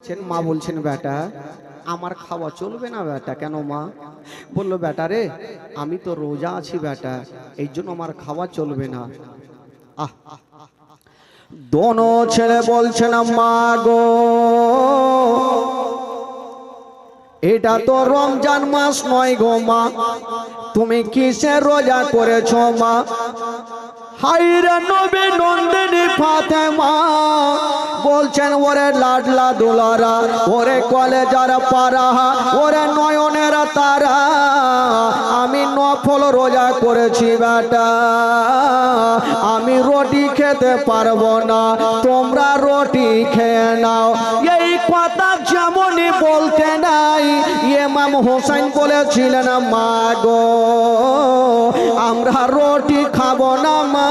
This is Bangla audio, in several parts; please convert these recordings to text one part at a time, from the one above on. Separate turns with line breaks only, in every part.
দিয়েছেন। মা বলছেন বেটা আমার খাওয়া চলবে না বেটা। কেন মা? বলল বেটা রে আমি তো রোজা আছি বেটা, এই জন্য আমার খাওয়া চলবে না। আহ দোনো ছেলে বলছেন মা গো এটা তো রমজান মাস নয় গো মা, তুমি কিসের রোজা করেছো মা? হায়রে নবী নন্দিনী ফাতেমা বলছেন ওরে লাডলা দুলারা, ওরে কলেজার পারা, ওরে নয়নের তারা, আমি নফল রোজা করেছি বেটা, আমি রুটি খেতে পারবো না, তোমরা রুটি খেয়ে নাও। এই কথা যেমনই বলতে নাই ইমাম হোসেন বলেছিলেন মা গো আমরা রুটি খাবো না মা।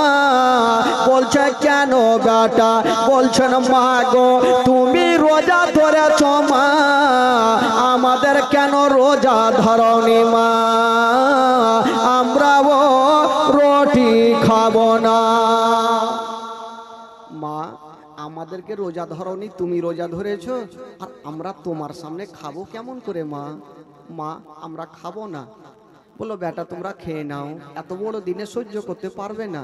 বলছে কেন বেটা? বলছেন মা গো তুমি রোজা ধরেছ মা, আমাদের কেন রোজা ধরনি মা, আমরাও রুটি খাবো না। মা আমাদেরকে রোজা ধরনি, তুমি রোজা ধরেছো, আর আমরা তোমার সামনে খাবো কেমন করে মা? মা আমরা খাবো না। বললো বেটা তোমরা খেয়ে নাও, এত বড় দিনে সহ্য করতে পারবে না।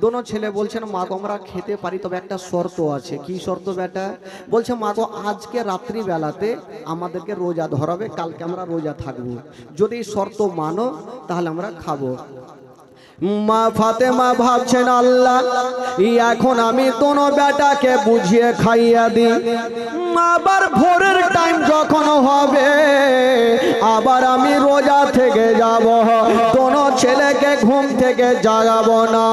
দোনো ছেলে বলছেন মা গো আমরা খেতে পারি, তবে একটা শর্ত আছে। কি শর্ত বেটা? বলছে মা গো আজকে রাত্রি বেলাতে আমাদেরকে রোজা ধরাবে, কালকে আমরা রোজা থাকবো, যদি শর্ত মানো তাহলে আমরা খাবো। মা ফাতেমা ভাবছেন আল্লাহ এখন আমি দোনো বেটাকে বুঝিয়ে খাইয়া দিই, আবার ভোরের টাইম যখন হবে আবার আমি রোজা থেকে যাব, দোনো ছেলেকে ঘুম থেকে জাগাবো না।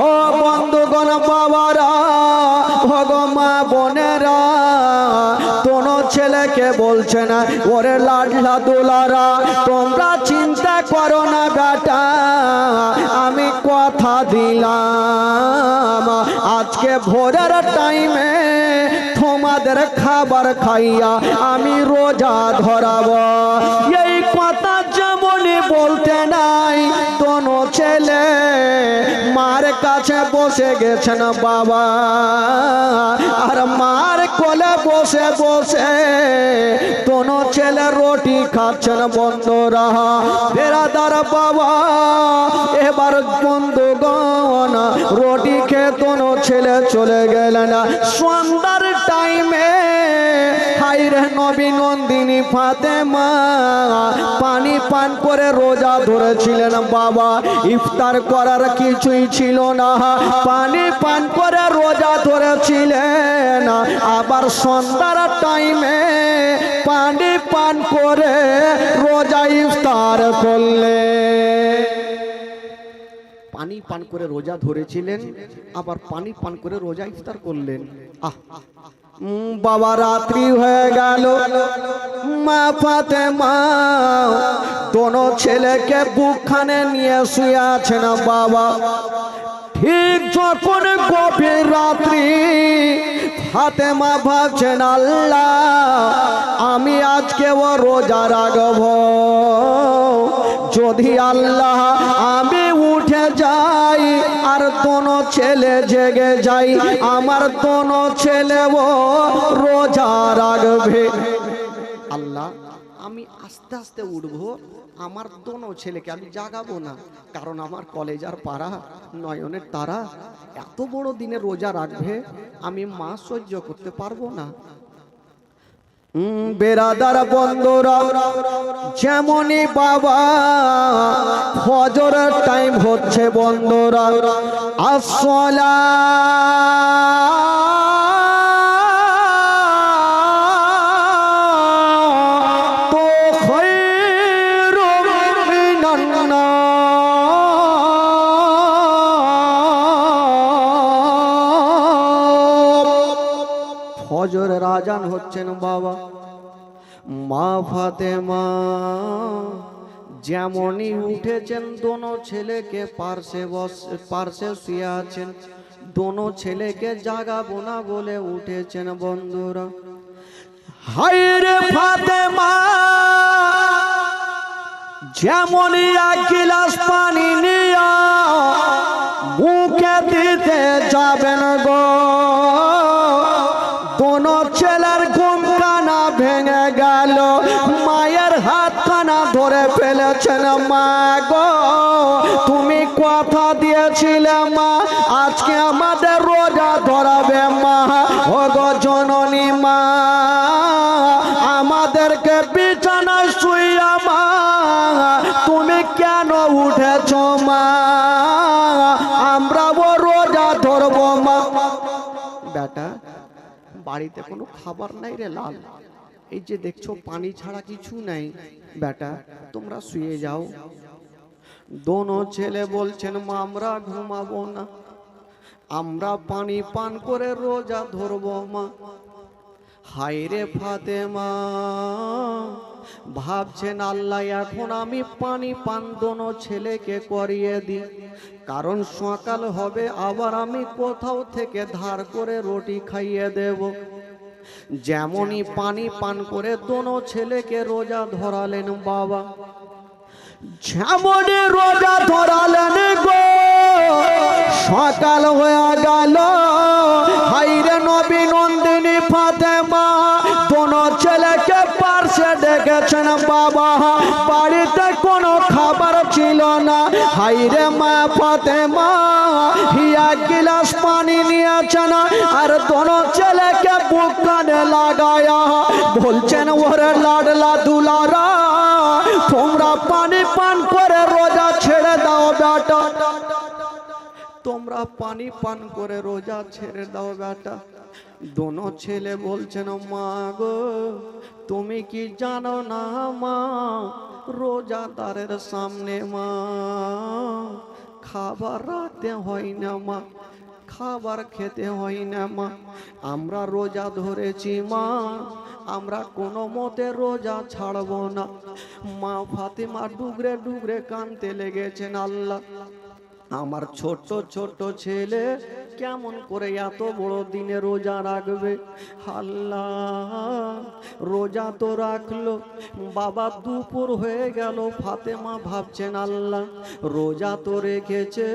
ও বন্ধুগণ বাবারা, ভগো মা বোনেরা, দোনো ছেলেকে বলছে না ওরে লাডলা দুলারা তোমরা চিন্তা করো না বেটা, আমি কথা দিলাম আজকে ভোরের টাইমে তোমাদের খাবার খাইয়া আমি রোজা ধরাবো। এই কথা যেমনই বলতে নাই দোনো ছেলে মার কাছে বসে গেছেন বাবা, আর মার কোলে বসে বসে দোনো ছেলে রুটি খাচ্ছেন। বন্ধুরা বেরাদার বাবা এবার বন্ধুগণ রুটি খেয়ে দোনো ছেলে চলে গেলেন। সন্ধ্যার টাইমে হায়রে নবী নন্দিনী ফাতেমা পানি পান করে রোজা ধরেছিলেন বাবা, ইফতার করার কিছুই ছিল না, পানি পান করে রোজা ধরেছিলেন। আবার সন্ধ্যার টাইমে পানি পান করে রোজা ইফতার করলে, পানি পান করে রোজা ধরেছিলেন আবার পানি পান করে রোজা ইফতার করলেন। আহ বাবা রাত্রি হয়ে গেল, মা ফাতেমা দোনো ছেলেকে বুকখানে নিয়ে শুয়ে আছেন বাবা। ঠিক যখন গভীর রাত্রি ফাতেমা ভাবছেন আল্লাহ আমি আজকে ও রোজা রাখব, যদি আল্লাহ আমি উঠে যাই আর দোনো ছেলে জেগে যাই আমার দোনো ছেলেও রোজা রাখবে। আল্লাহ আমি আস্তে আস্তে উঠবো, আমার দোনো ছেলেকে আমি জাগাবো না, কারণ আমার কলেজার পাড়া নয়নের তারা এত বড় দিনে রোজা রাখবে আমি মা সহ্য করতে পারবো না। বেরাদার বন্ধুরা যেমনই বাবা ফজরের টাইম হচ্ছে বন্ধুরা, আসসালা ফজরের আজান হচ্ছেন বাবা। মা ফাতেমা যেমনই উঠেছেন দোনো ছেলেকে পার্শ্বে শুয়ে আছেন, দোনো ছেলেকে জাগাবো না বলে উঠেছেন বন্ধুরা। হায়রে ফাতেমা যেমনই এক গিলাস পানি নিয়া মুখে দিতে যাবেন গো, দোনো ছেলের ঘুম ফেলেছেন মা গো, তুমি কথা দিয়েছিলে মা আজকে আমাদের রোজা ধরাবে মা। ও গো জননী মা, আমাদেরকে বিছানায় শুইয়া মা তুমি কেন উঠেছ মা, আমরা ও রোজা ধরবো মা। বেটা বাড়িতে কোনো খাবার নাই রে লাল, এই যে দেখছো পানি ছাড়া কিছু নাই, বেটা তোমরা শুয়ে যাও। দোনো ছেলে বলছেন মা আমরা ঘুমাবো না, আমরা পানি পান করে রোজা ধরবো মা। হায়রে ফাতেমা ভাবছেন আল্লাহ এখন আমি পানি পান দোনো ছেলেকে করিয়ে দিই, কারণ সকাল হবে আবার আমি কোথাও থেকে ধার করে রুটি খাইয়ে দেব। যেমনই পানি পান করে দোনো ছেলেকে রোজা ধরালেন বাবা, যেমনই রোজা ধরালেন গো সকাল হয়ে গেল। হায়রে নবী নন্দিনী ফাতেমা দোনো ছেলেকে পার্শ্বে ডেকেছেন বাবা, বাড়িতে কোনো খাবার ছিল না। হায়রে মা ফাতেমা এক গিলাস পানি নিয়েছেন আর দোনো ছেলেকে বুক কানে লাগায়া বলছেন ওরে লাডলা দুলারা তোমরা পানি পান করে রোজা ছেড়ে দাও বেটা, তোমরা পানি পান করে রোজা ছেড়ে দাও বেটা। দোনো ছেলে বলছেন মা গো তুমি কি জানো না মা রোজাদারের সামনে মা খাবার রাখতে হয় না মা, খাবার খেতে হয় না মা, আমরা রোজা ধরেছি মা, আমরা কোনো মতে রোজা ছাড়বো না। মা ফাতেমা ডুগরে ডুগরে কাঁদতে লেগেছেন আল্লাহ আমার ছোট ছোট ছেলে কেমন করে এত বড় দিনে রোজা রাখবে। আল্লাহ রোজা তো রাখলো বাবা, দুপুর হয়ে গেল, ফাতেমা ভাবছেন আল্লাহ রোজা তো রেখেছে,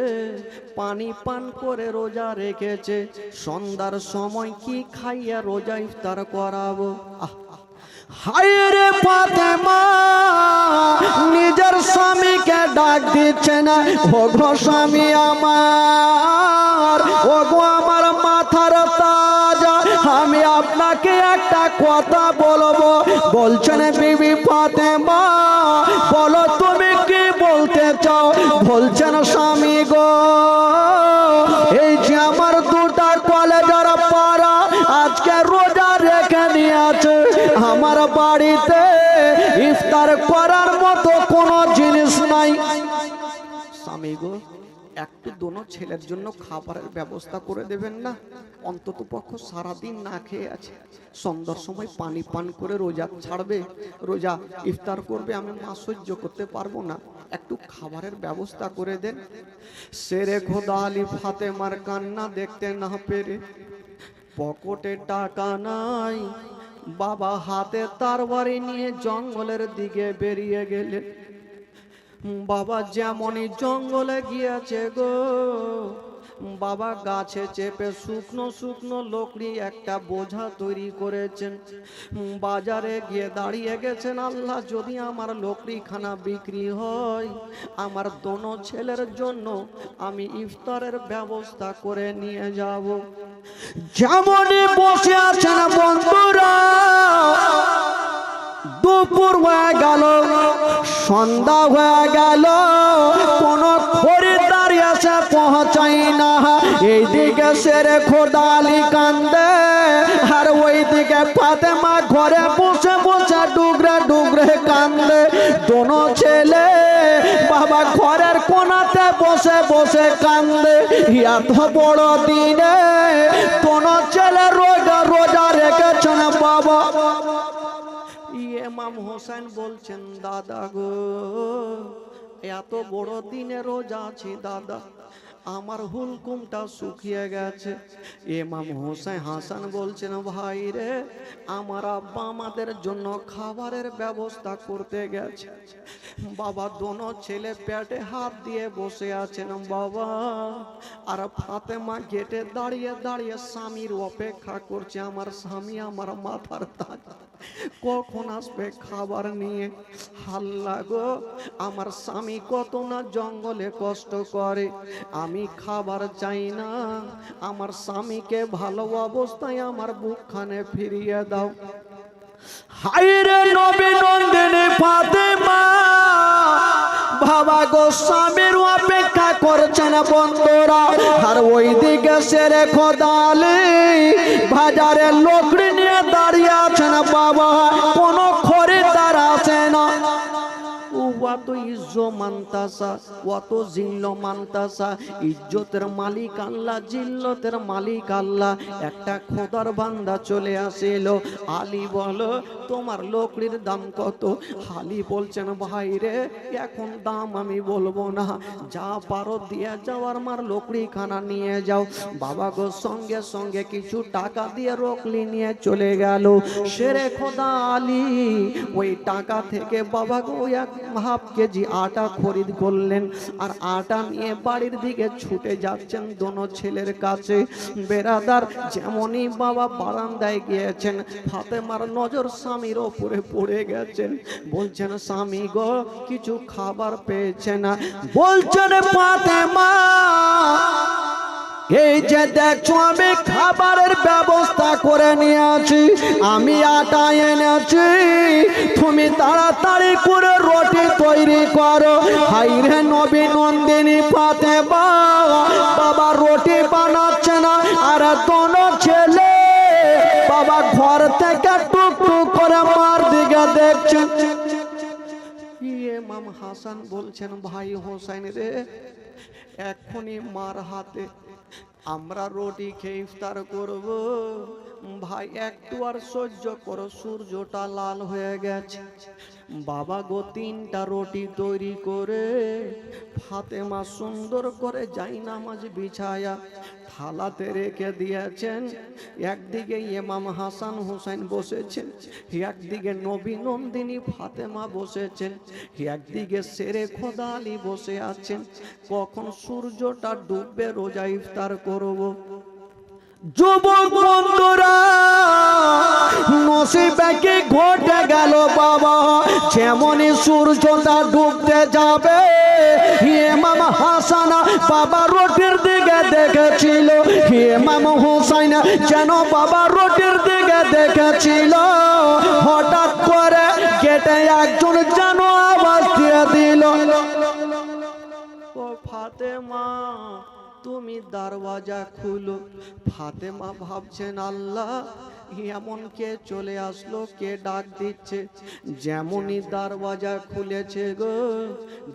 পানি পান করে রোজা রেখেছে, সন্ধ্যার সময় কি খাইয়া রোজা ইফতার করাবো। হায়রে ফাতেমা নিজের স্বামীকে ডাক দিচ্ছে না, ও গো স্বামী আমার, ও গো আমার মাথার তাজ, আমি আপনাকে একটা কথা বলবো। বলছেন বিবি ফাতেমা বলো তুমি কি বলতে চাও। বলছেন স্বামী গো এই যে আমার দুটা কলেজের পাড়া আজকে রোজা রেখে নিয়েছে, আমার বাড়িতে ইফতার করার মতো কোনো জিনিস নাই। স্বামী গো একটু দোনো ছেলের জন্য খাবারের ব্যবস্থা করে দেবেন না, অন্তত পক্ষ সারাদিন না খেয়ে আছে, সন্ধ্যার সময় পানি পান করে রোজা ছাড়বে, রোজা ইফতার করবে, আমি মা সহ্য করতে পারবো না, একটু খাবারের ব্যবস্থা করে দেন। শেরে খোদা আলী ফাতেমার কান্না দেখতে না পেরে পকেটে টাকা নাই, বাবা হাতে তরবারি নিয়ে জঙ্গলের দিকে বেরিয়ে গেলেন। বাবা যেমনই জঙ্গলে গিয়েছে গো বাবা গাছে চেপে শুকনো শুকনো লকড়ি একটা বোঝা তৈরি করেছেন, বাজারে গিয়ে দাঁড়িয়ে গেছেন আল্লাহ যদি আমার লকড়ি খানা বিক্রি হয় আমার দোনো ছেলের জন্য আমি ইফতারের ব্যবস্থা করে নিয়ে যাব। যেমনই বসে আছেন বন্ধুরা দুপুর হয়ে গেল, সন্ধ্যা হয়ে গেল, কোন খরিদ্দার এসে পৌঁছাই না। এইদিকে শেরে খোদা আলী কান্দে আর ওইদিকে ফাতেমা ঘরে বসে বসে ডুগরে ডুগরে কান্দে। দোনো ছেলে বাবা ঘরের কোনাতে বসে বসে কান্দে, এত বড় দিনে দোনো ছেলে রোজা রোজা রেখেছেন বাবা। ইমাম হোসেন বলছেন দাদা গো এত বড় দিনে রোজা আছি দাদা, আমার হুলকুমটা শুকিয়ে গেছে। ইমাম হোসেন হাসান বলছেন ভাই রে আমার আব্বা আমাদের জন্য খাবারের ব্যবস্থা করতে গেছে। বাবা দোনো ছেলে পেটে হাত দিয়ে বসে আছেন বাবা, আর ফাতেমা গেটে দাঁড়িয়ে দাঁড়িয়ে স্বামীর অপেক্ষা করছে, আমার স্বামী আমার মাথার তাজ। কখন আসবে খাবার নিয়ে। আল্লাহ গো, আমার স্বামী কত না জঙ্গলে কষ্ট করে, আমি খাবার চাই না, আমার স্বামীকে ভালো অবস্থায় আমার বুকখানে ফিরিয়ে দাও। হায়রে নবী নন্দিনী ফাতেমা, বাবা গো স্বামীর অপেক্ষা করছেন বন্ধুরা। আর ওই দিকে সেরে খোদা আলী বাজারে লোকড়ি নিয়ে দাঁড়িয়ে আছেন বাবা, কোনো খরিদ্দার আসে না। অত ইজ্জত মানতাসা, অত জিল্ল মানতাসা, ইজ্জতের মালিক আল্লাহ, জিল্লতের মালিক আল্লাহ। একটা খোদার বান্দা চলে আসিল। আলী বলো তোমার লোকড়ির দাম কত? আলী বলছেন ভাই রে, এখন দাম আমি বলবো না, যা পারো দিয়ে যাও আর মার লোকড়ি খানা নিয়ে যাও। বাবা গো সঙ্গে সঙ্গে কিছু টাকা দিয়ে রকলি নিয়ে চলে গেল। সেরে খোদা আলী ওই টাকা থেকে বাবা গো এক হাফ কেজি আটা খরিদ করলেন, আর আটা নিয়ে বাড়ির দিকে ছুটে যাচ্ছেন দোনো ছেলের কাছে। বেরাদার যেমনই বাবা বারান্দায় গিয়েছেন, ফাতেমার নজর স্বামীর ওপরে পড়ে গেছেন। বলছেন স্বামী গো কিছু খাবার পেয়েছে না? বলছেন ফাতেমা এই যে দেখছো আমি খাবারের ব্যবস্থা করে নিয়েছি, আমি আটা এনেছি, তুমি তাড়াতাড়ি করে রুটি তৈরি করো। হায়রে নবী নন্দিনী ফাতেমা, বাবা রুটি বানাচ্ছে না, আর দোনো ছেলে বাবা ঘর থেকে টুকটুক করে মার দিকে দেখছেন। ইমাম হাসান বলছেন ভাই হোসেন রে, এখনই মার হাতে আমরা রুটি খেয়ে ইফতার করব। ভাই একটু আর সহ্য করো, সূর্যটা লাল হয়ে গেছে। বাবা গো তিনটা রুটি তৈরি করে ফাতেমা সুন্দর করে জায়নামাজ বিছায়া থালাতে রেখে দিয়েছেন। একদিকে ইমাম হাসান হোসেন বসেছেন, একদিকে নবী নন্দিনী ফাতেমা বসেছেন, একদিকে সেরে খোদা আলী বসে আছেন। কখন সূর্যটা ডুববে রোজা ইফতার করব। যুবক বন্ধুরা নসিবে কি ঘটে গেল বাবা, যেমনই সূর্যটা ডুবতে যাবে ইমাম হাসান বাবা রুটির দিকে দেখেছিল, ইমাম হুসাইন যেন বাবা রুটির দিকে দেখেছিল। হঠাৎ করে গেটে একজন যেন আওয়াজ দিয়ে দিল, ও ফাতেমা তুমি দরওয়াজা খুলো। ফাতেমা ভাবছেন আল্লাহ এমন কে চলে আসলো, কে ডাক দিচ্ছে। যেমনই দরওয়াজা খুলেছে গো,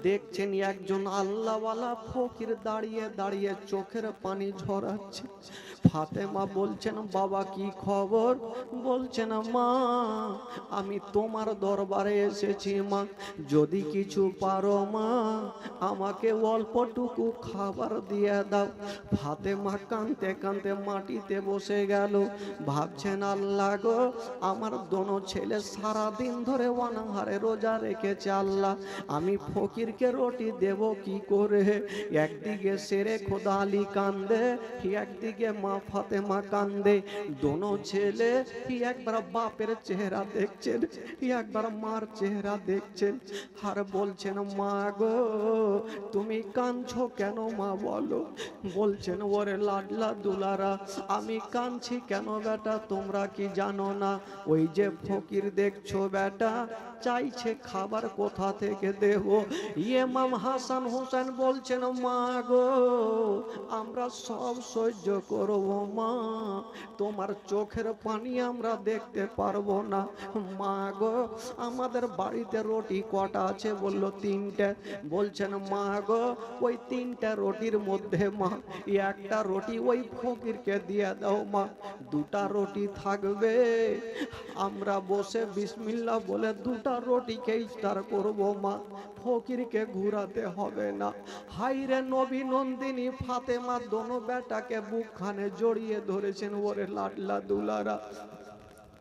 দেখছেন একজন আল্লাহওয়ালা ফকির দাঁড়িয়ে দাঁড়িয়ে চোখের পানি ঝরাচ্ছে। ফাতেমা বলছেন বাবা কি খবর? বলছেন মা আমি তোমার দরবারে এসেছি মা, যদি কিছু পারো মা আমাকে অল্পটুকু খাবার দিয়ে দাও। ফাতেমা কাঁদতে কাঁদতে মাটিতে বসে গেল। ভাবছেন আল্লাহ গো, আমার দোনো ছেলে সারাদিন ধরে অনাহারে রোজা রেখেছে, আল্লাহ আমি ফকিরকে রুটি দেব কি করে? একদিকে সেরে খোদা আলী কান্দে, একদিকে মা ফাতেমা কান্দে। দোনো ছেলে একবার বাপের চেহারা দেখছেন, একবার মার চেহারা দেখছেন, আর বলছেন মা গো তুমি কাঁদছো কেন মা বলো? বলছেন ওরে লাডলা দুলারা আমি কাঁদছি কেন বেটা তোমরা কি জানো না? ওই যে ফকির দেখছো বেটা চাইছে খাবার কোথা থেকে দেব। ইমাম হাসান হোসেন বলছেন মা গো আমরা সব সহ্য করব মা, তোমার চোখের পানি আমরা দেখতে পারবো না। মা গো আমাদের বাড়িতে রুটি কটা আছে? বললো তিনটে। বলছেন মা গো ওই তিনটা রুটির মধ্যে মা একটা রুটি ওই ফকিরকে দিয়ে দাও মা, দুটা রুটি থাকবে, আমরা বসে বিসমিল্লাহ বলে দুটা রুটিকে ইফতার করব মা, ফকিরকে ঘুরাতে হবে না। হাইরে নবী নন্দিনী ফাতেমা দোনো বেটাকে বুকখানে জড়িয়ে ধরেছেন, ওরে লাডলা দুলারা।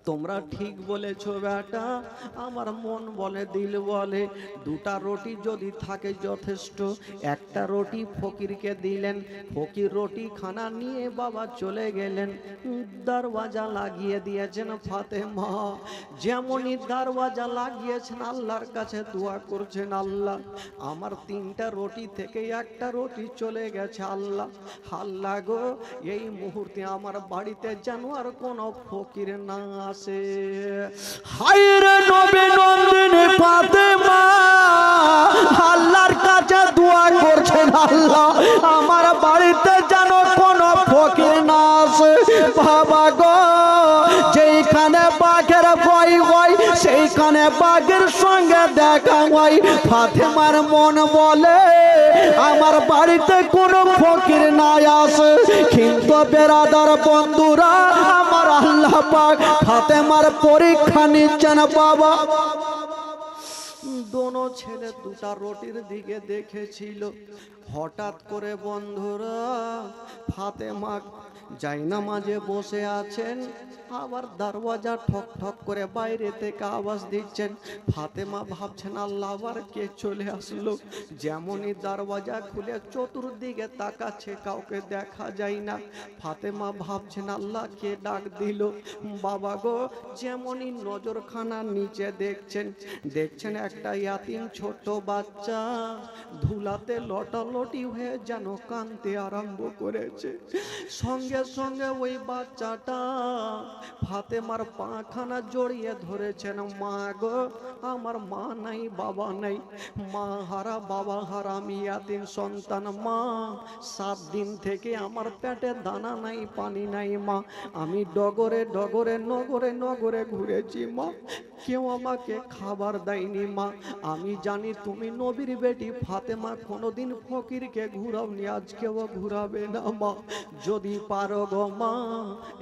তোমরা ঠিক বলেছো বেটা, আমার মন বলে দিল বলে দুটা রুটি যদি থাকে যথেষ্ট। একটা রুটি ফকিরকে দিলেন, ফকির রুটি খানা নিয়ে বাবা চলে গেলেন। দরওয়াজা লাগিয়ে দিয়েছেন ফাতেমা, যেমনই দরওয়াজা লাগিয়েছেন আল্লাহর কাছে দোয়া করছেন, আল্লাহ আমার 3টা রুটি থেকে একটা রুটি চলে গেছে, আল্লাহ আল্লাহ গো এই মুহূর্তে আমার বাড়িতে যেন আর কোনো ফকির না আসে।
হায়রে নবী নন্দিনী ফাতেমা আল্লাহর কাছে দোয়া করছেন, আল্লাহ আমার বাড়িতে যেন কোনো ফকির না আসে। বাবা গো যেইখানে বাঘের ভয় হয় সেইখানে বাঘের সঙ্গে দেখা হয়। ফাতেমার মন বলে আমার বাড়িতে কোনো ফকির না আসে, কিন্তু বেরাদার বন্ধুরা আমার আল্লাহ পাক ফাতেমার পরীক্ষা নিচ্ছেন বাবা।
দোনো ছেলে দুটা রুটির দিকে দেখেছিল। হঠাৎ করে বন্ধুরা ফাতেমা জায়নামাজে বসে আছেন, আবার দরওয়াজা ঠক ঠক করে বাইরে থেকে আওয়াজ দিচ্ছেন। ফাতেমা ভাবছেন আল্লাহ আবার কে চলে আসলো। যেমনই দরওয়াজা খুলে চতুর্দিকে তাকাচ্ছে, কাউকে দেখা যায় না। ফাতেমা ভাবছেন আল্লাহ কে ডাক দিল। বাবা গো যেমনই নজরখানা নিচে দেখছেন একটা ইয়াতিম ছোট বাচ্চা ধুলাতে লটালটি হয়ে যেন কাঁদতে আরম্ভ করেছে। সঙ্গে সঙ্গে ওই বাচ্চাটা ফাতেমার পাখানা জড়িয়ে ধরেছেন। মা গো আমার মা নাই বাবা নাই, মা হারা বাবা হারা, আমি ইয়াতিম সন্তান। মা 7 দিন থেকে আমার পেটে দানা নাই পানি নাই মা, আমি ডগরে ডগরে নগরে নগরে ঘুরেছি মা, কেউ আমাকে খাবার দেয়নি মা। আমি জানি তুমি নবীর বেটি ফাতেমা কোনোদিন ফকিরকে ঘুরাওনি, আজকেও ঘুরাবে না মা। যদি পারো গো মা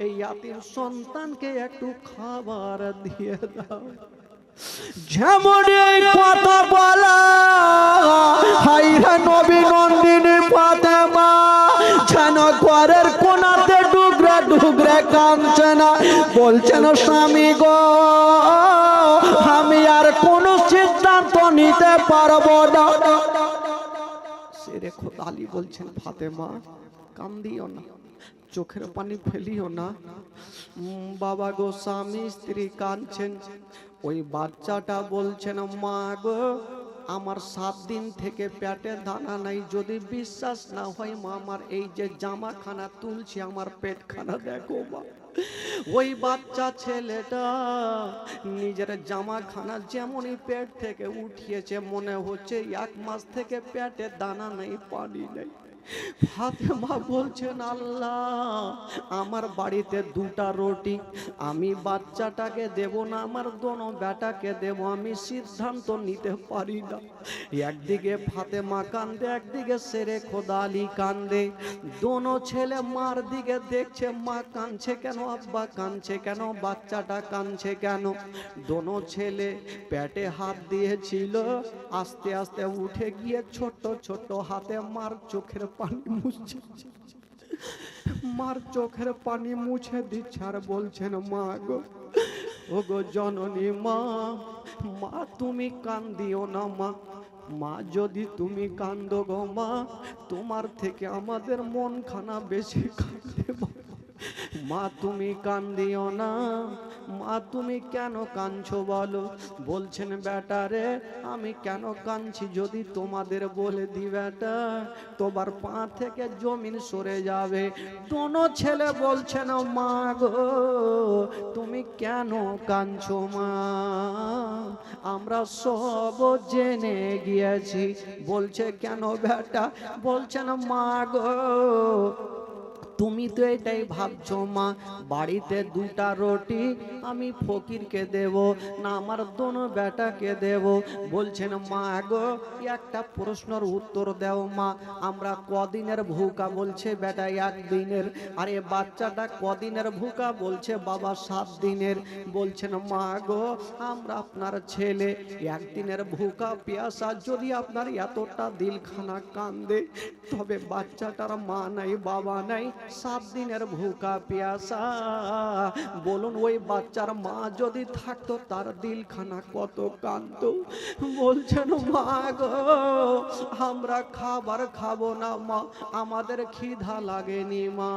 এই ইয়াতিম সন্তানকে একটু খাবার দিয়ে দাও।
যেমন এই কথা বলা হায়রে নবী নন্দিনী ফাতেমা যেন ঘরের কোনাতে ডুগরে ডুগরে কাঁদছে না, বলছেন স্বামী গো আমি আর কোনো সিদ্ধান্ত নিতে পারবো না।
সেরে খোদা আলী বলছেন ফাতেমা কান্দিও না, চোখের পানি ফেলিও না। বাবা গো স্বামী স্ত্রী কাঁদছেন। ওই বাচ্চাটা বলছেন মা গো আমার 7 দিন থেকে পেটে দানা নাই, যদি বিশ্বাস না হয় মা আমার এই যে জামাখানা তুলছি আমার পেটখানা দেখো মা। ওই বাচ্চা ছেলেটা নিজের জামাখানা যেমনই পেট থেকে উঠিয়েছে মনে হচ্ছে 1 মাস থেকে পেটে দানা নেই পানি নেই। ফাতেমা বলছেন আল্লাহ আমার বাড়িতে 2টা রুটি, আমি বাচ্চাটাকে দেব না আমার দোনো বেটাকে দেব, আমি সিদ্ধান্ত নিতে পারি না। একদিকে ফাতেমা কান্দে, একদিকে সেরে খোদা আলী কান্দে। দোনো ছেলে মার দিকে দেখছে, মা কাঁদছে কেন, আব্বা কাঁদছে কেন, বাচ্চাটা কাঁদছে কেন। দোনো ছেলে পেটে হাত দিয়েছিল, আস্তে আস্তে উঠে গিয়ে ছোট ছোট হাতে মার চোখের পানি মুছছে, মার চোখের পানি মুছে দিচ্ছে আর বলছেন মা গো ও গো জননী মা, মা তুমি কান্দিও না মা, মা যদি তুমি কান্দো গো মা তোমার থেকে আমাদের মন খানা বেশি কাঁদে মা, তুমি কান্দিও না মা, তুমি কেন কাঁদছো বলো। বলছেন বেটা রে আমি কেন কাঁদছি যদি তোমাদের বলে দি বেটা তোমার পা থেকে জমিন সরে যাবে। দোনো ছেলে বলছেন মা গো তুমি কেন কাঁদছো মা, আমরা সব জেনে গিয়েছি। বলছে কেন বেটা, বলছেন মা গো তুমি তো এটাই ভাবছো মা বাড়িতে 2টা রুটি আমি ফকিরকে দেব না আমার দোনো বেটাকে দেব। বলছেন মা গো একটা প্রশ্নের উত্তর দাও মা, আমরা কদিনের ভুকা, বলছে বেটা 1 দিনের। আরে বাচ্চাটা কদিনের ভুকা, বলছে বাবা 7 দিনের। বলছেন মা গো আমরা আপনার ছেলে 1 দিনের ভুকা পিয়াসা, যদি আপনার এতটা দিলখানা কান্দে তবে বাচ্চাটার মা নাই বাবা নাই, 7 দিনের ভুকা পিয়াসা। বলুন ওই বাচ্চার মা যদি থাকতো তার দিলখানা কত কাঁদতো। বলছেন মা গো আমরা খাবার খাবো না মা, আমাদের খিদা লাগেনি মা,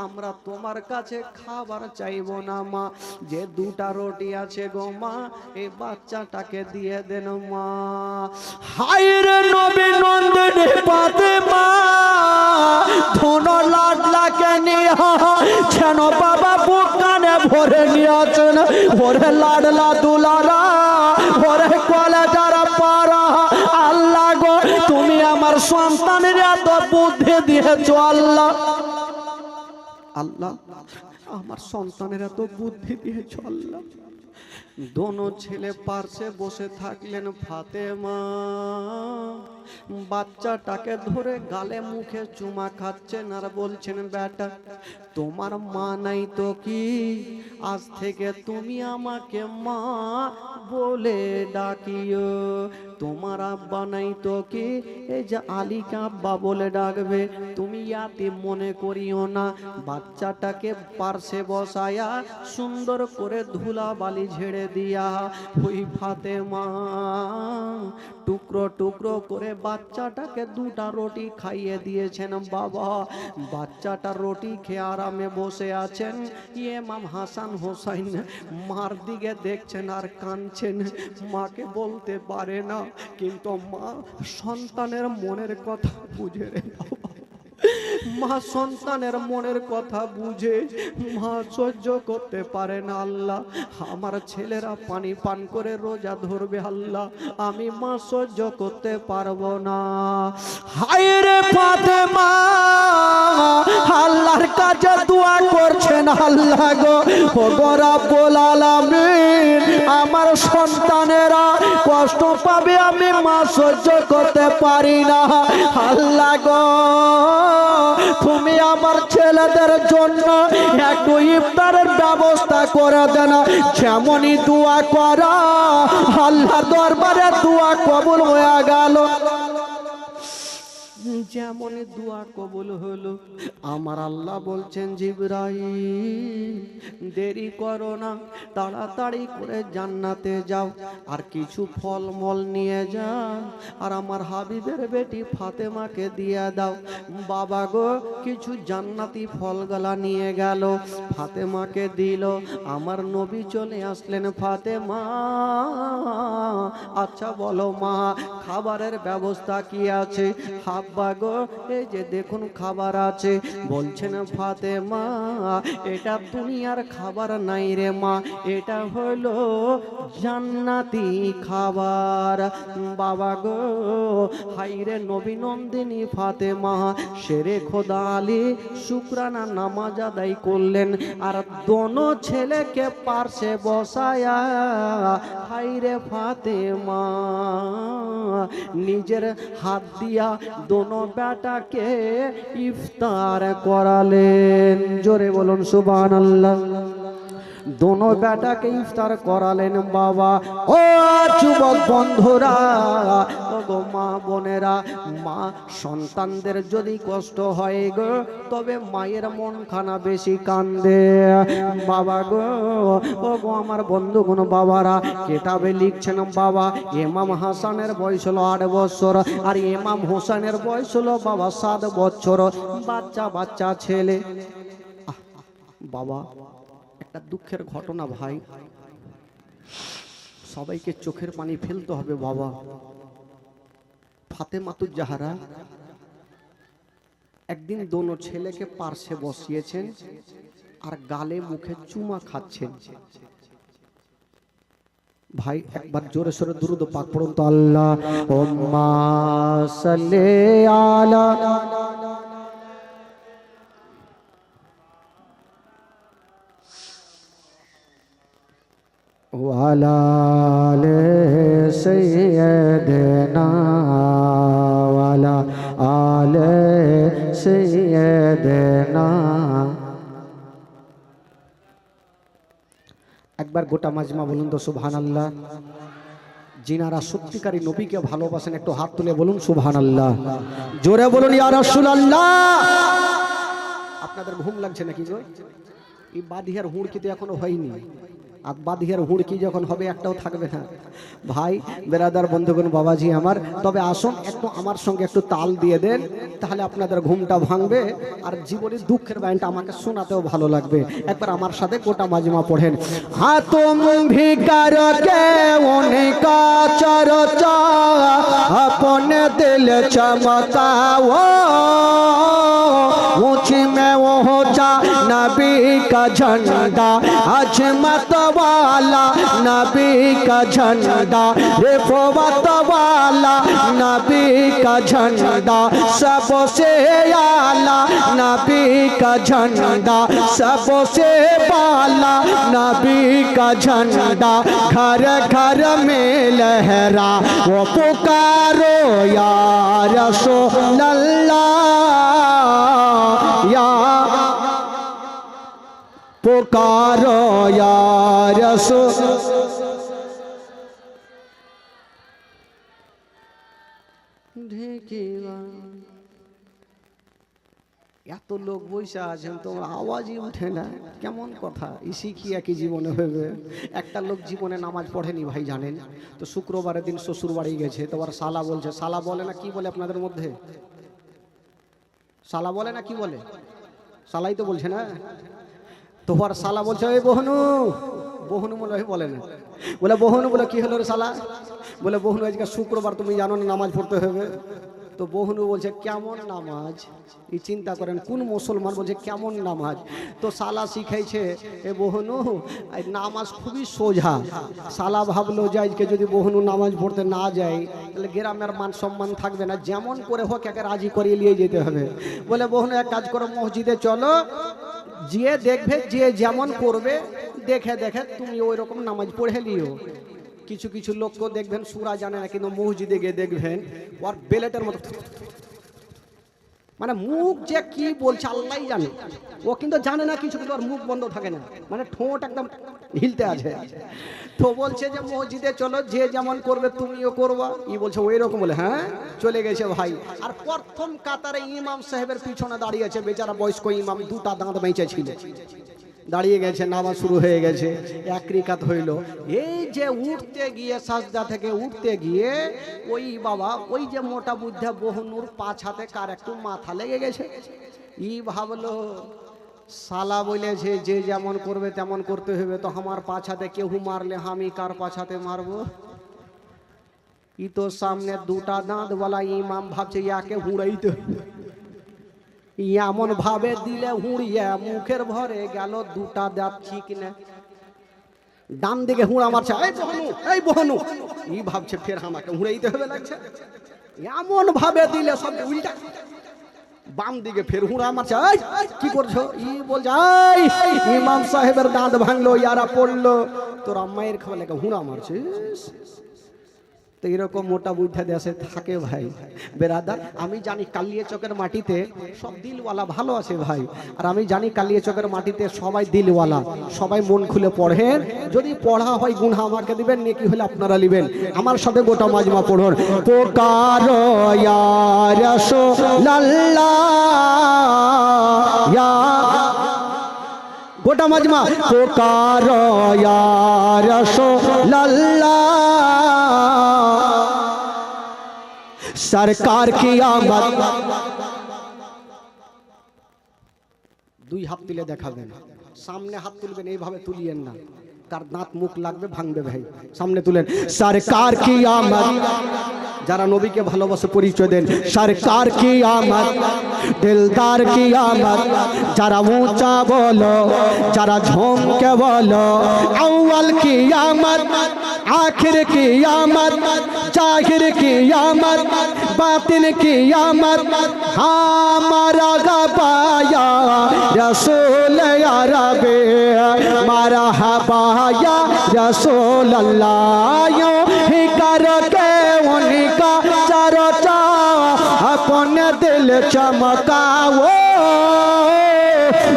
আমরা তোমার কাছে খাবার চাইবো না মা, যে 2টা রুটি আছে গো মা এই বাচ্চাটাকে দিয়ে দেন মা।
হায়রে নবী নন্দিনী ফাতেমা ধন লাডলাকে নিয়ে যেন বাবা বুকানে ভরে নিয়েছেন। ওরে লাডলা দুলারা, ওরে কলেজার পারা, আল্লাহ গো তুমি আমার সন্তানের এত বুদ্ধি দিয়েছো আল্লাহ।
আল্লাহ আমার সন্তানের এত বুদ্ধি দিয়েছ আল্লাহ। দোনো ছেলে পার্শ্বে বসে থাকলেন। ফাতেমা বাচ্চাটাকে ধরে গালে মুখে চুমা খাচ্ছেন আর বলছেন বেটা তোমার মা নাই তো কি, আজ থেকে তুমি আমাকে মা বলে ডাকিও। তোমার আব্বা নাই তো কি, এই যে আলীকে আব্বা বলে ডাকবে। তুমি ইয়াতি মনে করিও না। বাচ্চাটাকে পার্শ্বে বসায়া সুন্দর করে ধুলা বালি ঝেড়ে দিয়া ওই ফাতেমা টুকরো টুকরো করে বাচ্চাটাকে 2টা রুটি খাইয়ে দিয়েছেন। বাবা বাচ্চাটা রুটি খেয়ে আরামে বসে আছেন। ইমাম হাসান হোসাইন মার দিকে দেখছেন আর কাঁদছেন। মাকে বলতে পারে না, কিন্তু মা সন্তানের মনের কথা বুঝে রে বাবা। মা সন্তানের মনের কথা বুঝে, মা সহ্য করতে পারে না। আল্লাহ আমার ছেলেরা পানি পান করে রোজা ধরবে, আল্লাহ আমি মা সহ্য করতে পারবো না।
হায়রে ফাতেমা আল্লাহর কাছে দোয়া করছেন, আল্লাহ গো ও রব্বুল আলামিন আমার সন্তানেরা কষ্ট পাবে, আমি মা সহ্য করতে পারি না। আল্লাহ গো তুমি আমার ছেলেদের জন্য একটু ইফতারের ব্যবস্থা করে দেন। যেমনই দোয়া করা আল্লাহর দরবারে দোয়া কবুল হয়ে গেল।
যেমন দোয়া কবুল হলো। আমার আল্লাহ বলছেন জিবরাইল দেরি করো না, তাড়াতাড়ি করে জান্নাতে যাও আর কিছু ফলমূল নিয়ে যাও আর আমার হাবিবের বেটি ফাতেমাকে দিয়ে দাও। বাবা গো কিছু জান্নাতি ফলগুলা নিয়ে গেল, ফাতেমাকে দিল। আমার নবী চলে আসলেন। ফাতেমা আচ্ছা বলো মা খাবারের ব্যবস্থা কি আছে? হাব্বা গো এই যে দেখুন খাবার আছে। বলছেন ফাতেমা এটা দুনিয়ার খাবার নাই রে মা, এটা হলো জান্নাতি খাবার। বাবা গো হাইরে নবী নন্দিনী ফাতেমা শেরে খোদা আলী শুকরানা নামাজ আদায় করলেন আর দোনো ছেলেকে পার্শ্বে বসায়া হাইরে ফাতেমা নিজের হাত দিয়া দোনো বেটাকে ইফতার করালেন। জোরে বলুন সুবহানাল্লাহ। দোনো বেটাকে ইফতার করালেন। বাবা ও যুবক বন্ধুরা, ও গো মা বোনেরা, মা সন্তানদের যদি কষ্ট হয় গো তবে মায়ের মনখানা বেশি কান্দে। বাবা গো ও গো আমার বন্ধুগণ বাবারা কেতাবে লিখছেন বাবা ইমাম হাসানের বয়স হলো 8 বছর আর ইমাম হোসেনের বয়স হলো বাবা 7 বছর। বাচ্চা বাচ্চা ছেলে। বাবা একটা দুঃখের ঘটনা ভাই, সবাইকে চোখের পানি ফেলতে হবে বাবা। ফাতেমাতুজ জাহরা একদিন দোনো ছেলেকে পার্শ্বে বসিয়েছেন আর গালে মুখে চুমা খাচ্ছেন। ভাই একবার জোরে সোরে দুরূদ পাক পড়ুন তো। আল্লাহুম্মা সাল্লি আলা ওয়ালা আলে সাইয়্যিদিনা ওয়ালা আলে সাইয়্যিদিনা। একবার গোটা মাজমা বলুন তো সুবহানাল্লাহ। যিনারা সত্যিকারী নবীকে ভালোবাসেন একটু হাত তুলে বলুন সুবহানাল্লাহ। জোরে বলুন ইয়া রাসূলুল্লাহ। আপনাদের ঘুম লাগছে নাকি গো? এই বাদিহার হুড়কি তো এখনো হয়নি, আর বাদিহার হুড়কি যখন হবে একটাও থাকবে না। ভাই বেরাদার বন্ধুগণ বাবাজি আমার, তবে আসুন একটু আমার সঙ্গে একটু তাল দিয়ে দেন, তাহলে আপনাদের ঘুমটা ভাঙবে আর জীবনের দুঃখের বাইনটা আমাকে শোনাতেও ভালো লাগবে। একবার আমার সাথে গোটা মাজমা পড়েন।
हाँ तुम भी करके उनका चर्चा अपने दिल चमकाओ, ऊंची में ऊंचा नबी का झंडा, अजमत वाला नबी का झंडा, रिफवत वाला नबी का झंडा, सबसे आला नबी का झंडा, सबसे बाला नबी का झंडा, घर घर में लहरा वो पुकारो या रसूल अल्लाह, या पुकारो या रसूल।
এত লোক বসে আছেন, তোমার আওয়াজই উঠে না, কেমন কথা? ইসি কি একই জীবনে হবে? একটা লোক জীবনে নামাজ পড়েনি ভাই জানেন তো, শুক্রবারের দিন শ্বশুর বাড়ি গেছে, তোমার শালা বলছে, শালা বলে না কি বলে আপনাদের মধ্যে? শালা বলে না কি বলে? শালাই তো বলছে না। তোমার শালা বলছে ওই বহনু, বহনু বলে না, বলে বহনু, বলে কি হলো রে শালা? বলে বহনু আজকে শুক্রবার, তুমি জানো না নামাজ পড়তে হবে। তো বহনু বলছে কেমন নামাজ? এই চিন্তা করেন কোন মুসলমান বলছে কেমন নামাজ? তো শালা শিখাইছে এ বহনু এই নামাজ খুবই সোজা। শালা ভাবলো যে আজকে যদি বহনু নামাজ পড়তে না যায় তাহলে গ্রামের মান সম্মান থাকবে না, যেমন করে হোক একে রাজি করিয়ে নিয়ে যেতে হবে। বলে বহনু এক কাজ করো, মসজিদে চলো, যে দেখবে যে যেমন করবে দেখে দেখে তুমি ওই রকম নামাজ পড়ে নিও। কিছু কিছু লোককে দেখবেন সূরা জানে না, কিন্তু মসজিদে গিয়ে দেখবেন ওর বেলেটের মতো, মানে মুখ যে কি বলছে আল্লাহই জানে, ও কিন্তু জানে না কিছু, কিন্তু ওর মুখ বন্ধ থাকে না, মানে ঠোঁট একদম হিলতে আছে। তো বলছে যে মসজিদে চলো, যে যেমন করবে তুমিও করবা। ই বলছে ওই রকম, বলে হ্যাঁ, চলে গেছে ভাই। আর প্রথম কাতারে ইমাম সাহেবের পিছনে দাঁড়িয়েছে বেচারা বয়স্ক ইমাম, দুটা দাঁত বেঁচে ছিল, দাঁড়িয়ে গেছে, নামাজ শুরু হয়ে গেছে, এক রিকাত হইল। এই যে উঠতে গিয়ে সাজদা থেকে উঠতে গিয়ে ওই বাবা ওই যে মোটা বুদ্ধা বহনুর পাছাতে কার একটু মাথা লেগে গেছে। ই ভাবলো শালা বলেছে যে যেমন করবে তেমন করতে হবে, তো আমার পাছাতে কেউ মারলে আমি কার পাছাতে মারবো? ই তো সামনে দুটা দাঁত বলা ইমাম ভাবছে ইয়াকে হুড়াইতে, এমন ভাবে দিলে হুড়িয়ে মুখের ভরে গেল দুটা দাঁত ঠিক না, ডান দিকে হুড়া মারছে, এই বহনু ই ভাবছে ফের আমাকে হুড়াইতে হবে লাগছে, এমন ভাবে দিলে সব উল্টা, বাম দিকে ফের হুড়া মারছে, কি করছো? ই বলছে ইমাম সাহেবের দাঁত ভাঙলো, ইয়ারা পড়লো, তোর আম্মায়ের খাবার লেগে হুড়া মারছিস। তো এরকম মোটা বুদ্ধা দেশে থাকে ভাই বেরাদার। আমি জানি কালিয়া চকের মাটিতে সব দিলওয়ালা ভালো আছে ভাই, আর আমি জানি কালিয়া চকের মাটিতে সবাই দিলওয়ালা, সবাই মন খুলে পড়েন। যদি পড়া হয় গুনাহ আমাকে দিবেন, নেকি হলে আপনারা নেবেন। আমার সাথে গোটা মাজমা পড়ুন।
पुकारो या रसूल अल्लाह, या गोटा मजमा, पुकारो या रसूल अल्लाह, सरकार की आमद।
দুই হাত তুলে দেখাবেন, সামনে হাত তুলবেন, এইভাবে তুলিয়েন না, তার দাঁত মুখ লাগবে ভাঙবে ভাই। সামনে তুলেন,
सरकार की आमद।
যারা নবীকে ভালোবাসে পরিচয় দেন,
सरकार की आमद, दिलदार की आमद। जरा ऊंचा बोलो, जरा झूम के बोलो, अव्वल की आमद, आखिर की आमद, जाहिर की आमद, बातिन की आमद। हमारा गबाया रसूल या रबी, मारा हबाया रसूल अल्लाह, यूं ही करके उनका चर्चा अपने दिल चमकाओ,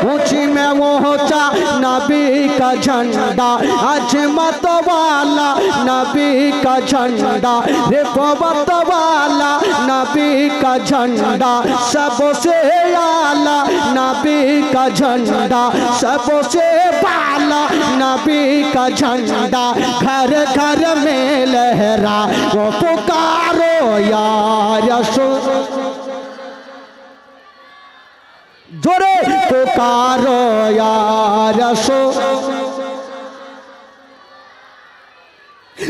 ऊंची में ऊंचा नबी का झंडा, अजमत वाला नबी का झंडा, रिफत वाला नबी का झंडा, सबसे आला नबी का झंडा, सबसे बाला नबी का झंडा, घर घर में लहरा वो पुकारो या रसूल, जोरे पुकारो या रसूल।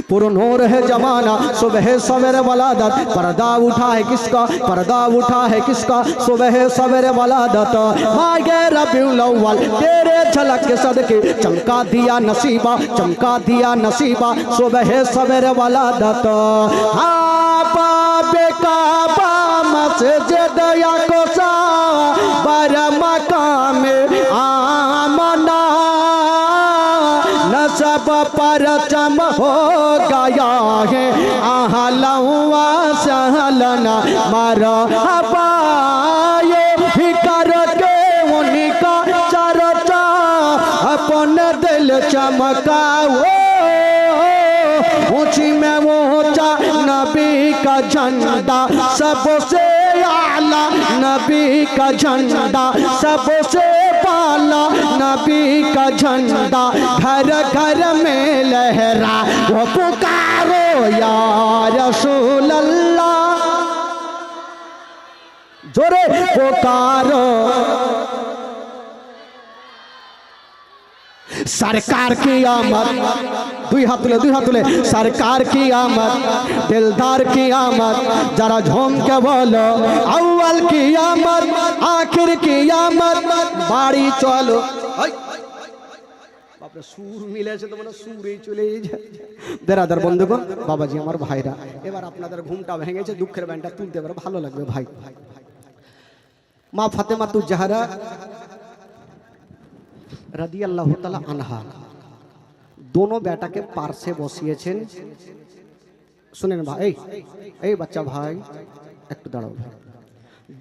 पुरनूर है जमाना सुबह सवेरे वलादत, पर्दा उठा है किसका, पर्दा उठा है किसका, सुबह सवेरे वलादत, मागे रबीउल अव्वल तेरे झलक के सदके चमका दिया नसीबा, चमका दिया नसीबा, सुबह सवेरे वलादत। बाबे काबा मस्जिद या कोसा बर मकाम आमना, नसब पर चम हो गया है आहला हुआ सहलना मरहबा, ये भी करके उनका चर्चा अपन दिल चमकाओ, ऊंची में ऊंचा नबी का झंडा, सबसे आला नबी का झंडा, सबसे बाला नबी का झंडा, घर घर में लहरा वो पुकारो या रसूल अल्लाह, जोरे पुकारो। सरकार की आमद, दुई हाथ तुले, सरकार की आमद, दिलदार की आमद, जरा झूम के बोलो, अव्वल की आमद, आखिर की आमद, बाड़ी चलो। বাপরে সুর মিলেছে তো মানে সুরেই চলেই যায়। বেরাদার বন্ধুগণ, বাবাজি আমার ভাইরা, এবার আপনাদের ঘুমটা ভেঙেছে, দুঃখের ব্যান্ডটা তুলতে পারে, ভালো লাগবে ভাই। মা ফাতেমা তু জাহরা রাদিয়াল্লাহু তাআলা আনহা दोनों बेटा के पार्श्वे बसिएছেন। सुनेन भाई, এই বাচ্চা ভাই একটু দাঁড়াও ভাই।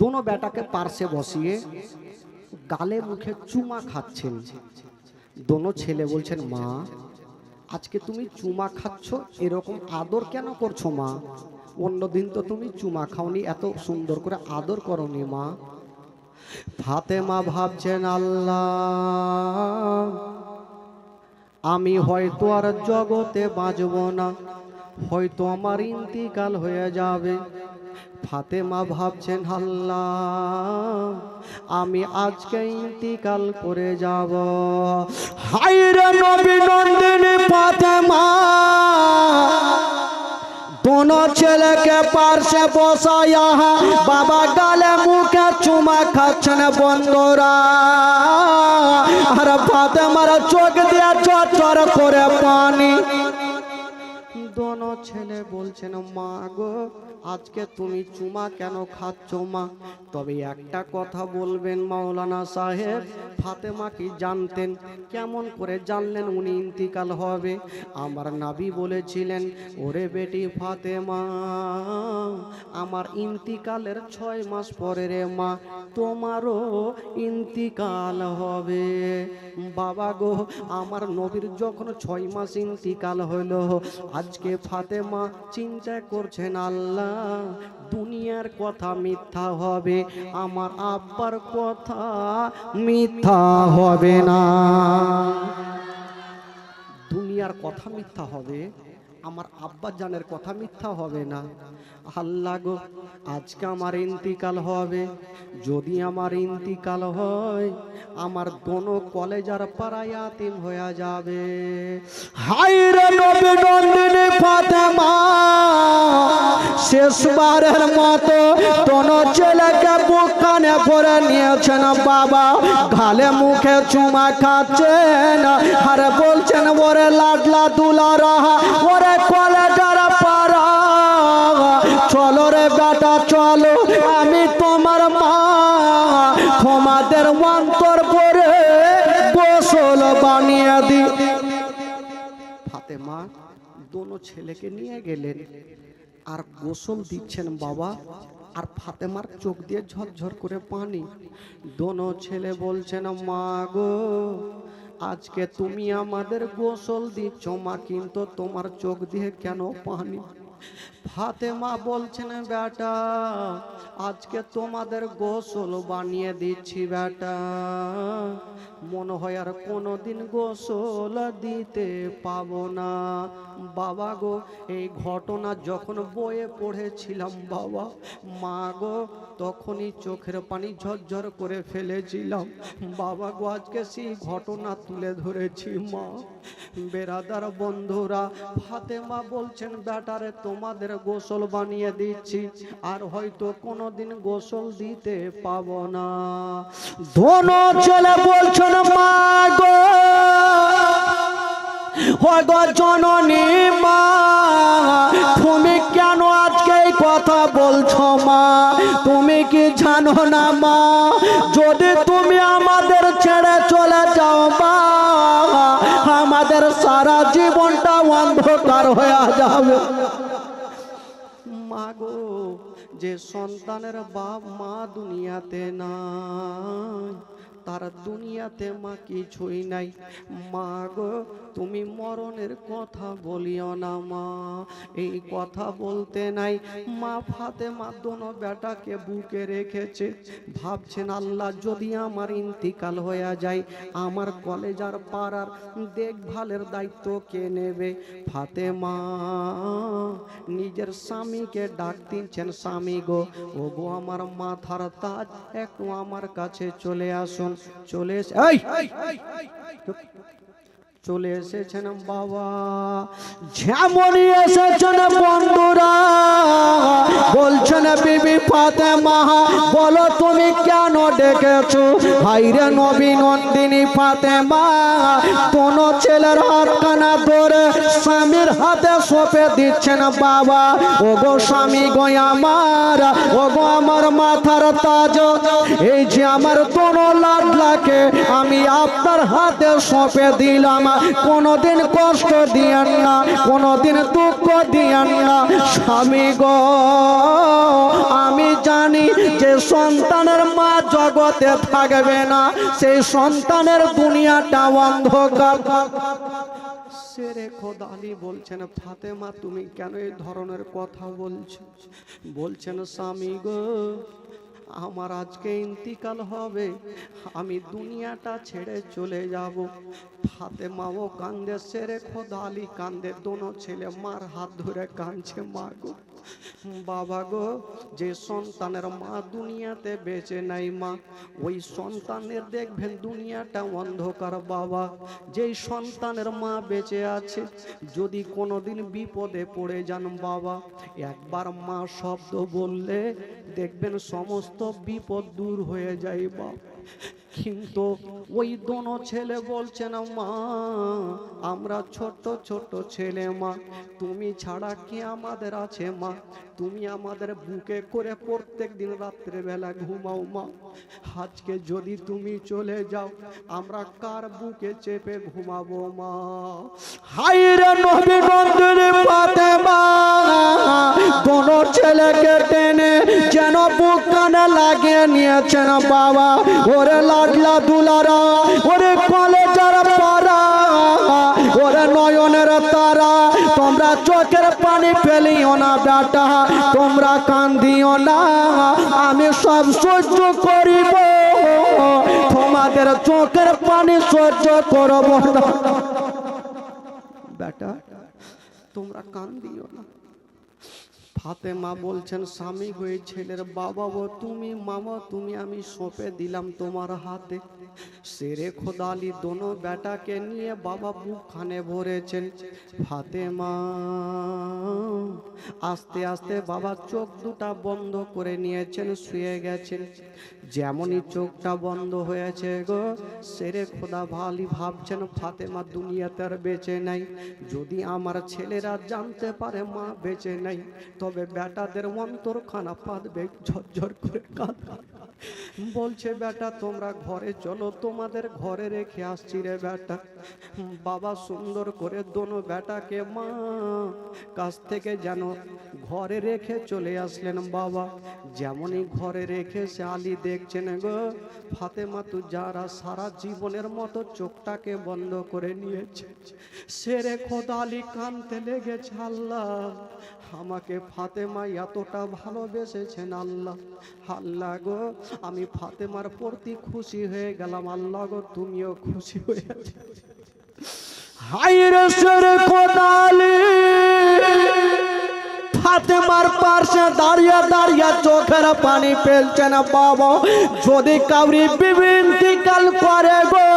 दोनों बेटा के पार्श्वे বসিয়ে গালে মুখে চুমা খাচ্ছেন। दोनों ছেলে বলছেন, মা আজকে তুমি চুমা খাচ্ছ, এরকম আদর কেন করছো মা? অন্যদিন তো তুমি চুমা খাওনি, এত সুন্দর করে আদর করনি মা। ফাতেমা ভাবছেন, আল্লাহ আমি হয়তো আর জগতে বাঁচব না, হয়তো আমার ইন্তিকাল হয়ে যাবে। ফাতেমা ভাবছেন, আল্লাহ আমি আজকে ইন্তিকাল করে যাব। হায়রে নবী নন্দিনী ফাতেমা दोनों चेले के पार्श्वे बसाया, बाबा गाले मुखे चुमा खाচ্ছেন বন্ধুরা। আর ফাতেমার চোখ দিয়ে চরচর করে পানি। दोनों ছেলে বলছেন, মা গো আজকে তুমি চুমা কেন খাচ্ছ মা? তবে একটা কথা বলবেন মাওলানা সাহেব, ফাতেমা কি জানতেন? কেমন করে জানলেন উনি ইন্তিকাল হবে? আমার নবী বলেছিলেন, ওরে বেটি ফাতেমা, আমার ইন্তিকালের 6 মাস পরে রে মা তোমারও ইন্তিকাল হবে। বাবা গো, আমার নবীর যখন 6 মাস ইন্তিকাল হলো, আজকে ফাতেমা চিন্তা করছেন, আল্লাহ দুনিয়ার কথা মিথ্যা হবে, আমার আব্বার কথা মিথ্যা হবে না। দুনিয়ার কথা মিথ্যা হবে, আমার আব্বা জানের কথা মিথ্যা হবে না। আল্লাহ গো, আজকে আমার ইন্তিকাল হবে, যদি আমার ইন্তিকাল হয় আমার দোনো কলেজার পাড়ায় ইয়াতিম হয়ে যাবে। হায়রে নবী নন্দিনী ফাতেমা শেষবারের মতো দোনো ছেলেকে বুক কানে ভরে নিয়েছেন। বাবা গালে মুখে চুমা খাচ্ছেন, আর বলছেন, ওরে লাডলা দুলারা, ওরে কলেজার পাড়া, চলো রে বেটা চলো, আমি তোমার মা, তোমাদের অন্তর পরে গোসল বানিয়ে দি। ফাতেমা দোনো ছেলেকে নিয়ে গেলেন আর গোসল দিচ্ছেন। বাবা
আর ফাতেমার চোখ দিয়ে ঝরঝর করে পানি। দোনো ছেলে বলছেন, মা গো আজকে তুমি আমাদের গোসল দিচ্ছ মা, কিন্তু তোমার চোখ দিয়ে কেন পানি? ফাতেমা বলছেন, বেটা আজকে তোমাদের গোসল বানিয়ে দিচ্ছি বেটা, মনে হয় আর কোনোদিন গোসল দিতে পাবো না। বাবা গো এই ঘটনা যখন বইয়ে পড়েছিলাম বাবা, মা গো তখনই চোখের পানি ঝরঝর করে ফেলেছিলাম বাবা গো, আজকে সেই ঘটনা তুলে ধরেছি মা। বেরাদার বন্ধুরা, ফাতেমা বলছেন, বেটারে তোমাদের গোসল বানিয়ে দিচ্ছি, আর হয়তো কোনোদিন গোসল দিতে পাবো না।
দোনো ছেলে বলছেন, মা গো ও গো জননী মা, তুমি কেন আজকে এই কথা বলছো মা? তুমি কি জানো না মা, যদি তুমি আমাদের ছেড়ে চলে যাও মা, আমাদের সারা জীবনটা অন্ধকার হয়ে যাবে।
মা গো যে সন্তানের বাপ মা দুনিয়াতে নাই, তার দুনিয়াতে মা কিছুই নাই। মা গো তুমি মরণের কথা বলিও না মা, এই কথা বলতে নাই। মা ফাতেমা দোনো বেটাকে বুকে রেখেছে, ভাবছেন আল্লাহ যদি আমার ইন্তিকাল হয়ে যায়, আমার কলেজার পাড়ার দেখভালের দায়িত্ব কে নেবে? ফাতেমা নিজের স্বামীকে ডাক দিচ্ছেন, স্বামী গো ও গো আমার মাথার তাজ, একটু আমার কাছে চলে আসুন। চলে এসেছেন বাবা,
যেমনই এসেছেন বন্ধুরা বলছেন, বিবি ফাতেমা বলো তুমি কেন ডেকেছো? ভাইরে নবী নন্দিনী ফাতেমা কোনো ছেলের হাতখানা ধরে স্বামীর হাতে সঁপে দিচ্ছেন, বাবা ও গো স্বামী গো আমার, ও গো আমার মাথার তাজ, এই যে আমার কোনো লাডলাকে আমি আপনার হাতে সঁপে দিলাম, কোনদিন কষ্ট দিয়েন না, কোনদিন দুঃখ দিয়েন না স্বামী গো। আমি জানি যে সন্তানের মা জগতে থাকবে না, সেই সন্তানের দুনিয়াটা অন্ধকার।
শেরে খোদা আলী বলছেন, ফাতেমা তুমি কেন এই ধরনের কথা বলছো? বলছেন, স্বামী গো আমার আজকে ইন্তিকাল হবে, আমি দুনিয়াটা ছেড়ে চলে যাব। ফাতেমাও কান্দে, শেরে খোদা আলী কান্দে, দোনো ছেলে মার হাত ধরে কাঁদছে, মা গো বাবা গো যে সন্তানের মা দুনিয়াতে বেঁচে নাই মা, ওই সন্তানের দেখবেন দুনিয়াটা অন্ধকার বাবা। যেই সন্তানের মা বেঁচে আছে, যদি কোনোদিন বিপদে পড়ে যান বাবা, একবার মা শব্দ বললে দেখবেন সমস্ত বিপদ দূর হয়ে যায় বাবা। কিন্তু ওই দোনো ছেলে বলছে না, মা আমরা ছোট ছোট ছেলে মা, তুমি ছাড়া কি আমাদের আছে মা? তুমি আমাদের বুকে করে প্রত্যেক দিন রাত্রে বেলা ঘুমাও মা, আজকে যদি তুমি চলে যাও আমরা কার বুকে চেপে ঘুমাবো মা?
হায়রে নবী নন্দিনী ফাতেমা দোনো ছেলেকে টেনে যেন বুক কানে লাগিয়ে নিয়েছেন বাবা। ওরে লাডলা দুলারা, ওরে কলেজার পারা, ওরে নয়নের তারা, তোমরা চোখের পানি ফেলিও না বেটা, তোমরা কান্দিও না, আমি সব সহ্য করিব, তোমাদের চোখের পানি সহ্য করব না।
বেটা তোমরা কান্দিও না। ফাতেমা বলছেন, স্বামী হয়ে ছেলের বাবা গো তুমি, মামা তুমি, আমি সঁপে দিলাম তোমার হাতে। শেরে খোদা আলী দোনো বেটাকে নিয়ে বাবা বুকখানে ভরেছেন। ফাতেমা আস্তে আস্তে বাবা চোখ দুটা বন্ধ করে নিয়েছেন, শুয়ে গেছেন। যেমনই চোখটা বন্ধ হয়েছে গো, শেরে খোদা আলী ভাবছেন ফাতেমা দুনিয়াতে আর বেঁচে নাই। যদি আমার ছেলেরা জানতে পারে মা বেঁচে নাই, তবে বেটাদের অন্তর খানা পাতবে, ঝরঝর করে কাঁদবে। বলছে বেটা তোমরা ঘরে চলো, তোমাদের ঘরে রেখে আসছি রে বেটা। বাবা সুন্দর করে দোনো বেটাকে মা কাছ থেকে যেন ঘরে রেখে চলে আসলেন বাবা। যেমনই ঘরে রেখে সে আলী দেখছেন গো ফাতেমা তু যারা সারা জীবনের মতো চোখটাকে বন্ধ করে নিয়েছে। সেরে খোদা আলী কানতে লেগেছে, আল্লাহ আমাকে ফাতেমা এতটা ভালোবেসেছেন আল্লাহ, আল্লাহ গো আমি ফাতেমার প্রতি খুশি হয়ে গেলাম, আল্লাহ গো তুমিও খুশি হয়ে আছো।
হায়রে সেরে খোদা আলী ফাতেমার পাশে দাঁড়িয়ে দাঁড়িয়ে চোখের পানি ফেলছে না বাবা। যদি কাউরি বিবি ইন্তিকাল করে গো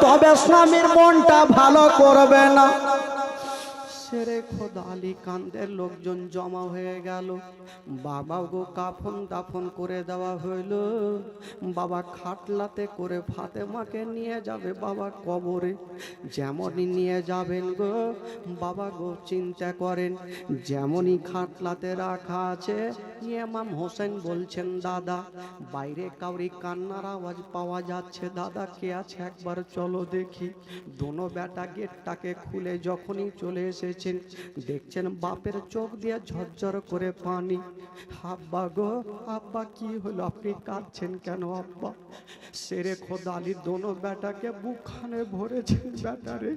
তবে স্বামীর মনটা ভালো করবে না।
সেরে খোদা আলী কান্দের লোকজন জমা হয়ে গেল। বাবা গো কাফন দাফন করে দেওয়া হইল। বাবা খাটলাতে করে ফাতেমাকে নিয়ে যাবে বাবা কবরে। যেমনই নিয়ে যাবেন গো বাবা গো চিন্তা করেন, যেমনই খাটলাতে রাখা আছে ইমাম হোসেন বলছেন দাদা বাইরে কাউরি কান্নার আওয়াজ পাওয়া যাচ্ছে, দাদা কে আছে একবার চলো দেখি। দোনো বেটা গেটটাকে খুলে যখনই চলে এসেছে দেখছেন বাপের চোখ দিয়ে ঝরঝর করে পানি। আব্বা গো আব্বা কি হলো, আপনি কাঁদছেন কেন আব্বা? সেরে খোদা আলী দোনো বেটাকে বুকখানে ভরেছেন, বেটারে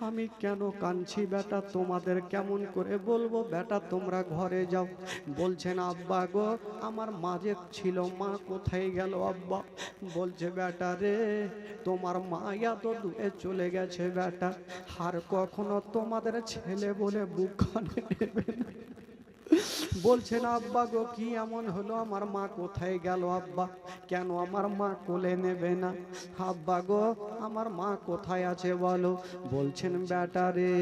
আমি কেন কাঁদছি বেটা তোমাদের কেমন করে বলবো, বেটা তোমরা ঘরে যাও। বলছেন আব্বা গো আমার মাঝে ছিল মা কোথায় গেল আব্বা? বলছে বেটা রে তোমার মা এত দূরে চলে গেছে বেটা, আর কখনো তোমাদের ছেলে বলে বুকখানে নেবে না। বলছেন আব্বা গো কি এমন হলো, আমার মা কোথায় গেল আব্বা, কেন আমার মা কোলে নেবে না? আব্বা গো আমার মা কোথায় আছে বলো? বলছেন বেটা রে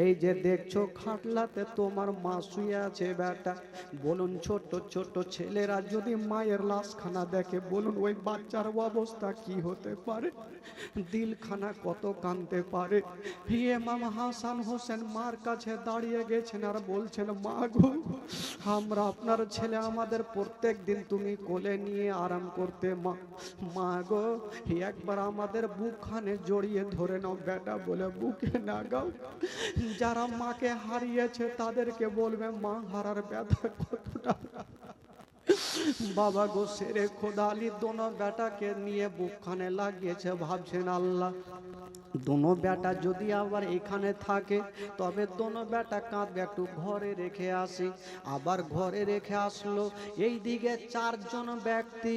এই যে দেখছো খাটলাতে তোমার মা শুয়ে আছে বেটা। বলুন ছোট ছোট ছেলেরা যদি মায়ের লাশখানা দেখে বলুন ওই বাচ্চার অবস্থা কি হতে পারে, দিলখানা কত কাঁদতে পারে। ইমাম হাসান হোসেন মার কাছে দাঁড়িয়ে গেছেন আর বলছেন মা গো আমরা আপনার ছেলে, আমাদের প্রত্যেক দিন তুমি কোলে নিয়ে আরাম করতে মা, মা গো একবার আমাদের বুকখানে জড়িয়ে ধরে নাও বেটা বলে বুকে না গাও। যারা মাকে হারিয়েছে তাদেরকে বলবে মা হারার ব্যথা কতটা। বাবা গো সেরে খোদা আলী দোনো বেটাকে নিয়ে বুকখানে লাগিয়েছে, ভাবছেন আল্লাহ দোনো বেটা যদি আবার এখানে থাকে তবে দোনো বেটা কাঁদবে, একটু ঘরে রেখে আসি। আবার ঘরে রেখে আসলো। এই দিকে চারজন ব্যক্তি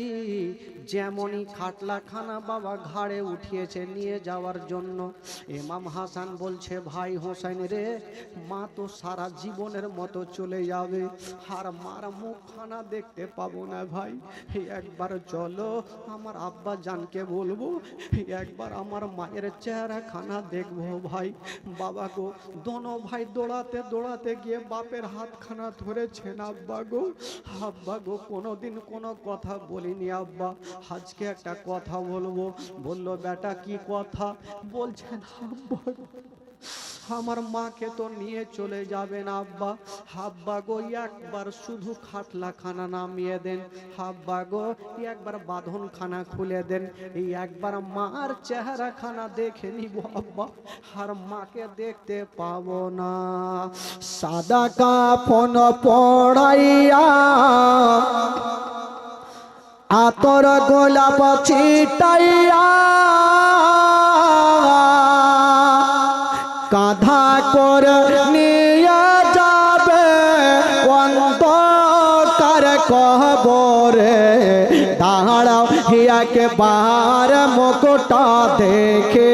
যেমনই খাটলাখানা বাবা ঘাড়ে উঠিয়েছে নিয়ে যাওয়ার জন্য। ইমাম হাসান বলছে ভাই হোসেন রে মা তো সারা জীবনের মতো চলে যাবে, আর মার মুখখানা দেখতে পাবো না ভাই, একবার চলো আমার আব্বা জানকে বলবো একবার আমার মায়ের চেহারা খানা দেখবো ভাই। বাবা গো দোনো ভাই দৌড়াতে দৌড়াতে গিয়ে বাপের হাতখানা ধরেছেন। আব্বা গো কোনোদিন কোনো কথা বলিনি আব্বা, আজকে একটা কথা বলবো। বললো বেটা কি কথা? বলছেন আব্বা আমার মাকে তো নিয়ে চলে যাবেন আব্বা, আব্বা গো একবার শুধু খাটলাখানা নামিয়ে দেন, আব্বা গো একবার বাঁধনখানা খুলে দেন, এই একবার মার চেহারা খানা দেখে নিব আব্বা, আর মাকে দেখতে পাবো না।
সাদা কাফন পড়াইয়া আতর গোলাপ ছিটাইয়া কাঁধা করে নিয়ে যাবে অন্ধকার কবরে। দাঁড়াও একবার মুখটা দেখে,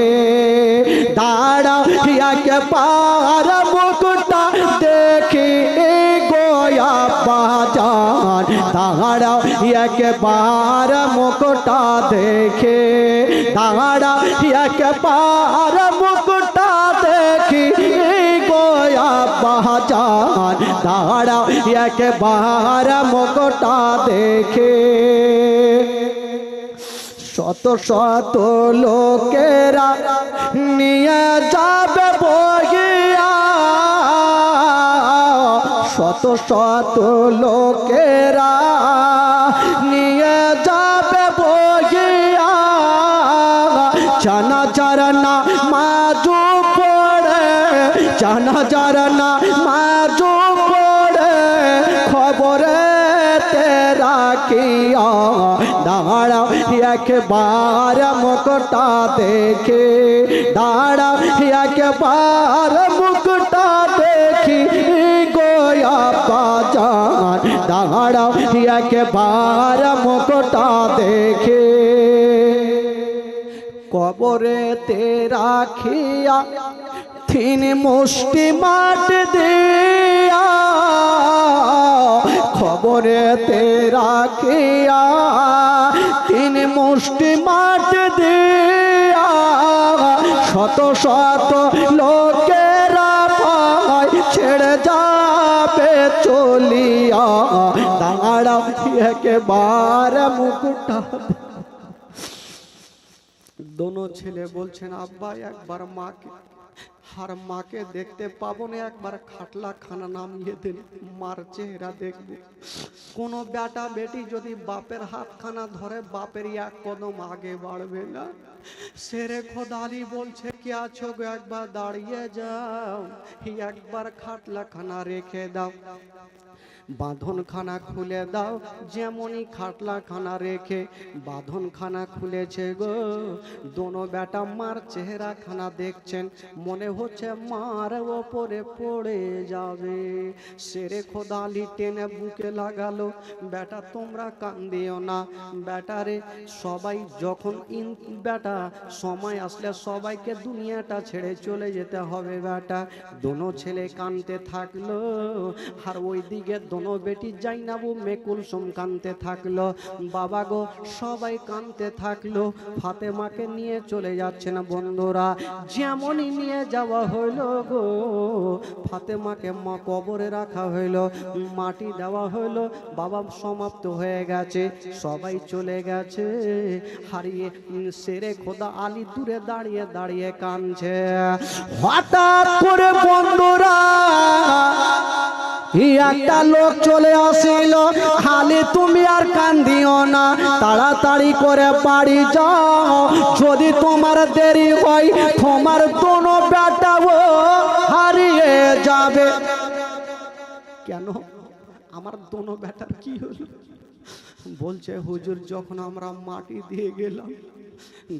দাঁড়াও একবার মুখটা দেখি গোয়া বাজান, দাঁড়াও একবার মুখটা দেখে, দাঁড়াও একবার মুখটা দেখি গোয়া বাজান, দাঁড়াও একবার মুখটা দেখে। শত শত লোকেরা নিয়ে যাবে বহিয়া, শত শত লোকেরা নিয়ে যাবে বহিয়া জানাজার না মাজু পড়ে জানাজার না মাজু পড়ে খবরে তেরা কিয়া দাঁড়াও একবার মুখটা দেখে দাঁড়াও একবার মুখটা দেখি গোয়া বাজান দাঁড়াও একবার মুখটা দেখে কবরে তেরা খিয়া তিন মুষ্টি মাট দিয়া খবরে তেরা খিয়া তিন মুষ্টি মাট দিয়া শত শত লোকেরা পায় ছেড়ে যাবে চলিয়া দাঁড়াও একবার মুখটা দোনো ছেলে বলছেন আব্বা একবার মাকে আর মাকে দেখতে পাবো না একবার খাটলা খানা নামিয়ে দেন মার চেহারা দেখবো কোনো বেটা বেটি যদি বাপের হাতখানা ধরে বাপের এক কদম আগে বাড়বে না সেরে খোদালি বলছে কি আছো গো একবার দাঁড়িয়ে যাও একবার খাটলা খানা রেখে দাও বাঁধন খানা খুলে দাও যেমনই খাটলা খানা রেখে বাঁধন খানা খুলেছে গো দোনো বেটা মার চেহারা খানা দেখছেন মনে হচ্ছে মার ওপরে পড়ে যাবে সেরে খোদালি টেনে বুকে লাগালো বেটা তোমরা কান্দিও না বেটারে সবাই যখন বেটা সময় আসলে সবাইকে দুনিয়াটা ছেড়ে চলে যেতে হবে বেটা দোনো ছেলে কানতে থাকলো আর ওই দিকে দোনো বেটি জাইনাবু মেকুলসুম কানতে থাকলো বাবা গো সবাই কানতে থাকলো ফাতেমাকে নিয়ে চলে যাচ্ছে না বন্ধুরা যেমনই নিয়ে যাওয়া হইলো গো ফাতেমাকে মা কবরে রাখা হইলো মাটি দেওয়া হইলো বাবা সমাপ্ত হয়ে গেছে সবাই চলে গেছে হারিয়ে সেরে খোদা আলী দূরে দাঁড়িয়ে দাঁড়িয়ে কাঁদছে হঠাৎ করে বন্ধুরা একটা লোক চলে আসিল খালি তুমি আর কান্দিও না তাড়াতাড়ি করে বাড়ি যাও যদি তোমার দেরি হয় তোমার দোনো বেটাও হারিয়ে যাবে কেন আমার দোনো বেটার কি হলো বলছে হুজুর যখন আমরা মাটি দিয়ে গেলাম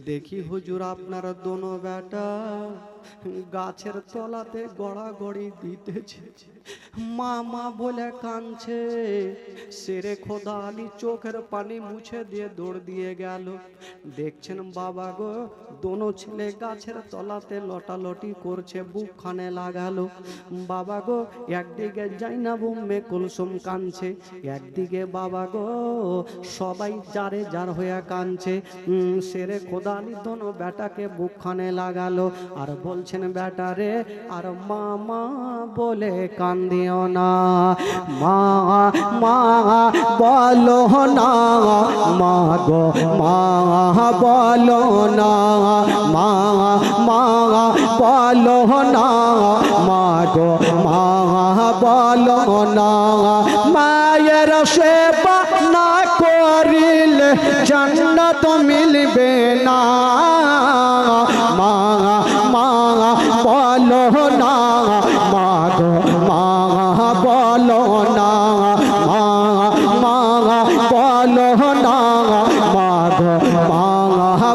দেখি হুজুর আপনার দোনো বেটা গাছের তলাতে গড়াগড়ি দিতেছে মা মা বলে কাঁদছে সেরে খোদা আলী চোখের পানি মুছে দিয়ে দৌড় দিয়ে গেল দেখছেন বাবা গো দোনো ছেলে গাছের তলাতে লটালটি করছে বুক খানে লাগালো বাবা গো একদিকে জাইনাবু মেকুলসুম কাঁদছে একদিকে বাবা গো সবাই যারে যার হয়ে কাঁদছে সেরে খোদা আলী দোনো বেটাকে বুক খানে লাগালো আর বলছেন বেটা রে আর মা মা বলে কান্দিও না মা মা বলো না মা গো মা বলো না মা মা বলো না মা গো মা বলো না মায়ের সেবা না করিলে জান্নাত মিলবে না মা মা বলো না মা গো মা বলো না মা মা বলো না মা গো মা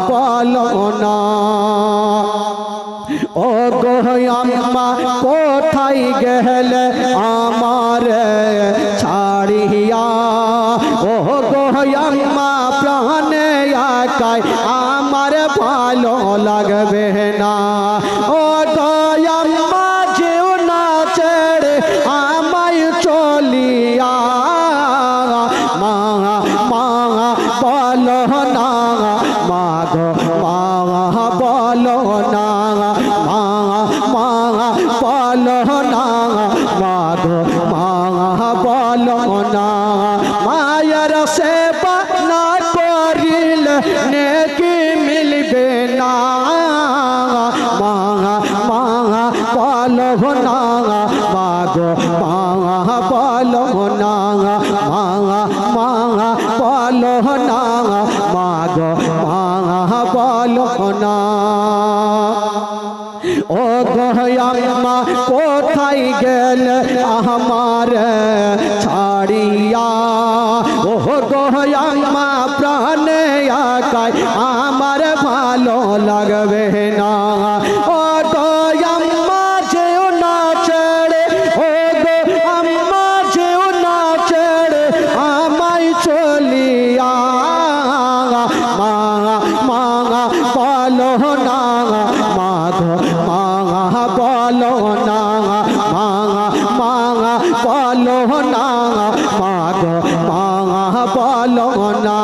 বলো না ও গো আম্মা কোথায় গেলে আমার ছাড়িয়া ও গো আম্মা প্রাণে একাই আমার ভালো লাগবে না ও গো আম্মা যেও না ছেড়ে আমায় চলিয়া মা মা বলো না মা গো মা বলো না মা মা বলো না মা গো মা বলো না মায়ের সেবা না করিলে নেকি মিলবে না মা মা বলো না মা গো মা বলো না মা মা বলো না মা গো মা বলো না ও গয়াম্মা কোথায় গেলে আমার ছাড়িয়া ও গয়াম্মা প্রাণে আকায় আমার ভালো লাগবে না ও গয়াম্মা যেও না ছেড়ে ও গয়াম্মা যেও না ছেড়ে আমায় চলিয়া মা মা বলো না মা গো মা বলো না মা মা বলো না মা গো মা বলো না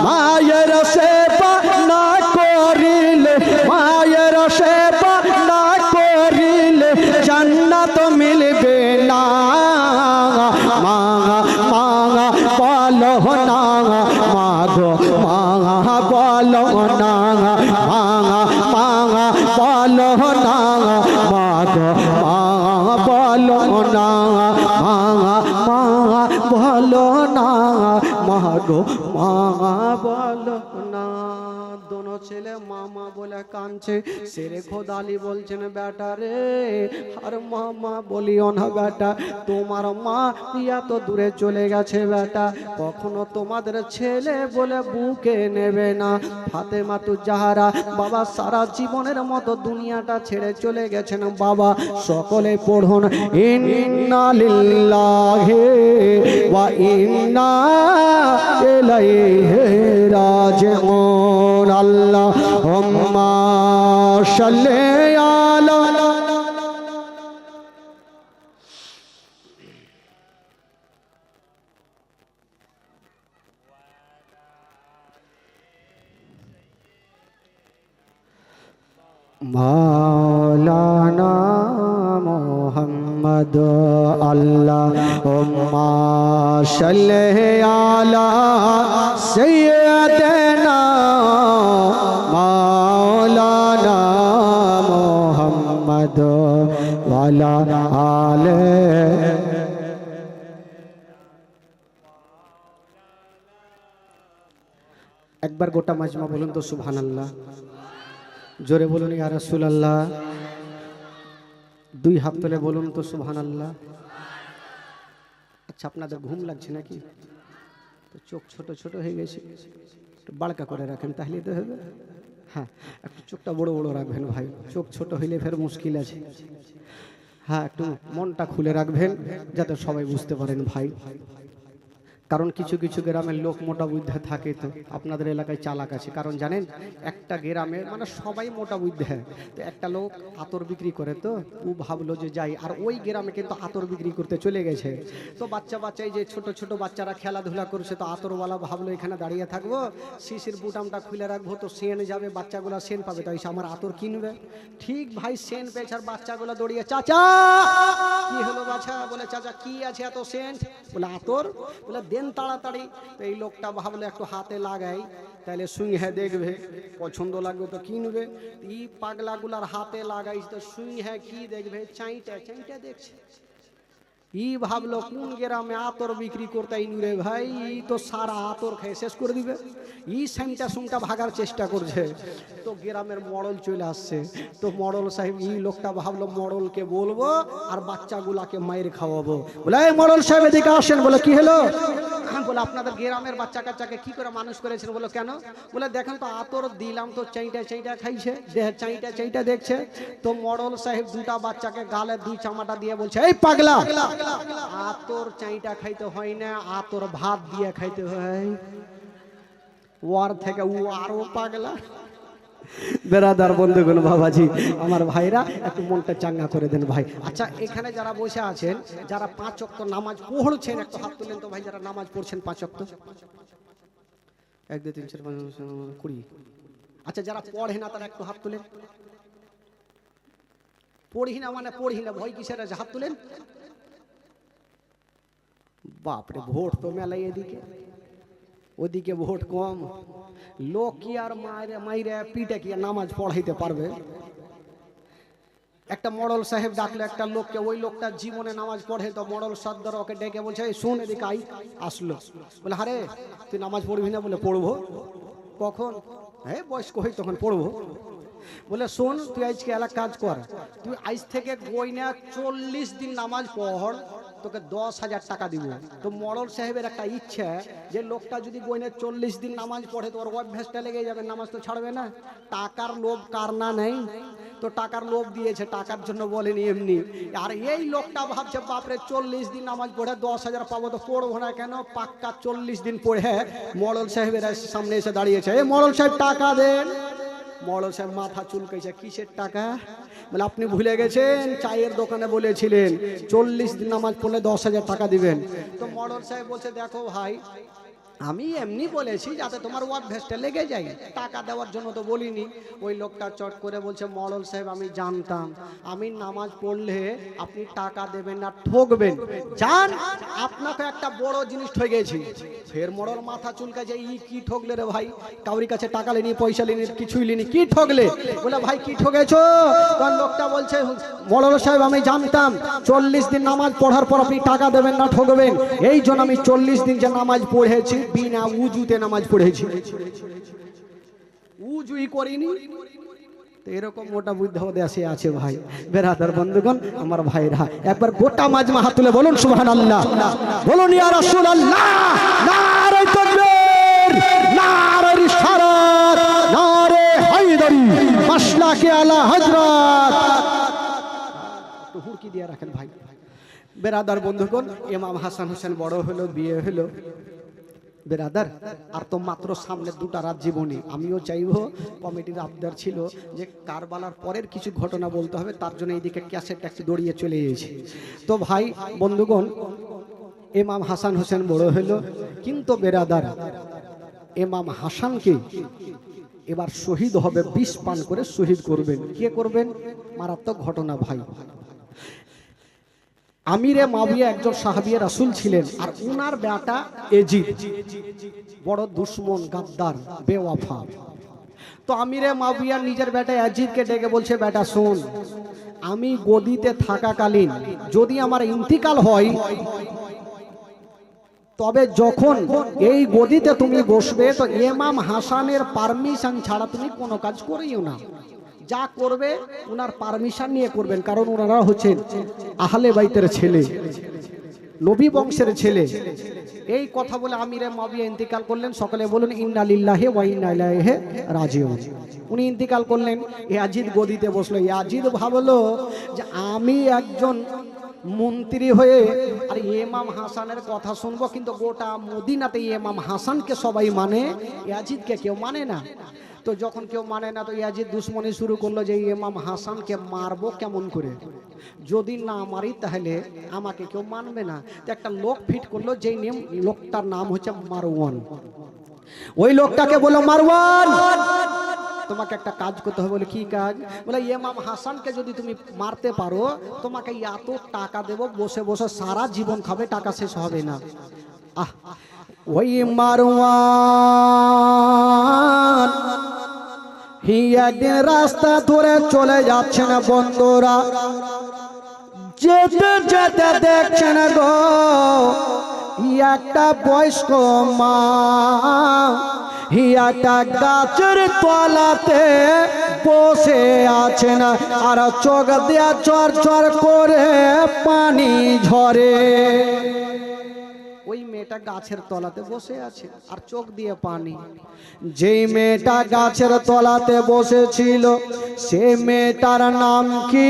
মায়ের সেবা না করিলে মায়ের সেবা না করিলে জান্নাত মিলবে না মা মা বলো না মা গো মা বলো না মা মা বলো না মা গো মা বলো না মা মা বলো না মা গো মা বলো না দোনো ছেলে মামা বলে কাঁদছে সেরে খোদালি বলছেন বেটা রে আর মামা বলিও না বেটা তোমার মা ইয়া তো দূরে চলে গেছে বেটা কখনো তোমাদের ছেলে বলে বুকে নেবে না ফাতেমা তু জাহারা বাবা সারা জীবনের মতো দুনিয়াটা ছেড়ে চলে গেছেন বাবা সকলে পড়ুন ইন্না লিল্লাহি ওয়া ইন্না ইলাইহি রাজিউন আল্লাহুম্মা সাল্লি আলা মাওলানা মুহাম্মদ আল্লাহুম্মা সাল্লি আলা সাইয়্যিদিনা মাওলানা মুহাম্মদ ওয়া আলা আলিহি একবার গোটা মাজমা বলুন তো সুবহানাল্লাহ জোরে বলুন ইয়া রাসূলুল্লাহ দুই হাত তুলে বলুন তো সুবহানাল্লাহ আচ্ছা আপনাদের ঘুম লাগছে নাকি তো চোখ ছোট ছোট হয়ে গেছে একটু বাড়কা করে রাখেন তাহলেই তো হবে হ্যাঁ একটু চোখটা বড় বড় রাখবেন ভাই চোখ ছোট হইলে ফের মুশকিল আছে হ্যাঁ একটু মনটা খুলে রাখবেন যাতে সবাই বুঝতে পারেন ভাই কারণ কিছু কিছু গ্রামের লোক মোটা বুদ্ধে থাকে তো আপনাদের এলাকায় চালাক আছে কারণ জানেন একটা গ্রামে মানে সবাই মোটা বুদ্ধে তো একটা লোক আতর বিক্রি করে তো ও ভাবলো যে যাই আর ওই গ্রামে কিন্তু আতর বিক্রি করতে চলে গেছে তো বাচ্চাই যে ছোট ছোট বাচ্চারা খেলাধুলা করছে তো আতরওয়ালা ভাবলো এখানে দাঁড়িয়ে থাকবো শিশির বুটামটা খুলে রাখবো তো সেন যাবে বাচ্চাগুলো সেন পাবে তো আমার আতর কিনবে ঠিক ভাই সেন পেয়েছে আর বাচ্চাগুলো দৌড়িয়ে চাচা কি হলো বাছা বলে চাচা কি আছে এত সেন বলে আতর বলে তাড়াতাড়ি তো এই লোকটা ভাবলে একটু হাতে লাগাই তাহলে সুইহে দেখবে পছন্দ লাগবে তো কিনবে এই পাগলাগুলার হাতে লাগাই তো সুইহে কি দেখবে চাইটা চাইটা দেখছে ই ভাবলো কোন গ্রামে আতর বিক্রি করতে রে ভাই ই তো সারা আতর খেয়ে শেষ করে দিবে ই সেমটা সুমটা ভাগার চেষ্টা করছে তো গ্রামের মডল চলে আসছে তো মডল সাহেব ই লোকটা ভাবলো মডলকে বলবো আর বাচ্চাগুলাকে মায়ের খাওয়াবো বলে এই মডল সাহেব এদিকে আসেন বলে কি হলো বলে আপনাদের গ্রামের বাচ্চা কাচ্চাকে কি করে মানুষ করেছেন বলো কেন বলে দেখেন তো আতর দিলাম তো চাইটা চাইটা খাইছে দেহে চাইটা চাইটা দেখছে তো মডল সাহেব দুটা বাচ্চাকে গালে দুই চামাটা দিয়ে বলছে এই পাগলা আতর চাইটা খাইতে হয় না আতর ভাত দিয়ে খাইতে হয় ওর থেকে ও আরো পাগলা বেরাদার বন্ধুগণ বাবাজি আমার ভাইরা একটু মনটা চাঙ্গা করে দেন ভাই আচ্ছা এখানে যারা বসে আছেন যারা 5 ওয়াক্ত নামাজ পড়ছেন একটু হাত তুলেন তো ভাই যারা নামাজ পড়ছেন 5 ওয়াক্ত 1 2 3 4 5 20 আচ্ছা যারা পড়ে না তারা একটু হাত তুলেন পড়ি না মানে পড়ি না ভয় কিসের আছে হাত তুলেন বাপরে ভোট তো মেলাই এদিকে ওদিকে ভোট কম লোক কি আর মাইরে পিটে কি নামাজ পড়াইতে পারবে একটা মডল সাহেব ডাকলে একটা লোককে ওই লোকটা জীবনে নামাজ পড়ে তো মডল সর্দার ওকে ডেকে বলছে শোন এদিকে আই আসলো বলে আরে তুই নামাজ পড়বি না বলে পড়বো কখন হ্যাঁ বয়স্ক হই তখন পড়বো
বলে শোন, তুই আজকে এলাকা কাজ কর, তুই আজ থেকে গয়না 40 দিন নামাজ পড়, তোকে 10,000 টাকা দিব। তো মরল সাহেবের একটা ইচ্ছা যে লোকটা যদি গয়না 40 দিন নামাজ পড়ে তো ওর অভ্যাসটা লেগে যাবে, নামাজ তো ছাড়বে না। টাকার লোভ কার না নেই, তো টাকার লোভ দিয়েছে, টাকার জন্য বলেনি এমনি। আর এই লোকটা ভাবছে বাপরে 40 দিন নামাজ পড়ে 10,000 পাবো, তো পড়বো না কেন, পাক্কা 40 দিন পড়ে মরল সাহেবের সামনে এসে দাঁড়িয়েছে, এই মরল সাহেব টাকা দেন। মরল সাহেব মাথা চুলকাইছে, কিসের টাকা? বলে আপনি ভুলে গেছেন, চায়ের দোকানে বলেছিলেন 40 দিন নামাজ পড়লে 10,000 টাকা দিবেন। তো মরল সাহেব বলছে দেখো ভাই, আমি এমনি বলেছি যাতে তোমার অভ্যাসটা লেগে যায়, টাকা দেওয়ার জন্য তো বলিনি। ওই লোকটা চট করে বলছে মরল সাহেব আমি জানতাম আমি নামাজ পড়লে আপনি টাকা দেবেন না, ঠকবেন, জান আপনাকে একটা বড় জিনিস ঠকে গেছি। ফের মরল মাথা চুলকাছে, ই কি ঠকলে রে ভাই, কাউরি কাছে টাকা লেনি, পয়সা লেনি, কিছুই লেনি, কি ঠকলে? বলে ভাই কি ঠকেছো? তখন লোকটা বলছে মরল সাহেব আমি জানতাম 40 দিন নামাজ পড়ার পর আপনি টাকা দেবেন না, ঠকবেন, এই জন্য আমি 40 দিন যে নামাজ পড়েছি বিনা উজুতে নামাজ পড়েছি, উজুই করিনি। তো এরকম মোটা বুদ্ধি দেশে আছে ভাই। বেরাদার বন্ধুগণ, আমার ভাইরা, একবার গোটা মাজমা হাত তুলে বলুন সুবহানাল্লাহ, বলুন ইয়া রাসূলুল্লাহ, নারে তাকবীর, নারে রিসালাত, নারে হায়দারি, মাসলাকে আলা হযরত। তো হুরকি দিয়ে রাখেন ভাই। বেরাদার বন্ধুগণ, ইমাম হাসান হোসেন বড় হলো, বিয়ে হলো। বেরাদার, আর তো মাত্র সামনে 2টা রাত জীবনী। আমিও চাইব, কমিটির আবদার ছিল যে কারবালার পরের কিছু ঘটনা বলতে হবে, তার জন্য এইদিকে ক্যাসেট একটু দড়িয়ে চলে গেছে। তো ভাই বন্ধুগণ, ইমাম হাসান হোসেন বড় হলো, কিন্তু বেরাদার ইমাম হাসানকে এবার শহীদ হবে, বিষ পান করে শহীদ করবেন। কে করবেন? মারাত্মক ঘটনা ভাই। আমিরে মাবিয়া একজন সাহাবী রাসূল ছিলেন, আর উনার বেটা এজিদ বড় দুশমন, গাদ্দার, বেওয়াফা। তো আমিরে মাবিয়া নিজের বেটা এজিদকে ডেকে বলছে, বেটা শোন, আমি গদিতে থাকাকালীন যদি আমার ইন্তিকাল হয়, তবে যখন এই গদিতে তুমি বসবে তো ইমাম হাসানের পারমিশন ছাড়া তুমি কোনো কাজ করিও না, যা করবে ওনার পারমিশন নিয়ে করবেন, কারণ ওনারা হচ্ছেন আহলে বাইতের ছেলে, নবী বংশের ছেলে। এই কথা বলে আমিরে মাবিয়া ইন্তিকাল করলেন। সকলে বলুন ইন্না লিল্লাহি ওয়া ইন্না ইলাইহি রাজিউন। উনি ইন্তিকাল করলেন, ইয়াজিদ গদিতে বসলো। ইয়াজিদ ভাবলো যে আমি একজন মন্ত্রী হয়ে আর ইমাম হাসানের কথা শুনবো, কিন্তু গোটা মদিনাতে ইমাম হাসানকে সবাই মানে, ইয়াজিদকে কেউ মানে না। তো যখন কেউ মানে না, তো ইয়াজিদ দুশ্মনী শুরু করলো যে ইমাম হাসানকে মারবো কেমন করে, যদি না মারি তাহলে আমাকে কেউ মানবে না। তো একটা লোক ফিট করলো, যেই লোকটার নাম হচ্ছে মারওয়ান। ওই লোকটাকে বললো, মারওয়ান তোমাকে একটা কাজ করতে হবে। বলে কি কাজ? বলে ইমাম হাসানকে যদি তুমি মারতে পারো তোমাকে এত টাকা দেব, বসে বসে সারা জীবন খাবে, টাকা শেষ হবে না। আহ, ওই মারওয়ান একদিন রাস্তা ধরে চলে যাচ্ছেন বন্ধুরা, যেতে যেতে দেখছেন গো একটা বয়স্ক মা একটা গাছের তলাতে বসে আছেন, আর চোখ দিয়া চর চর করে পানি ঝরে। ওই মেয়েটা গাছের তলাতে বসে আছে আর চোখ দিয়ে পানি। যেই মেয়েটা গাছের তলাতে বসেছিল সে মেয়েটার নাম কি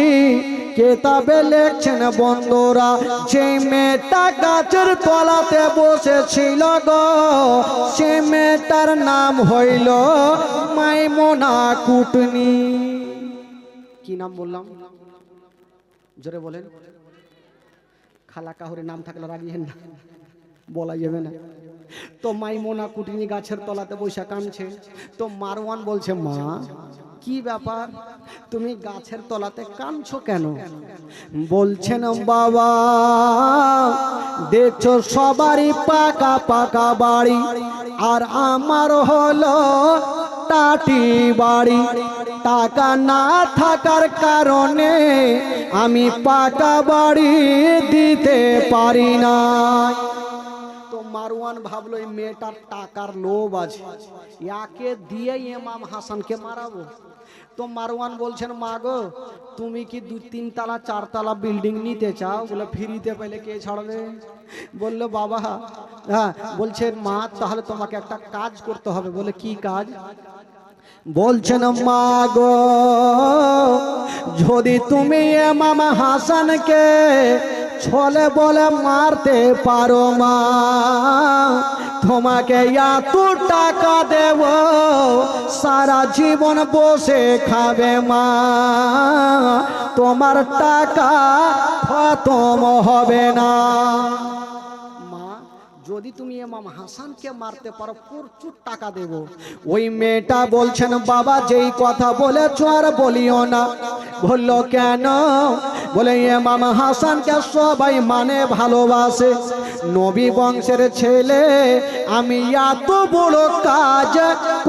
কেতাবে লেখছেন বন্ধুরা, যেই মেয়েটা গাছের তলাতে বসেছিল গো সে মেয়েটার নাম হইল মাইমুনা কুটনি। কি নাম বললাম? জোরে বলেন। খালা কাহুরে নাম থাকলে রাগিয়েন না, বলা যাবে না। তো মাইমুনা কুটনি গাছের তলাতে বসে কাঁদছে। তো মারওয়ান বলছে, মা কি ব্যাপার, তুমি গাছের তলাতে কাঁদছো কেন? বলছেন, বাবা দেখছো সবারই পাকা পাকা বাড়ি, আর আমার হলো টাটি বাড়ি। টাকা না থাকার কারণে আমি পাকা বাড়ি দিতে পারি না। মারওয়ান ভাবলো এই মেয়েটার টাকার লোভ আছে, ইয়াকে দিয়ে ইমাম হাসানকে মারাবো। তো মারওয়ান বলছেন, মা গো তুমি কি 2-3 তলা 4 তলা বিল্ডিং নিতে চাও? বলে ফ্রিতে পেলে কে ছাড়বে? বললো বাবা হ্যাঁ। বলছে মা তাহলে তোমাকে একটা কাজ করতে হবে। বলে কি কাজ?
বলছেন মা গো যদি তুমি ইমাম হাসানকে ছলে বলে মারতে পারো মা, তোমাকে এত টাকা দেব সারা জীবন বসে খাবে মা, তোমার টাকা খতম হবে না।
যদি তুমি ইমাম হাসানকে মারতে পারো প্রচুর টাকা দেব।
ওই মেয়েটা বলছেন বাবা যেই কথা বলেছ আর বলিও না। বললো কেন? বলে ইমাম হাসানকে সবাই মানে ভালোবাসে, নবী বংশের ছেলে, আমি এত বড় কাজ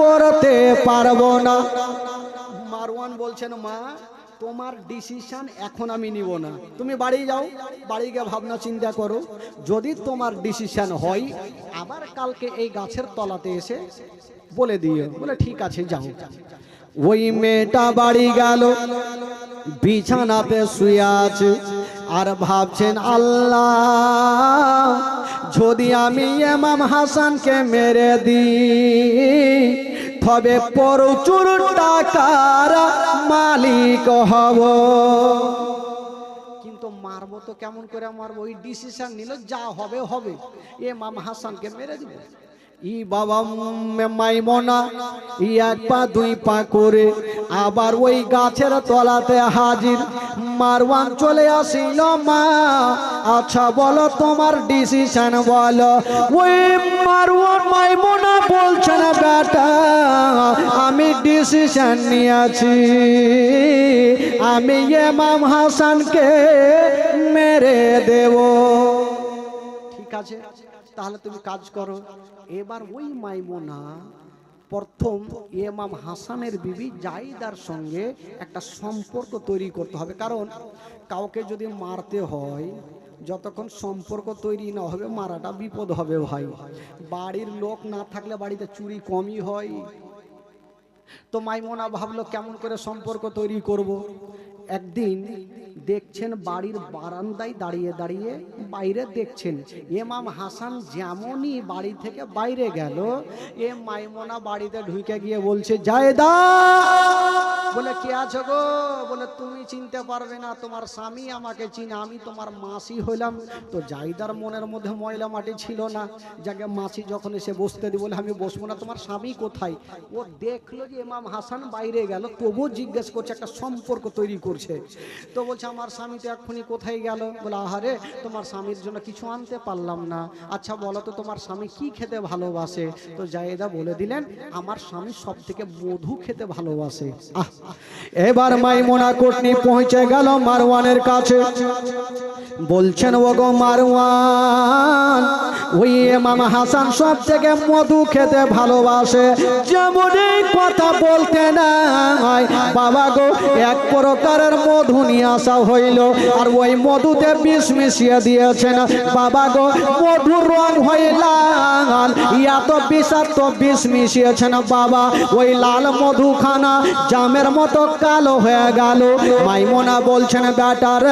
করতে পারবো না।
মারওয়ান বলছেন মা তোমার ডিসিশন এখন আমি নিব না, তুমি বাড়ি যাও, বাড়ি গিয়ে ভাবনা চিন্তা করো, যদি তোমার ডিসিশন হয় আবার কালকে এই গাছের তলাতে এসে বলে দিও। বলে ঠিক আছে যাও।
ওই মেয়েটা বাড়ি গেল, বিছানাতে শুয়ে আছে আর ভাবছেন আল্লাহ যদি আমি ইমাম হাসানকে মেরে দিই তবে প্রচুর টাকার মালিক হব।
কিন্তু মারবো তো কেমন করে মারবো? ওই ডিসিশন নিল যা হবে হবে, ইমাম হাসানকে মেরে দিবে।
ই বাবা মাইমনা এক পা দুই পা করে আবার ওই গাছের তলাতে হাজির। মারওয়ান চলে আসিল, মা আচ্ছা বলো তোমার ডিসিশন বলো। ওই মারওয়ান মাইমনা বলছেন বেটা আমি ডিসিশন নিয়েছি, আমি ইমাম হাসানকে মেরে দেব।
ঠিক আছে তাহলে তুমি কাজ করো। এবার ওই মাইমুনা প্রথম ইমাম হাসানের বিবি জাইদার সঙ্গে একটা সম্পর্ক তৈরি করতে হবে, কারণ কাউকে যদি মারতে হয় যতক্ষণ সম্পর্ক তৈরি না হবে মারাটা বিপদ হবে ভাই। বাড়ির লোক না থাকলে বাড়িতে চুরি কমই হয়। তো মাইমুনা ভাবলো কেমন করে সম্পর্ক তৈরি করব। একদিন দেখছেন বাড়ির বারান্দায় দাঁড়িয়ে দাঁড়িয়ে বাইরে দেখছেন ইমাম হাসান যেমনই বাড়ি থেকে বাইরে গেল এ মাইমুনা বাড়িতে ঢুকে গিয়ে বলছে জায়দা। বলে কে আছো গো? বলে তুমি চিনতে পারবে না, তোমার স্বামী আমাকে চিনে, আমি তোমার মাসি হইলাম। তো জায়দার মনের মধ্যে ময়লা মাটি ছিল না, যাকে মাসি যখন এসে বসতে দি বলে আমি বসবো না, তোমার স্বামী কোথায়? ও দেখলো যে ইমাম হাসান বাইরে গেল তবুও জিজ্ঞেস করছে, একটা সম্পর্ক তৈরি করছে। তো বলছে আমার স্বামী তো এক্ষুনি কোথায় গেল? বলে আহারে তোমার স্বামীর জন্য কিছু আনতে পারলাম না, আচ্ছা বলো তো তোমার স্বামী কি খেতে ভালোবাসে? তো জায়েদা বলে দিলেন আমার স্বামী সব থেকে মধু খেতে ভালোবাসে।
এবার মাইমুনা কোটনি পৌঁছে গেল মারওয়ানের কাছে, বলছেন ওগো মারওয়ান ওই ইমাম হাসান সব থেকে মধু খেতে ভালোবাসে, যেমন এই কথা বলতে নাই বাবা গো এক প্রকারের মধু নিয়ে আসা হইল আর ওই মধুতে বিষ মিশিয়ে দিয়েছেন বাবা গো, মধুর রং হয়ে লাল, এত বিষাক্ত বিষ মিশিয়েছেন বাবা, ওই লাল মধুখানা জামের মতো কালো হয়ে গেল। মাইমুনা বলছেন বেটার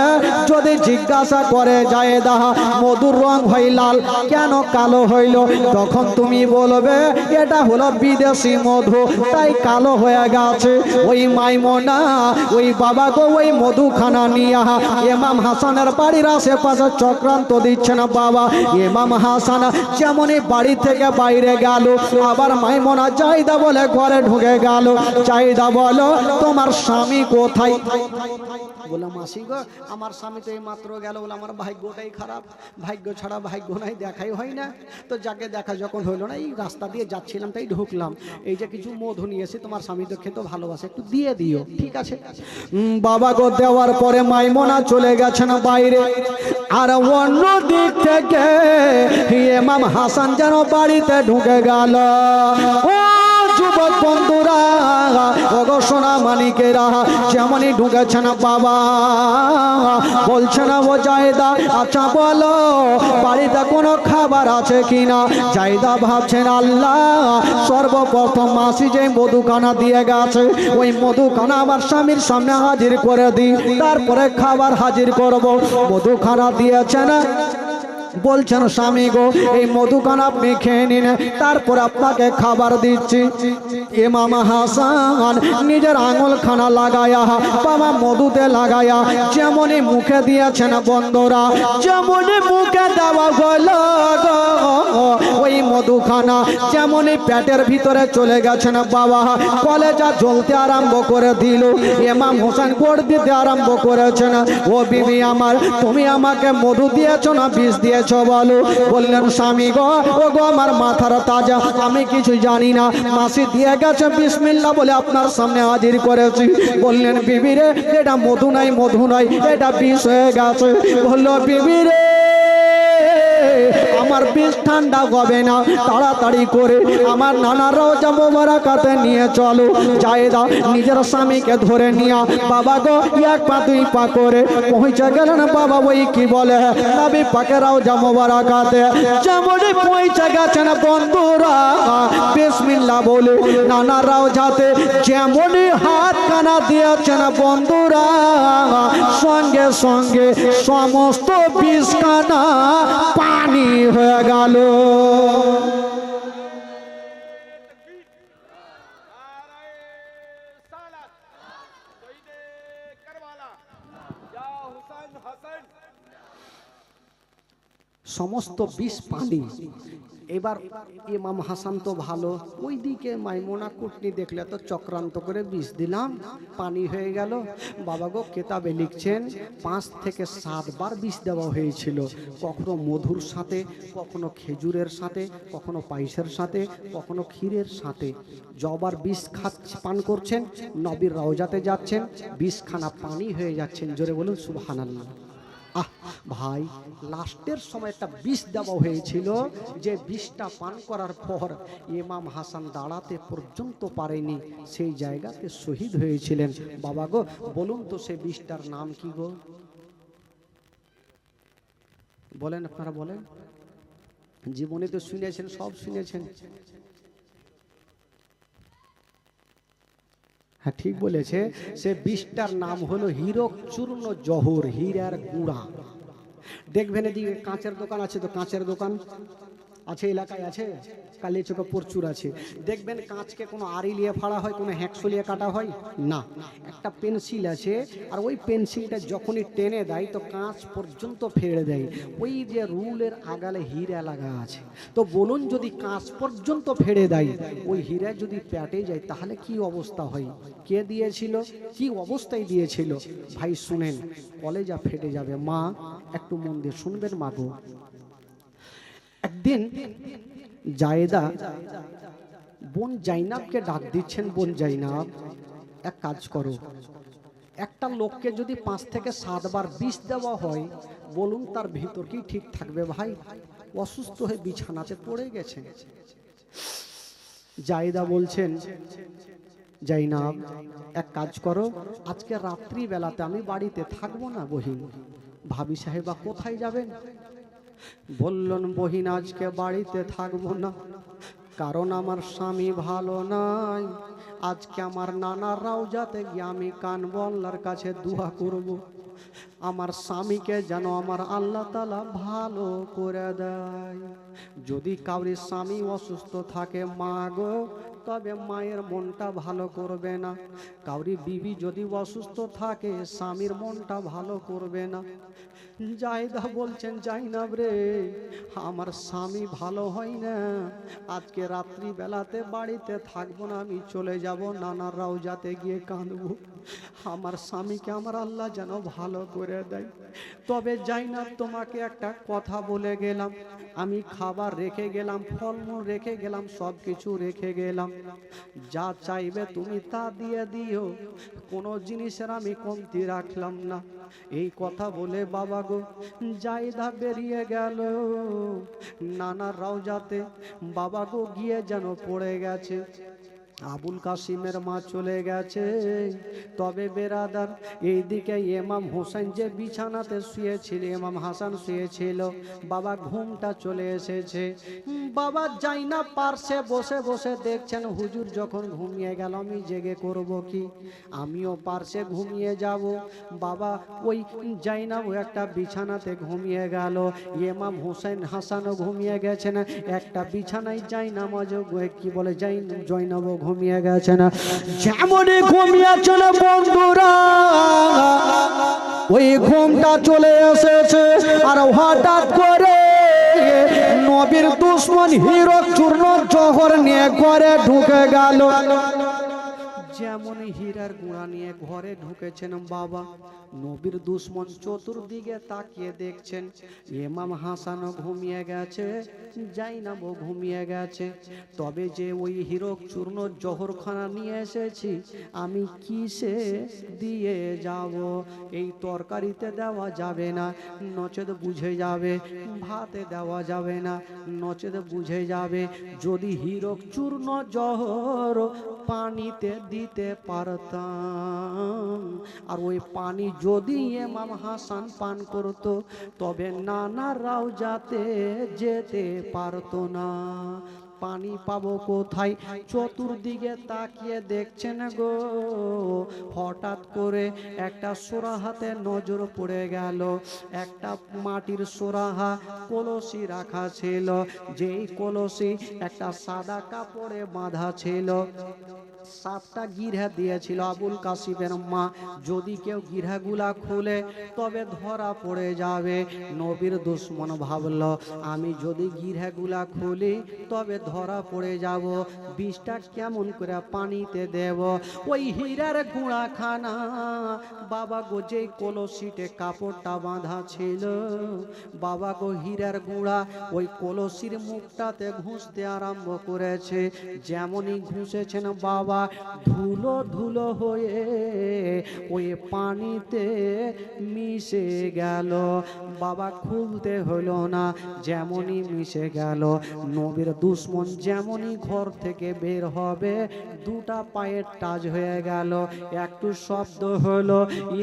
যদি জিজ্ঞাসা করে জায়েদা মধুর রং হয়ে লাল কেন কালো হইল, তখন তুমি বলবে এটা হলো বিদেশি মধু তাই কালো হয়ে গেছে। ওই মাইমুনা ওই বাবা গো ওই মধুখানা নিয়ে ইমাম হাসানের বাড়ির আশেপাশে চক্রান্ত দিচ্ছেন বাবা। ইমাম হাসান যেমনই বাড়ি থেকে বাইরে গেল আবার মাইমুনা জায়েদা বলে ঘরে ঢুকে গেল, জায়েদা বলো তোমার স্বামী কোথায়?
বলে মাসি গো আমার স্বামী তো এই মাত্র গেল। বলে আমার ভাগ্যটাই খারাপ, ভাগ্য ছাড়া ভাগ্য নাই, দেখাই হয় না। তো যাকে দেখা যখন হইলো না এই রাস্তা দিয়ে যাচ্ছিলাম তাই ঢুকলাম, এই যে কিছু মধু নিয়েছি তোমার স্বামী তো খেতে ভালোবাসে একটু দিয়ে দিও। ঠিক আছে
বাবা গো দেওয়ার পরে মাইমুনা চলে গেছেন বাইরে আর অন্য দিক থেকে ইমাম হাসান যেন বাড়িতে ঢুকে গেল। ও যুবক বন্ধুরা ও ওগো সোনা মানিকেরা যেমনই ঢুকেছেন বাবা বলছেন ও জায়দা আচ্ছা বলো বাড়িতে কোনো খাবার আছে কিনা। জায়দা ভাবছেন আল্লাহ সর্বপ্রথম মাসি যে মধুখানা দিয়ে গেছে ওই মধুখানা আমার স্বামীর সামনে হাজির করে দিই, তারপরে খাবার হাজির করব। মধুখানা দিয়েছেন, বলছেন স্বামী গো এই মধুখানা আপনি খেয়ে নিন, তারপর আপনাকে খাবার দিচ্ছি। ইমাম হাসান নিজের আঙুল খানা লাগায়া বাবা মধুতে লাগায়া যেমনই মুখে দিয়েছেন বন্ধুরা, যেমনই মুখে দেওয়া গেল ওই মধুখানা যেমনই পেটের ভিতরে চলে গেছেন বাবা কলেজা জ্বলতে আরম্ভ করে দিল। ইমাম হোসেন গোড় দিতে আরম্ভ করেছেন, ও বিবি আমার তুমি আমাকে মধু দিয়েছো না বিষ দিয়েছো বলো। বললেন স্বামী গো ও গো আমার মাথার তাজা আমি কিছু জানি না, মাসি দিয়ে গেছে বিসমিল্লাহ বলে আপনার সামনে হাজির করেছি। বললেন বিবি রে এটা মধু নাই মধু নাই এটা বিষ হয়ে গেছে। বললো বিবি রে আমার বিষ ঠান্ডা হবে না, তাড়াতাড়ি করে আমার নানা রওজা মোবারকাতে নিয়ে চলো। জায়েদা নিজের স্বামীকে ধরে নিয়া বাবা গো এক পা দুই পা করে পৌঁছে গেলেন বাবা ওই কি বলে নবী পাকের রওজা মোবারকাতে। যেমনই পৌঁছে গেছেন বন্ধুরা বিসমিল্লাহ বলে নানা রওজাতে যেমনই হাত কানা দিয়েছেন বন্ধুরা সঙ্গে সঙ্গে সমস্ত বিষ কানা পানি হয়ে গেল।
সমস্ত বিষ পানি। এবার ইমাম হাসান তো ভালো, ওইদিকে মাইমুনা কুটনি দেখলে তো চক্রান্ত করে বিষ দিলাম পানি হয়ে গেল। বাবা গো কেতাবে লিখছেন 5 থেকে 7 বার বিষ দেওয়া হয়েছিল, কখনো মধুর সাথে, কখনো খেজুরের সাথে, কখনো পায়েসের সাথে, কখনো ক্ষীরের সাথে। জবার বিষ পান করছেন, নবীর রওজাতে যাচ্ছেন, বিষখানা পানি হয়ে যাচ্ছেন। জোরে বলুন সুবহানাল্লাহ। আহ ভাই লাস্টের সময় একটা বিষ দেওয়া হয়েছিল, যে বিষটা পান করার পর ইমাম হাসান দাঁড়াতে পর্যন্ত পারেনি, সেই জায়গাতে শহীদ হয়েছিলেন। বাবা গো বলুন তো সেই বিষটার নাম কি গো? বলেন আপনারা বলেন, জীবনে তো শুনেছেন, সব শুনেছেন। হ্যাঁ ঠিক বলেছে, সে বিষটার নাম হলো হীরক চূর্ণ জহর, হীরার গুঁড়া। দেখবেন এদিকে কাঁচের দোকান আছে, তো কাঁচের দোকান আছে এলাকায় আছে, কালিয়াচকে প্রচুর আছে। দেখবেন কাঁচকে কোনো আড়ি লিয়ে ফাড়া হয়, কোনো হ্যাকশো লিয়ে কাটা হয় না, একটা পেন্সিল আছে, আর ওই পেন্সিলটা যখনই টেনে দেয় তো কাঁচ পর্যন্ত ফেড়ে দেয়। ওই যে রুলের আগালে হীরা লাগা আছে, তো বলুন যদি কাঁচ পর্যন্ত ফেড়ে দেয়, ওই হীরা যদি পেটে যায় তাহলে কি অবস্থা হয়? কে দিয়েছিল, কি অবস্থায় দিয়েছিল? ভাই শুনেন, কলেজা ফেটে যাবে। মা একটু মন দিয়ে শুনবেন মা গো। একদিন জায়েদা বোন জাইনাবকে ডাক দিচ্ছেন, বোন জাইনাব এক কাজ করো, একটা লোককে যদি 5 থেকে 7 বার বিষ দেওয়া হয়, বলুন তার ভিতর কি ঠিক থাকবে? ভাই অসুস্থ হয়ে বিছানাতে পড়ে গেছে। জায়েদা বলছেন, জাইনাব এক কাজ করো, আজকে রাত্রি বেলাতে আমি বাড়িতে থাকবো না বহিন। ভাবি সাহেবা কোথায় যাবেন? বললেন বহিন আজকে বাড়িতে থাকবো না, কারণ আমার স্বামী ভালো নাই। আজকে আমার নানার রওজাতে গিয়ে আমি কানবো, আল্লাহর কাছে দোয়া করব, আমার স্বামীকে যেন আমার আল্লাহ তাআলা ভালো করে দেয়। যদি কাউরির স্বামী অসুস্থ থাকে মা গো, তবে মায়ের মনটা ভালো করবে না। কাউরি বিবি যদি অসুস্থ থাকে স্বামীর মনটা ভালো করবে না। জায়েদা বলছেন, জাইনাব রে আমার স্বামী ভালো হয় না, আজকে রাত্রি বেলাতে বাড়িতে থাকবো না, আমি চলে যাব নানার রওজাতে গিয়ে কাঁদবো, আমার স্বামীকে আমার আল্লাহ যেন ভালো করে দেয়। তবে জাইনাব তোমাকে একটা কথা বলে গেলাম, আমি খাবার রেখে গেলাম, ফলমূল রেখে গেলাম, সব কিছু রেখে গেলাম, যা চাইবে তুমি তা দিয়ে দিও, কোনো জিনিসের আমি কমতি রাখলাম না। এই কথা বলে বাবা গো জায়েদা বেরিয়ে গেল নানার রওজাতে। বাবা গো গিয়ে যেন পড়ে গেছে, আবুল কাসিমের মা চলে গেছে। তবে বেরাদার, এইদিকে ইমাম হোসেন যে বিছানাতে শুয়েছিল, ইমাম হাসান শুয়েছিল, বাবা ঘুমটা চলে এসেছে। বাবা যাই না পার্শ্বে বসে বসে দেখছেন হুজুর যখন ঘুমিয়ে গেল আমি জেগে করব কি, আমিও পার্শ্বে ঘুমিয়ে যাব। বাবা ওই যাই না ও একটা বিছানাতে ঘুমিয়ে গেল, ইমাম হোসেন হাসানও ঘুমিয়ে গেছেন একটা বিছানায়, যাই নামাজ কি বলে যাই জয়নব ঘুমিয়ে গেছে না।
যেমনই ঘুমিয়েছে না বন্ধুরা, ওই ঘুমটা চলে এসেছে। আর হঠাৎ করে নবীর দুশ্মন হীরক চূর্ণ জহর নিয়ে ঘরে ঢুকে গেল।
যেমন হীরার গুঁড়া নিয়ে ঘরে ঢুকেছেন বাবা, নবীর দুশ্মন চতুর্দিকে তাকিয়ে দেখছেন ইমাম হাসানও ঘুমিয়ে গেছে, জাইনাবও ঘুমিয়ে গেছে। তবে যে ওই হীরক চূর্ণ জহরখানা নিয়ে এসেছি আমি কিসে দিয়ে যাব, এই তরকারিতে দেওয়া যাবে না নচেত বুঝে যাবে, ভাতে দেওয়া যাবে না নচেত বুঝে যাবে। যদি হীরক চূর্ণ জহর পানিতে দিতে পারতাম, আর ওই পানি যদি ইমাম হাসান পান করত তবে নানারাও যাতে যেতে পারতো না। পানি পাবো কোথায়, চতুর্দিকে তাকিয়ে দেখছেন গো। হঠাৎ করে একটা সোরাহাতে নজর পড়ে গেল, একটা মাটির সোরাহা কলসি রাখা ছিল, যেই কলসি একটা সাদা কাপড়ে বাঁধা ছিল। 7টা গিরহা দিয়েছিল আবুল কাসিমের মা, যদি কেউ গিরহাগুলা খুলে তবে ধরা পড়ে যাবে। নবীর দুশ্মন ভাবল আমি যদি গিরহাগুলা খুলি তবে ধরা পড়ে যাব, বিষটা কেমন করে পানিতে দেব। ওই হীরার গুঁড়াখানা বাবা গো যেই কলসিতে কাপড়টা বাঁধা ছিল, বাবা গো হীরার গুঁড়া ওই কলসির মুখটাতে ঘুষতে আরম্ভ করেছে। যেমনই ঘুষেছেন বাবা ধুলো ধুলো হয়ে ওই পানিতে মিশে গেল। বাবা খুলতে হলো না, যেমনই মিশে গেল। নবীর দুশ্মন যেমনই ঘর থেকে বের হবে দুটা পায়ের টাচ হয়ে গেল, একটু শব্দ হলো,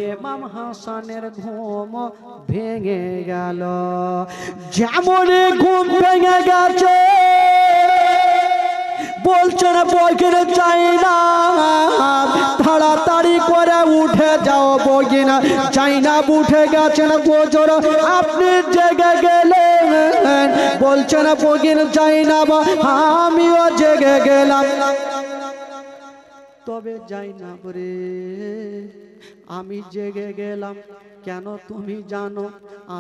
ইমাম হাসানের ঘুম ভেঙে গেল।
যেমনই ঘুম ভেঙে গেছে বলছেন বগির চাই না, তাড়াতাড়ি করে উঠে যাও বগিনা। চাই না উঠে গেছেন গোজর, আপনি জেগে গেলেন। বলছেন বগির চাই না, আমিও জেগে গেলাম।
তবে যাই না রে আমি জেগে গেলাম কেন তুমি জানো,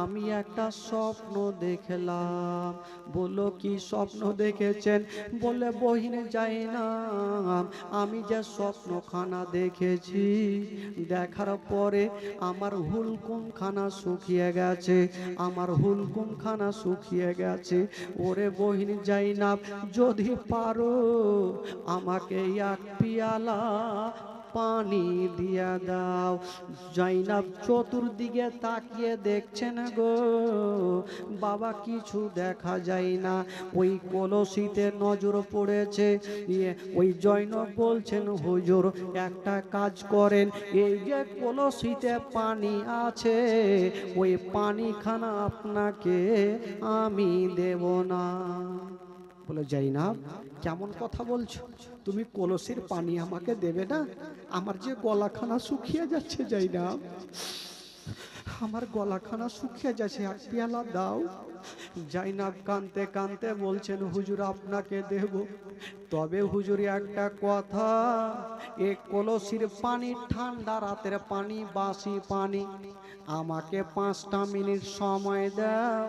আমি একটা স্বপ্ন দেখলাম। বললো কি স্বপ্ন দেখেছেন, বলে বহিনে যাই না আমি যে স্বপ্নখানা দেখেছি, দেখার পরে আমার হুলকুমখানা শুকিয়ে গেছে, আমার হুলকুমখানা শুকিয়ে গেছে। ওরে বহিন যাই না যদি পারো আমাকে এক পিয়ালা পানি দিয়া দাও। জাইনাব চতুর্দিকে তাকিয়ে দেখছেন গো, বাবা কিছু দেখা যায় না। ওই কলসিতে নজর পড়েছে, ওই জৈনব বলছেন হুজুর একটা কাজ করেন, এই যে কলসিতে পানি আছে ওই পানিখানা আপনাকে আমি দেব না। বলে জাইনাব কেমন কথা বলছো, তুমি কলসির পানি আমাকে দেবে না? আমার যে গলাখানা শুকিয়ে যাচ্ছে জাইনাব, আমার গলাখানা শুকিয়ে যাচ্ছে, এক পেয়ালা দাও। জাইনাব কানতে কানতে বলছেন হুজুর আপনাকে দেব, তবে হুজুর একটা কথা, এ কলসির পানি ঠান্ডা রাতের পানি, বাসি পানি, আমাকে 5টা মিনিট সময় দাও,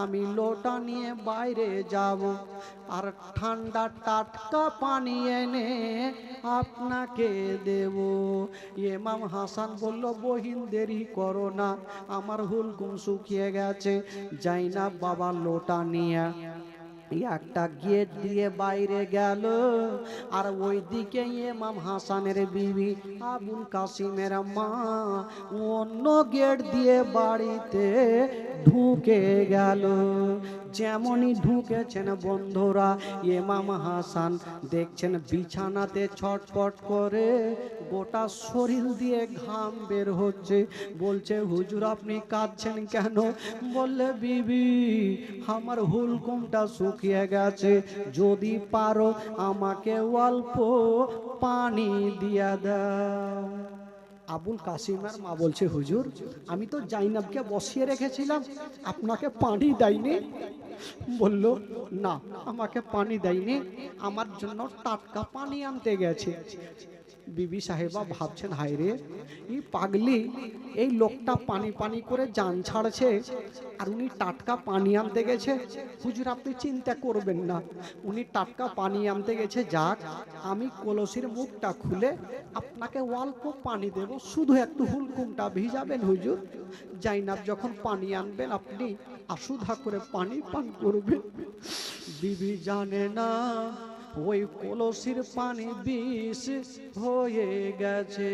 আমি লোটা নিয়ে বাইরে যাব আর ঠান্ডা টাটকা পানি এনে আপনাকে দেব। ইমাম হাসান বলল বহিন দেরি করো না, আমার হুলকুম শুকিয়ে গেছে। যাই না বাবা লোটা নিয়ে একটা গেট দিয়ে বাইরে গেল, আর ওইদিকে ইমাম হাসানের বিবি আবুল কাসিমের মা অন্য গেট দিয়ে বাড়িতে ঢুকে গেল। যেমনই ঢুকেছেন বন্ধুরা, ইমাম হাসান দেখছেন বিছানাতে ছটফট করে গোটা শরীর দিয়ে ঘাম বের হচ্ছে। বলছে, হুজুর আপনি কাঁদছেন কেন? বললে, বিবি আমার হুলকুমটা শুকিয়ে গেছে, যদি পারো আমাকে অল্প পানি দিয়া দাও। আবুল কাসিমের মা বলছে, হুজুর আমি তো জাইনাবকে বসিয়ে রেখেছিলাম, আপনাকে পানি দেয়নি? বলল, না আমাকে পানি দেয়নি, আমার জন্য টাটকা পানি আনতে গেছে। বিবি সাহেবা ভাবছেন, হায় রে এই পাগলি, এই লোকটা পানি পানি করে জান ছাড়ছে, আর উনি টাটকা পানি আনতে গেছে। হুজুর আপনি চিন্তা করবেন না, উনি টাটকা পানি আনতে গেছে, যাক আমি কলসির মুখটা খুলে আপনাকে অল্প পানি দেব, শুধু একটু হুলকুমটা ভিজাবেন হুজুর। জাইনাব যখন পানি আনবেন আপনি আশুধা করে পানি পান করবেন। বিবি জানে না ওই কলসির পানি বিষ হয়ে গেছে।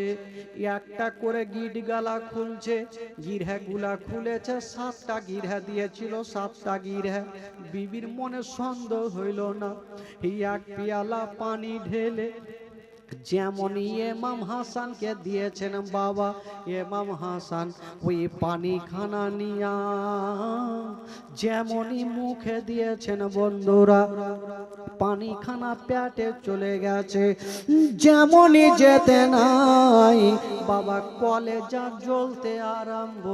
একটা করে গিট গালা খুলছে, গিরহা গুলা খুলেছে, 7টা গিরহা দিয়েছিল, 7টা গিরহা। বিবির মনে সন্দেহ হইল না। এক পেয়ালা পানি ঢেলে যেমন ইমাম হাসানকে দিয়েছেন বাবা, ইমাম হাসান ওই পানি খানা নিয়া যেমনই মুখে দিয়েছেন বন্ধুরা, পানি খানা পেটে চলে গেছে। যেমনই যেতে নাই বাবা কলেজা জ্বলতে আরম্ভ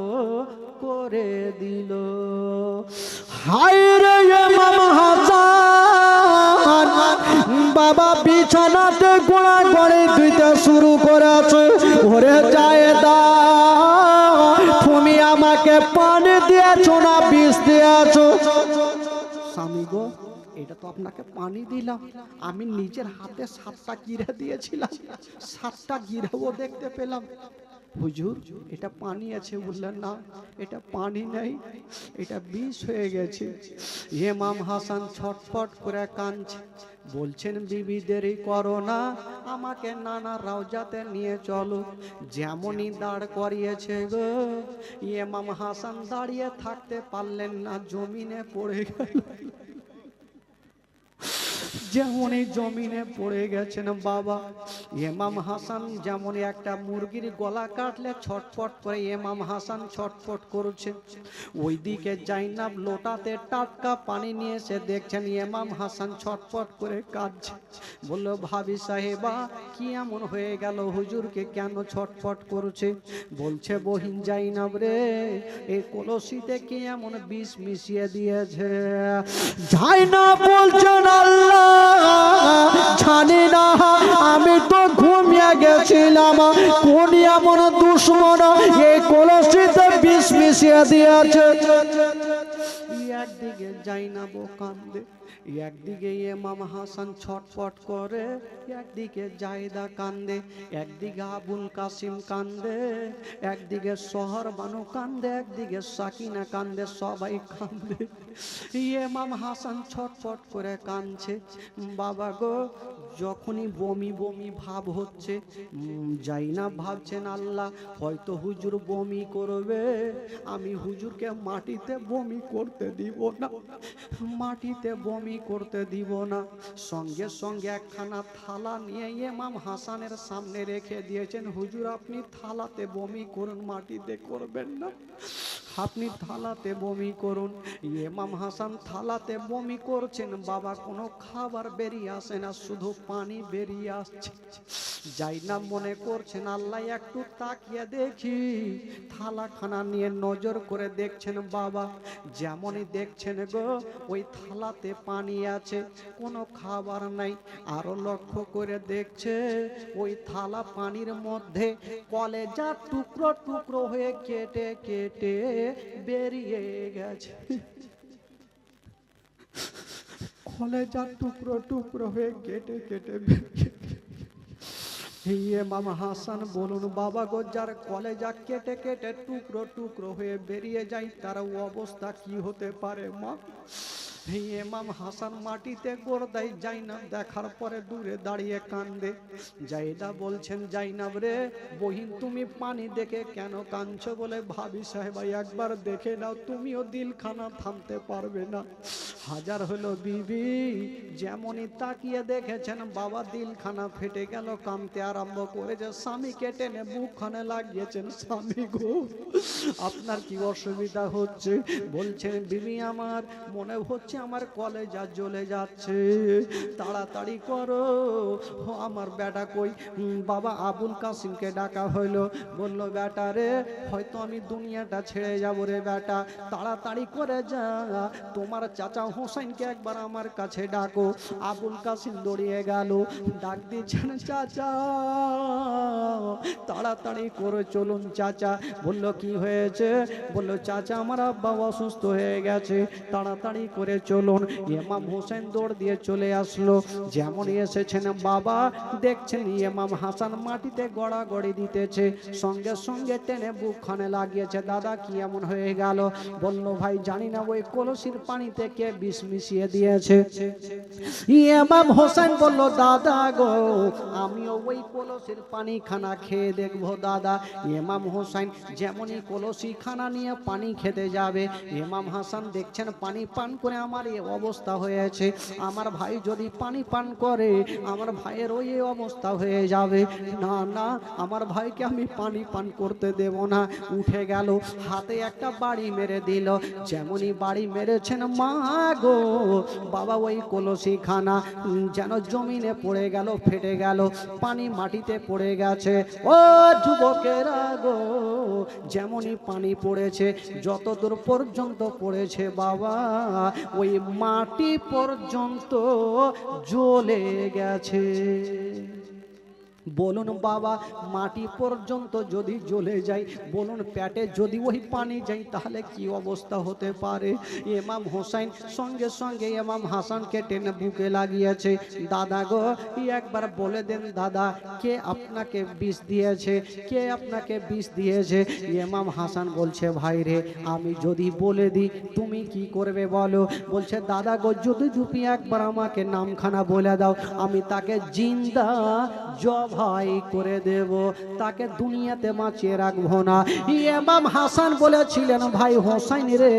করে দিল।
হায় রে ইমাম হাসান, বাবা বিছানাতে গোড়া গড়ে দিতে শুরু করেছে। ওরে জায়েদা, তুমি আমাকে পানি দিয়েছো না বিষ দিয়েছো?
স্বামী গো, এটা তো আপনাকে পানি দিলাম, আমি নিজের হাতে 7টা গিরা দিয়েছিলাম, 7টা গিরাও দেখতে পেলাম। হুজুর এটা পানি আছে? বললেন, না এটা পানি নেই, এটা বিষ হয়ে গেছে। ইমাম হাসান ছটফট করে কাঁদছে। বলছেন, বিবি দেরি করো না, আমাকে নানা রওজাতে নিয়ে চলো। যেমনই দাঁড় করিয়েছে গো, ইমাম হাসান দাঁড়িয়ে থাকতে পারলেন না, জমিনে পড়ে গেল। যেমনই জমিনে পড়ে গেছেন বাবা, ইমাম হাসান যেমন একটা মুরগির গলা কাটলে ছটফট করে ইমাম হাসান ছটফট করছে। ওইদিকে জাইনাব লোটাতে টাটকা পানি নিয়ে এসে দেখছেন ইমাম হাসান ছটফট করে কাঁদছে। বলল, ভাবি সাহেবা কি এমন হয়ে গেল, হুজুরকে কেন ছটফট করছে? বলছে, বহিন জাইনাব রে, এই কলসিতে কি এমন বিষ মিশিয়ে দিয়েছে?
জাইনাব বলছেন, আল্লাহ জানি না, আমি তো ঘুমিয়ে গেছিলাম, কোন এমন দুশ্মন এই কলসিতে বিষ মিশিয়ে দিয়েছে।
একদিকে জাইনাব কান্দে, একদিকে ইমাম হাসান ছটফট করে, একদিকে জায়দা কান্দে, একদিকে আবুল কাসিম কান্দে, একদিকে শহর বানু কান্দে, একদিকে সাকিনা কান্দে, সবাই কান্দে। ইমাম হাসান ছটফট করে কাঁদছে। বাবা গো, যখনই বমি বমি ভাব হচ্ছে, জাইনাব ভাবছেন, আল্লাহ হয়তো হুজুর বমি করবে, আমি হুজুরকে মাটিতে বমি করতে দিব না, মাটিতে বমি করতে দিব না। সঙ্গে সঙ্গে একখানা থালা নিয়ে ইমাম হাসানের সামনে রেখে দিয়েছেন। হুজুর আপনি থালাতে বমি করুন, মাটিতে করবেন না, আপনি থালাতে বমি করুন। ইমাম হাসান থালাতে বমি করছেন বাবা, কোনো খাবার বেরিয়ে আসে না, শুধু পানি বেরিয়ে আসছে। জাইনাব মনে করছেন, আল্লাহ একটু তাকিয়ে দেখি। থালাখানা নিয়ে নজর করে দেখছেন বাবা, যেমনই দেখছেন গো, ওই থালাতে পানি আছে, কোনো খাবার নাই। আরো লক্ষ্য করে দেখছে, ওই থালা পানির মধ্যে কলেজা টুকরো টুকরো হয়ে কেটে কেটে বেরিয়ে গেছে। কলেজা টুকরো টুকরো হয়ে কেটে কেটে বেরিয়ে। ইমাম হাসান বলুন, বাবা গো, যার কলেজা কেটে কেটে টুকরো টুকরো হয়ে বেরিয়ে যায়, তার অবস্থা কি হতে পারে মা? ইমাম হাসান মাটিতে গোর দেয়, জাইনাব দেখার পরে দূরে দাঁড়িয়ে কান্দে। জাইদা বলছেন, জাইনাব রে বহিন, তুমি পানি দেখে কেন কাঁদছো? বলে ভাবি সাহেবা একবার দেখে নাও, তুমিও দিলখানা থামতে পারবে না। হাজার হলো বিবি, যেমনই তাকিয়ে দেখেছেন বাবা দিলখানা ফেটে গেল, কাঁদতে আরম্ভ করেছে। স্বামীকে টেনে বুকখানে লাগিয়েছেন, স্বামী গো আপনার কি অসুবিধা হচ্ছে? বলছেন, বিবি আমার মনে হচ্ছে আমার কলেজা জ্বলে যাচ্ছে, তাড়াতাড়ি করো। আমার বেটা কই? বাবা আবুল কাসিমকে ডাকা হইলো। বলল, বেটা রে হয়তো আমি দুনিয়াটা ছেড়ে যাবো রে বেটা, তাড়াতাড়ি করে যা, তোমার চাচা হোসেনকে একবার আমার কাছে ডাকো। আবুল কাসিম দৌড়িয়ে গেল, ডাক দিচ্ছেন, চাচা তাড়াতাড়ি করে চলুন চাচা। বলল, কি হয়েছে? বলল, চাচা আমার আব্বা অসুস্থ হয়ে গেছে, তাড়াতাড়ি করে চলুন। ইমাম হোসেন দৌড় দিয়ে চলে আসলো। যেমন এসেছেন বাবা দেখছেন ইমাম হাসান মাটিতে গড়াগড়ি দিতেছে, সঙ্গে সঙ্গে টেনে বুকখানে লাগিয়েছে। দাদা কি এমন হয়ে গেল? বলল, ভাই জানি না, ওই কলসির পানিতে কে বিষ মিশিয়ে দিয়েছে। ইমাম হোসেন বলল, দাদা গো আমিও ওই কলসির পানি খানা খেয়ে দেখবো দাদা। ইমাম হোসেন যেমনই কলসি খানা নিয়ে পানি খেতে যাবে, ইমাম হাসান দেখছেন পানি পান করে আমার এই অবস্থা হয়েছে, আমার ভাই যদি পানি পান করে আমার ভাইয়ের ওই অবস্থা হয়ে যাবে, না না আমার ভাইকে আমি পানি পান করতে দেব না। উঠে গেল, হাতে একটা বাড়ি মেরে দিল। যেমনই বাড়ি মেরেছেন মা গো বাবা ওই কলসি খানা যেন জমিনে পড়ে গেল, ফেটে গেল, পানি মাটিতে পড়ে গেছে। ও যুবকেরা গো, যেমনই পানি পড়েছে, যত দূর পর্যন্ত পড়েছে বাবা ওই মাটি পর্যন্ত জ্বলে গেছে। বলুন বাবা, মাটি পর্যন্ত যদি জ্বলে যায়, বলুন পেটে যদি ওই পানি যায় তাহলে কি অবস্থা হতে পারে? ইমাম হোসেন সঙ্গে সঙ্গে ইমাম হাসানকে টেনে বুকে লাগিয়েছে। দাদা গো একবার বলে দেন দাদা, কে আপনাকে বিষ দিয়েছে? কে আপনাকে বিষ দিয়েছে? ইমাম হাসান বলছে, ভাই রে আমি যদি বলে দিই তুমি কি করবে বলো? বলছে, দাদা গো যদি তুমি একবার আমাকে নামখানা বলে দাও, আমি তাকে জিন্দা জবাই করে দেব, তাকে দুনিয়াতে বাঁচিয়ে রাখবো না। ইমাম হাসান বলেছিলেন, ভাই হোসেন রে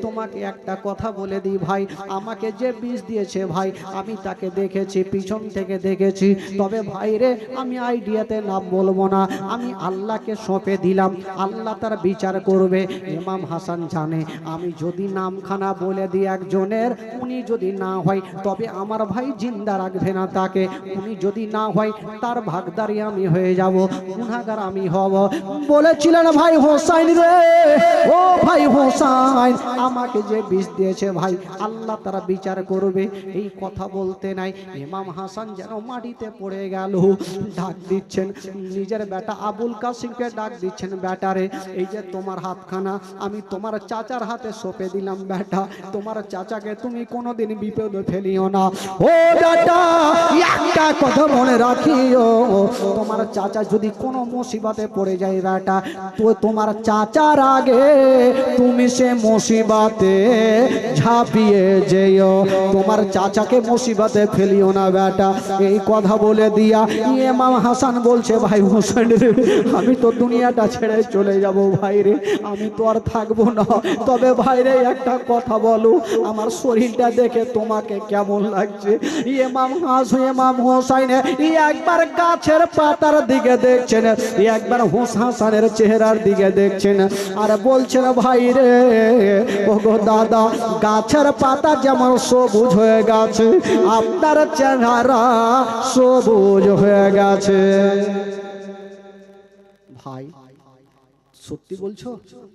তোমাকে একটা কথা বলে দিই ভাই, আমাকে যে বিষ দিয়েছে ভাই আমি তাকে দেখেছি, পিছন থেকে দেখেছি, তবে ভাই রে আমি আইডিয়াতে নাম বলবো না, আমি আল্লাহকে সঁপে দিলাম, আল্লাহ তার বিচার করবে। ইমাম হাসান জানে আমি যদি নামখানা বলে দিই একজনের, উনি যদি না হয় তবে আমার ভাই জিন্দা রাখবে না তাকে, উনি যদি না হয় তার ভাগদারি আমি হয়ে যাব, গুনাহগার আমি হব। বলেছিলেন, ভাই হোসেন রে, ও ভাই হোসেন আমাকে যে বিষ দিয়েছে ভাই আল্লাহ তারা বিচার করবে। এই কথা বলতে নাই ইমাম হাসান যেন মাটিতে পড়ে গেল। ডাক দিচ্ছেন নিজের বেটা আবুল কাসিমকে, ডাক দিচ্ছেন, বেটারে এই যে তোমার হাতখানা আমি তোমার চাচার হাতে সঁপে দিলাম, বেটা তোমার চাচাকে তুমি কোনোদিন বিপদে ফেলিও না। ও বেটা একটা কথা মনে রাখিও, তোমার চাচা যদি কোনো মুসিবতে পড়ে যায় বেটা, তো তোমার চাচার আগে তুমি সে মুসিবতে ঝাঁপিয়ে যেও, তোমার চাচাকে মুসিবতে ফেলিও না বেটা। এই কথা বলে দিয়া ইমাম হাসান বলছে, ভাই হোসেন রে আমি তো দুনিয়াটা ছেড়ে চলে যাব ভাই রে, আমি তো আর থাকবো না, তবে ভাই রে একটা কথা বলো, আমার শরীরটা দেখে তোমাকে কেমন লাগছে? ইমাম হোসেন একবার গাছের পাতার দিকে দেখছেন, একবার হাসানের চেহারার দিকে দেখছেন, আর বলছেন, ভাই রে ও গো দাদা গাছের পাতা যেমন সবুজ হয়ে গেছে, আপনার চেহারা সবুজ হয়ে গেছে। ভাই সত্যি বলছো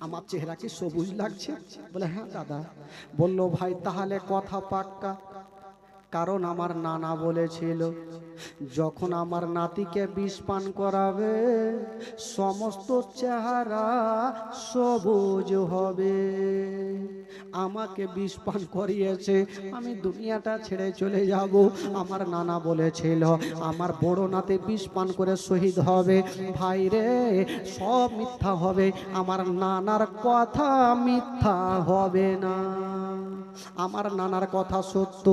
আমার চেহারা কি সবুজ লাগছে? বলে, হ্যাঁ দাদা। বলল, ভাই তাহলে কথা পাক্কা, কারণ আমার নানা বলেছিল যখন আমার নাতিকে বিষ পান করাবে সমস্ত চেহারা সবুজ হবে। আমাকে বিষ পান করিয়েছে, আমি দুনিয়াটা ছেড়ে চলে যাব। আমার নানা বলেছিল আমার বড় নাতি বিষ পান করে শহীদ হবে। ভাই রে, সব মিথ্যা হবে, আমার নানার কথা মিথ্যা হবে না। আমার নানার কথা সত্য।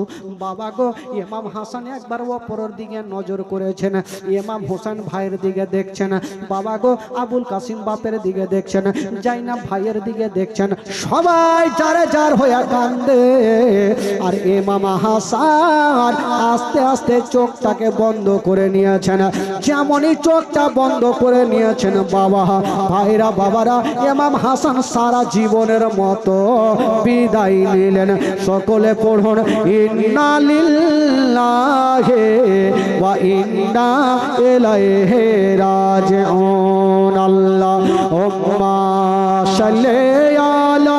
বাবা গো, ইমাম হাসান একবার অপরের দিকে নজর করেছেন, ইমাম হোসেন ভাইয়ের দিকে দেখছেন। বাবা গো, আবুল কাসিম বাপের দিকে দেখছেন, জাইনাব ভাইয়ের দিকে দেখছেন। সবাই যারে যার হয়ে কান্দে, আর ইমাম হাসান আস্তে আস্তে চোখটাকে বন্ধ করে নিয়েছেন। যেমনই চোখটা বন্ধ করে নিয়েছেন বাবা, ভাইরা বাবারা, ইমাম হাসান সারা জীবনের মতো বিদায় নিলেন। সকলে পড়ুন, ইন্না লিল্লাহি ওয়া ইন্না ইলাইহি রাজিউন। আল্লাহুম্মা সাল্লি আলা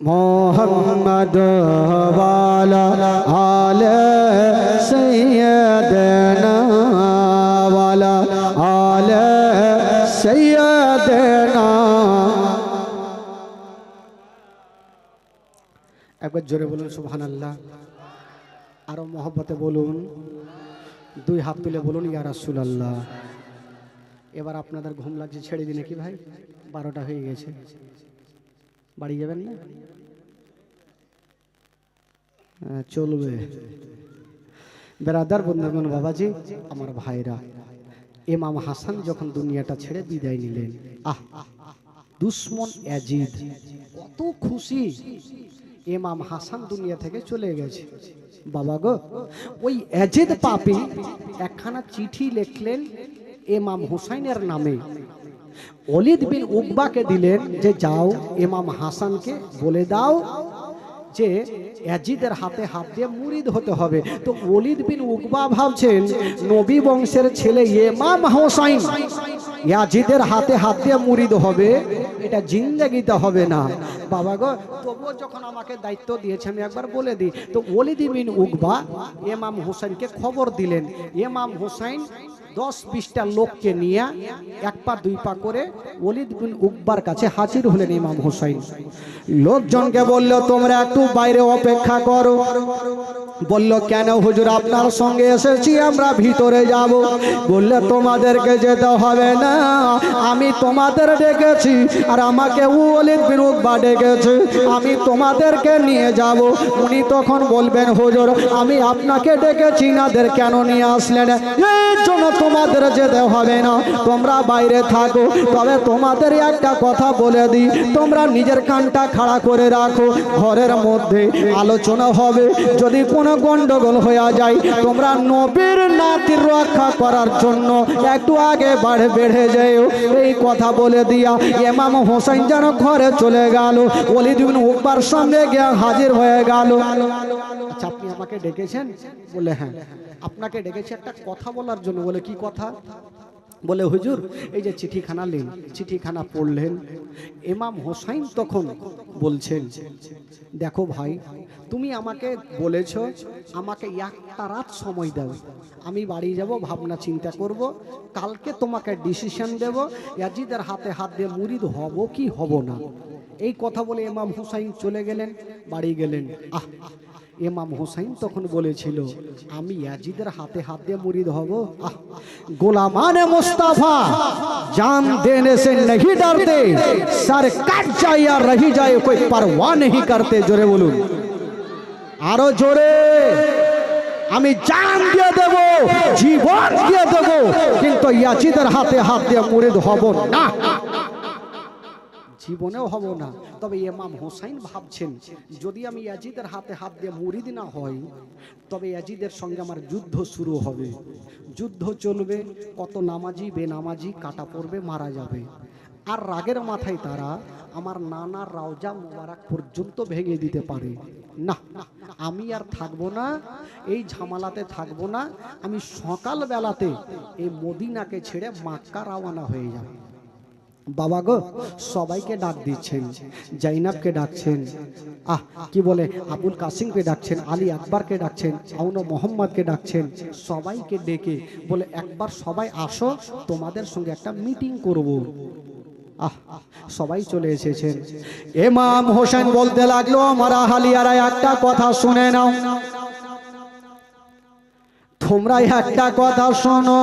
মুহাম্মাদ ওয়া আলা আলি সাইয়্যিদিনা ওয়া আলা আলি সাইয়্যিদিনা। একবার জোরে বলুন সুবহানাল্লাহ। আরো মহব্বতে বলুন, দুই হাত তুলে বলুন ইয়া রাসূলুল্লাহ। এবার আপনাদের ঘুম লাগছে, ছেড়ে দিন কি ভাই, 12টা হয়ে গেছে, বাড়ি যাবেন না? চলবে। বেরাদার বন্ধুগণ, বাবাজি, আমার ভাইরা, ইমাম হাসান যখন দুনিয়াটা ছেড়ে বিদায় নিলেন, দুশ্মন ইয়াজিদ কত খুশি, ইমাম হাসান দুনিয়া থেকে চলে গেছে। বাবা গো, ওই ইয়াজিদ পাপী একখানা চিঠি লিখলেন ইমাম হুসাইনের নামে। ওলিদ বিন উকবাকে দিলেন যে যাও ইমাম হাসানকে বলে দাও যে ইয়াজিদের হাতে হাত দিয়ে মুরিদ হতে হবে। তো ওলিদ বিন উকবা ভাবছেন নবী বংশের ছেলে ইমাম হুসাইন ইয়াজিদের হাতে হাত দিয়ে মুরিদ হবে, এটা জিন্দেগিতে হবে না। বাবা গো, তবুও যখন আমাকে দায়িত্ব দিয়েছে আমি একবার বলে দিই। তো ওলিদ বিন উকবা ইমাম হুসাইনকে খবর দিলেন। ইমাম হুসাইন 10-20টা লোককে নিয়ে এক পা দুই পা করে ওলিদ বিন উকবার কাছে হাজির হলেন ইমাম হুসাইন। লোকজনকে বলল তোমরা একটু বাইরে অপেক্ষা করো। বলল কেন হুজুর, আপনার সঙ্গে এসেছি, আমরা ভিতরে যাব। বললে তোমাদেরকে যেতে হবে না, আমি তোমাদের ডেকেছি আর আমাকে ওলিদ বিন উকবা ডেকেছে, আমি তোমাদেরকে নিয়ে যাব। উনি তখন বলবেন হুজুর আমি আপনাকে ডেকেছি, নাদের কেন নিয়ে আসলেন? এর জন্য তোমাদের যেতে হবে না, তোমরা বাইরে থাকো। তবে তোমাদের একটা কথা বলে দিই, তোমরা নিজের কানটা খাড়া করে রাখো, ঘরের মধ্যে আলোচনা হবে, যদি কোনো গন্ডগোল হয়ে যায় তোমরা নবীর নাতির রক্ষা করার জন্য একটু আগে বেড়ে যাও। এই কথা বলে দিয়া ইমাম হোসেন যেন ঘরে চলে গেল, ওলিদ বিন উকবার সামনে গিয়ে হাজির হয়ে গেল। আচ্ছা, আপনি আমাকে ডেকেছেন? বলে হ্যাঁ, আপনাকে ডেকেছি একটা কথা বলার জন্য। বলে কি কথা? বলে হুজুর এই যে চিঠিখানা নেন, চিঠিখানা পড়লেন। ইমাম হোসাইন তখন বলছেন দেখো ভাই, তুমি আমাকে বলেছ আমাকে একটা রাত সময় দাও, আমি বাড়ি যাব, ভাবনা চিন্তা করব, কালকে তোমাকে ডিসিশন দেব ইয়াজিদের হাতে হাত দিয়ে মুরিদ হব কি হব না। এই কথা বলে ইমাম হোসাইন চলে গেলেন, বাড়ি গেলেন। ইমাম হোসেন তখন বলেছিল আমি ইয়াজিদের হাতে হাত দিয়ে মুরিদ হব। গোলামানে মুস্তাফা जान देने से नहीं डरते, सर कट जाए या रही जाए कोई परवाह नहीं करते। जोरे बोलून, आरो जोरे, আমি জান দিয়ে দেব, জীবন দিয়ে দেব, কিন্তু ইয়াজিদের হাতে হাত দিয়ে মুরিদ হব না, জীবনেও হব না। তবে ইমাম হোসাইন ভাবছেন যদি আমি ইয়াজিদের হাতে হাত দিয়ে মুরিদ না হই, তবে ইয়াজিদের সঙ্গে আমার যুদ্ধ শুরু হবে, যুদ্ধ চলবে, কত নামাজি বেনামাজি কাটা পড়বে, মারা যাবে। আর রাগের মাথায় তারা আমার নানার রওজা মোবারক পর্যন্ত ভেঙে দিতে পারে। না, আমি আর থাকবো না, এই ঝামেলাতে থাকবো না, আমি সকাল বেলাতে এই মদিনাকে ছেড়ে মক্কা রওনা হয়ে যাব। বাবা গো সবাইকে ডাক দিচ্ছেন, জাইনাবকে ডাকছেন, কি বলে আবুল কাসিমকে ডাকছেন, আলী আকবরকে ডাকছেন, আউনো মোহাম্মদকে ডাকছেন, সবাইকে ডেকে বলে একবার সবাই আসো, তোমাদের সঙ্গে একটা মিটিং করব। সবাই চলে এসেছেন। ইমাম হোসেন বলতে লাগলো, আমার আহালিয়ারা একটা কথা শুনে নাও, তোমরা একটা কথা শোনো,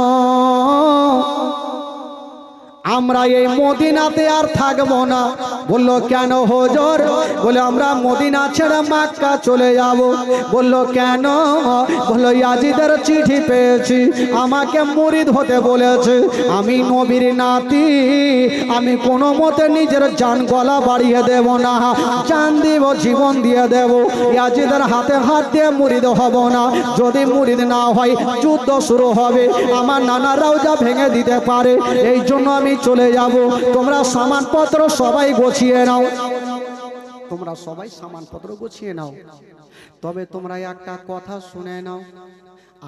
আমরা এই মদিনাতে আর থাকবো না। বললো কেন হুজুর? বলে আমরা মদিনা ছেড়ে মক্কা চলে যাব। বললো কেন? বললো ইয়াজিদের চিঠি পেয়েছি, আমাকে মুরিদ হতে বলেছে, আমি নবীর নাতি, আমি কোনো মতে নিজের জান গলা বাড়িয়ে দেব না, জান দিব, জীবন দিয়ে দেব, ইয়াজিদের হাতে হাত দিয়ে মুরিদ হব না। যদি মুরিদ না হয় যুদ্ধ শুরু হবে, আমার নানারাও যা ভেঙে দিতে পারে, এই জন্য আমি চলে যাব। তোমরা সামানপত্র সবাই গুছিয়ে নাও, তোমরা সবাই সামানপত্র গুছিয়ে নাও। তবে তোমরা একটা কথা শুনে নাও,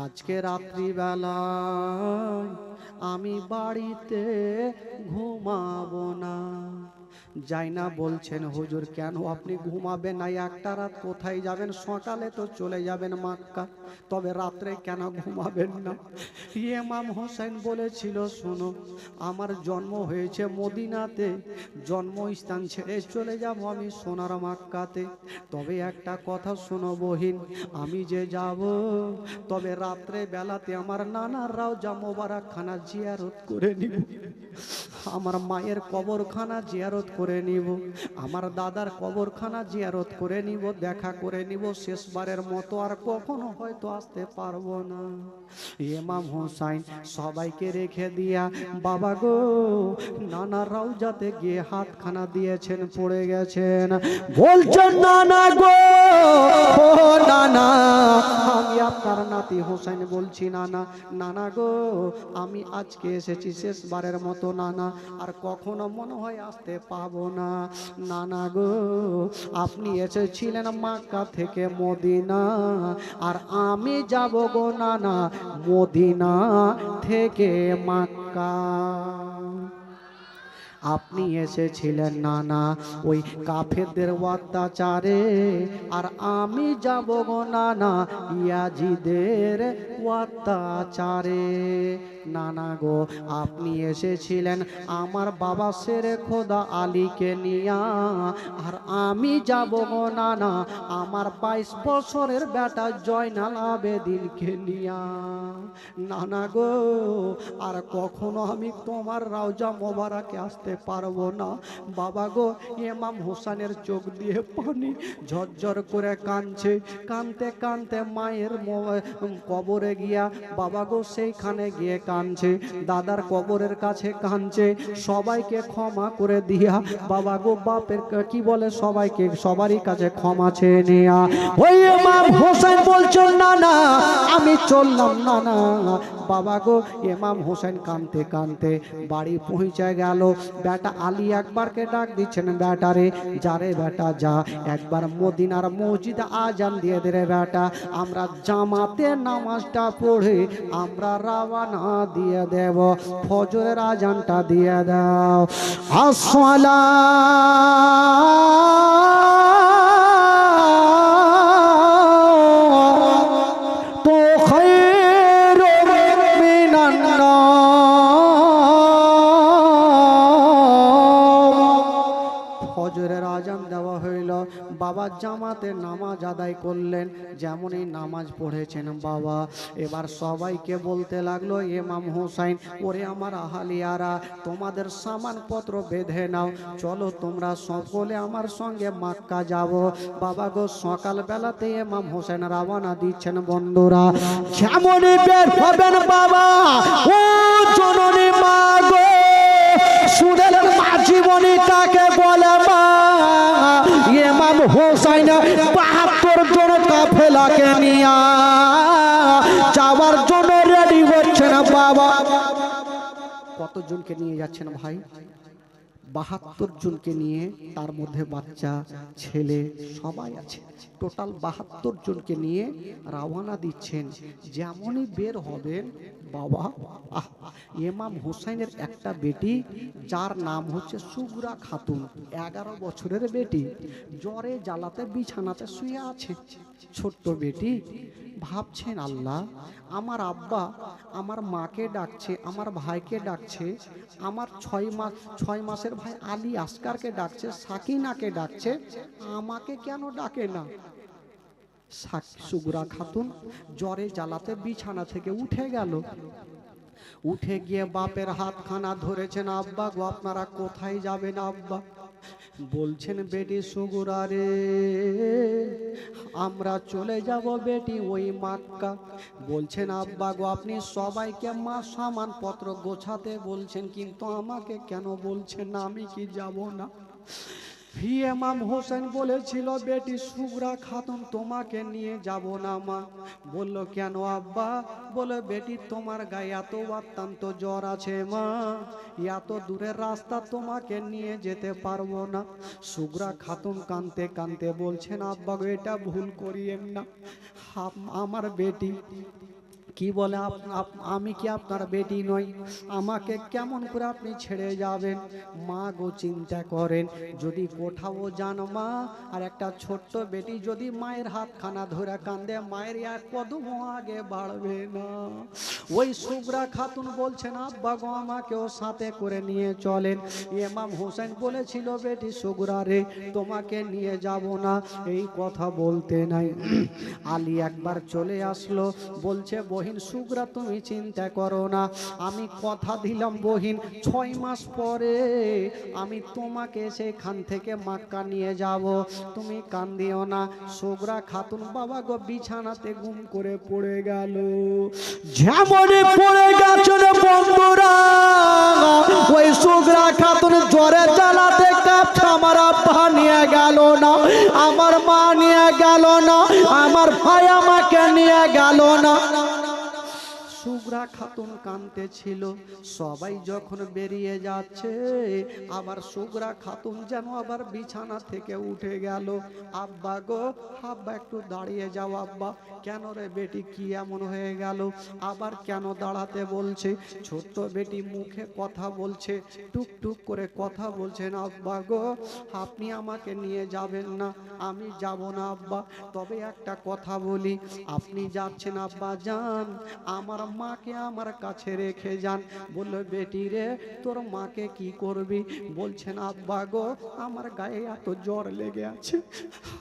আজকে রাত্রিবেলায় আমি বাড়িতে ঘুমাবো না। যাইনা বলছেন হুজুর কেন আপনি ঘুমাবেন না? একটা রাত কোথায় যাবেন? সকালে তো চলে যাবেন মক্কা, তবে রাত্রে কেন ঘুমাবেন না? ইমাম হোসেন বলেছিল, শোনো আমার জন্ম হয়েছে মদিনাতে, জন্মস্থান ছেড়ে চলে যাব আমি সোনার মক্কাতে, তবে একটা কথা শোনো বহিন, আমি যে যাব তবে রাত্রে বেলাতে আমার নানার রওজা মোবারকখানা জিয়ারত করে নিব, আমার মায়ের কবরখানা জিয়ারত করে নিব, আমার দাদার কবরখানা জিয়ারত করে নিব, দেখা করে নিব, শেষবারের মতো আর কখনো হয়তো আসতে পারবো না। ইমাম হোসেন সবাইকে রেখে দিয়া বাবা গো নানা রওজাতে গিয়ে হাতখানা দিয়েছেন, পড়ে গেছেন, বলছেন নানা গো, ও নানা, আমি আপনার নাতি হোসেন বলছি, নানা, নানা গো আমি আজকে এসেছি শেষবারের মতো নানা, আর কখনো মনে হয় আসতে পাবো না। নানা গো আপনি এসেছিলেন মক্কা থেকে মদিনা, আর আমি যাব গো নানা মদিনা থেকে মক্কা। আপনি এসেছিলেন নানা ওই কাফেরদের অত্যাচারে, আর আমি যাব গো নানা ইয়াজিদের অত্যাচারে। নানা গো আপনি এসেছিলেন আমার বাবা শেরে খোদা আলীকে নিয়া, আর আমি যাব গো নানা আমার 22 বছরের বেটা জয়নাল আবেদিনকে নিয়া। নানা গো আর কখনো আমি তোমার রওজা মোবারকে আসতে পারবো না। বাবা গো ইমাম হোসেনের চোখ দিয়ে পানি ঝরঝর করে কাঁদছে, কাঁদতে কাঁদতে মায়ের কবরে গিয়া বাবা গো সেইখানে গিয়ে কাঁদছে, দাদার কবরের কাছে কাঁদছে, সবাইকে ক্ষমা করে দিয়া বাবা গো বাপের কি বলে সবাইকে সবারই কাছে ক্ষমা চেয়ে নেয়া। ওই ইমাম হোসেন বলছেন না না আমি চললাম না না। বাবা গো ইমাম হোসেন কাঁদতে কাঁদতে বাড়ি পৌঁছে গেল। বেটা আলী একবারকে ডাক দিচ্ছেন, বেটা রে যা রে বেটা যা, একবার মদিনার মসজিদে আজান দিয়ে দে রে বেটা, আমরা জামাতে নামাজটা পড়ে আমরা রওনা দিয়ে দেব, ফজরের আজানটা দিয়ে দাও। আসসালাম তো ফজরের আজান দেওয়া হইল। বাবা জামাতে নামাজ আদায় করলেন, যেমনই নামাজ পড়েছেন বাবা এবার সবাইকে বলতে লাগলো, ইমাম হোসেন ওরে আমার আহালিয়ারা তোমাদের সামানপত্র বেঁধে নাও, চলো তোমরা সকলে আমার সঙ্গে মক্কা যাব। বাবা গো সকাল বেলাতে ইমাম হোসেন রওনা দিচ্ছেন। বন্ধুরা যেমনই বের হবেন বাবা ও জননী মা গো শুনলেন মা জীবনী কাকে বলে মা, ইমাম হোসেন 72 জন কাফেলাকে নিয়ে যাওয়ার জন্য রেডি হচ্ছেন বাবা। কতজনকে নিয়ে যাচ্ছেন ভাই? 72 জনকে নিয়ে, তার মধ্যে বাচ্চা ছেলে সবাই আছে, টোটাল 72 জনকে নিয়ে রওনা দিচ্ছেন। যেমনই বের হবেন বাবা, ইমাম হোসেনের একটা বেটি, যার নাম হচ্ছে সুগরা খাতুন, 11 বছরের বেটি, জ্বরে জ্বালাতে বিছানাতে শুয়ে আছে। ছোট্ট বেটি ভাবছেন, আল্লাহ, আমার আব্বা আমার মাকে ডাকছে, আমার ভাইকে ডাকছে, আমার 6 মাসের ভাই আলী আসকারকে ডাকছে, সাকিনাকে ডাকছে, আমাকে কেন ডাকে না? সুগরা খাতুন জ্বরে জ্বালাতে বিছানা থেকে উঠে গেল। উঠে গিয়ে বাপের হাতখানা ধরেছেন, আব্বা গো, আপনারা কোথায় যাবেন আব্বা? বলছেন, বেটি সুগুরা রে, আমরা চলে যাব বেটি ওই মক্কা। বলছেন, আব্বা গো, আপনি সবাইকে মা সামানপত্র গোছাতে বলছেন, কিন্তু আমাকে কেন বলছেন না? আমি কি যাব না? ইমাম হোসেন বলেছিল, বেটি সুগরা খাতুন, তোমাকে নিয়ে যাব না মা। বলল, কেন আব্বা? বলে, বেটি তোমার গায়ে এত অত্যন্ত জ্বর আছে মা, এত দূরের রাস্তা তোমাকে নিয়ে যেতে পারবো না। সুগরা খাতুন কাঁদতে কাঁদতে বলছেন, আব্বা গো, এটা ভুল করিয়েন না, আমার বেটি। কি বলে, আমি কি আপনার বেটি নই? আমাকে কেমন করে আপনি ছেড়ে যাবেন? মা গো, চিন্তা করেন, যদি কোথাও যান মা, আর একটা ছোট্ট বেটি যদি মায়ের হাতখানা ধরে কান্দে, মায়ের এক কদম আগে বাড়বে না। ওই সুগরা খাতুন বলছেন, আব্বা গো, আমাকেও সাথে করে নিয়ে চলেন। ইমাম হোসেন বলেছিল, বেটি সুগরা রে, তোমাকে নিয়ে যাব না। এই কথা বলতে নাই আলী একবার চলে আসলো, বলছে, বহিন সুগরা, তুমি চিন্তা করো না, আমি কথা দিলাম বহিন, 6 মাস পরে আমি তোমাকে সেখান থেকে মক্কা নিয়ে যাব, তুমি কান্দিও না। সুগরা খাতুন বাবা গো বিছানাতে গুম করে পড়ে গেল।
যেমনই পড়ে গেছেন বন্ধুরা, ওই সুগরা খাতুন জ্বরে জ্বালাতে কাঁপছে, আমার আব্বা নিয়ে গেল না, আমার মা নিয়ে গেল না, আমার ভাই আমাকে নিয়ে গেল না।
সুগরা খাতুন কাঁদতে ছিল। সবাই যখন বেরিয়ে যাচ্ছে, আবার সুগরা খাতুন যেন আবার বিছানা থেকে উঠে গেল। আব্বা গো, আব্বা একটু দাঁড়িয়ে যাও আব্বা। কেন রে বেটি, কি এমন হয়ে গেল? আবার কেন দাঁড়াতে বলছে? ছোট্ট বেটি মুখে কথা বলছে, টুকটুক করে কথা বলছেন, আব্বা গো, আপনি আমাকে নিয়ে যাবেন না, আমি যাব না আব্বা, তবে একটা কথা বলি, আপনি যাচ্ছেন আব্বা যান, আমার মাকে আমার কাছে রেখে যান। বলল, বেটি রে, তোর মাকে কি করবি? বলছেন, আব্বা গো, আমার গায়ে এত জ্বর লেগে আছে,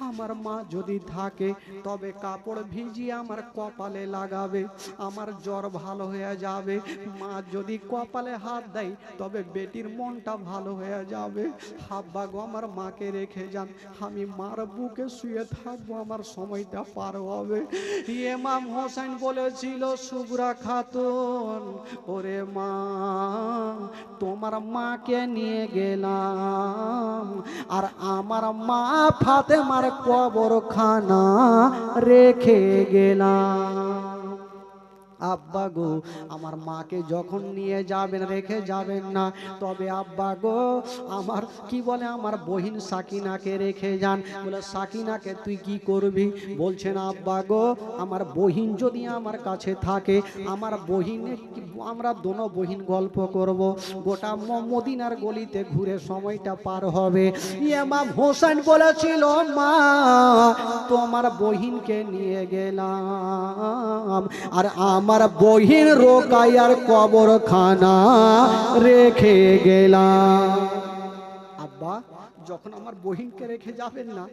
আমার মা যদি থাকে তবে কাপড় ভিজিয়ে আমার কপালে লাগাবে, আমার জ্বর ভালো হয়ে যাবে। মা যদি কপালে হাত দেয় তবে বেটির মনটা ভালো হয়ে যাবে। আব্বা গো, আমার মাকে রেখে যান, আমি মার বুকে শুয়ে থাকবো, আমার সময়টা পার হবে। ইমাম হোসেন বলেছিল, সুগরা খাতুন, ওরে মা, তোমার মাকে নিয়ে গেলাম, আর আমার মা ফাতেমার কবরখানা রেখে গেলাম। আব্বা গো, আমার মাকে যখন নিয়ে যাবেন, রেখে যাবেন না, তবে আব্বা গো, আমার কি বলে, আমার বহিন সাকিনাকে রেখে যান। বলে, সাকিনাকে তুই কি করবি? বলছেন, আব্বা গো, আমার বহিন যদি আমার কাছে থাকে, আমার বহিনে আমরা দোনো বহিন গল্প করব, গোটা মদিনার গলিতে ঘুরে সময়টা পার হবে। ইমাম হোসেন বলেছিল, মা, তোমার বহিনকে নিয়ে গেলাম, আর আমার বহিন রোকাইয়ার কবরখানা রেখে গেলাম। আব্বা, যখন আমার বহিনকে রেখে যাবেন না,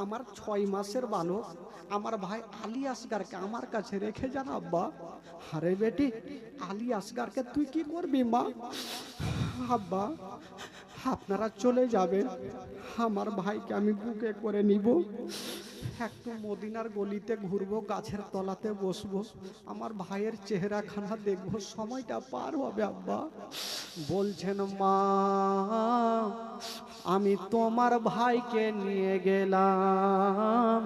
আমার 6 মাসের বালক আমার ভাই আলী আসগারকে আমার কাছে রেখে যান আব্বা। আরে বেটি, আলী আসগারকে তুই কি করবি মা? আব্বা, আপনারা চলে যাবেন, আমার ভাইকে আমি বুকে করে নিব, একটু মদিনার গলিতে ঘুরবো, গাছের তলাতে বসবো, আমার ভাইয়ের চেহারাখানা দেখবো, সময়টা পার হবে আব্বা। বলছেন, মা, আমি তোমার ভাইকে নিয়ে গেলাম,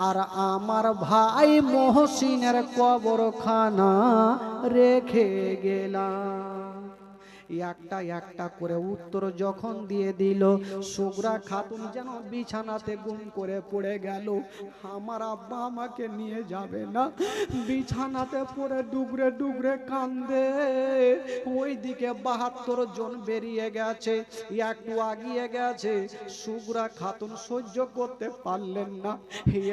আর আমার ভাই মহসিনের কবরখানা রেখে গেলাম। একটা একটা করে উত্তর যখন দিয়ে দিল, সুগরা খাতুন যেন বিছানাতে গুম করে পড়ে গেল। আমার আব্বা আমাকে নিয়ে যাবে না, বিছানাতে পড়ে ডুগরে ডুগরে কান্দে। ওইদিকে ৭২ জন বেরিয়ে গেছে, একটু আগিয়ে গেছে। সুগরা খাতুন সহ্য করতে পারলেন না,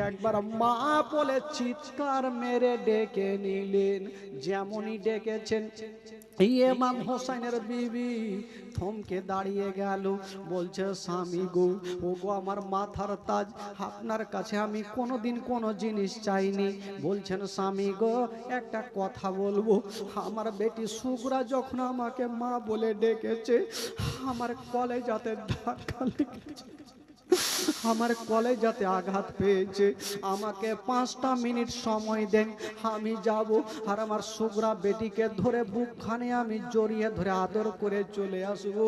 একবার মা বলে চিৎকার মেরে ডেকে নিলেন। যেমনই ডেকেছেন, ইমাম হোসেনের বিবি থমকে দাঁড়িয়ে গেল। বলছে, স্বামী গো, ও গো আমার মাথার তাজ, আপনার কাছে আমি কোনোদিন কোনো জিনিস চাইনি। বলছেন, স্বামী গো একটা কথা বলবো, আমার বেটি সুগরা যখন আমাকে মা বলে ডেকেছে, আমার কলেজাতে ধাক্কা লেগেছে, আমার কলেজাতে আঘাত পেয়েছে। আমাকে ৫টা মিনিট সময় দেন, আমি যাব আর আমার সুগরা বেটিকে ধরে বুকখানে আমি জড়িয়ে ধরে আদর করে চলে আসবো।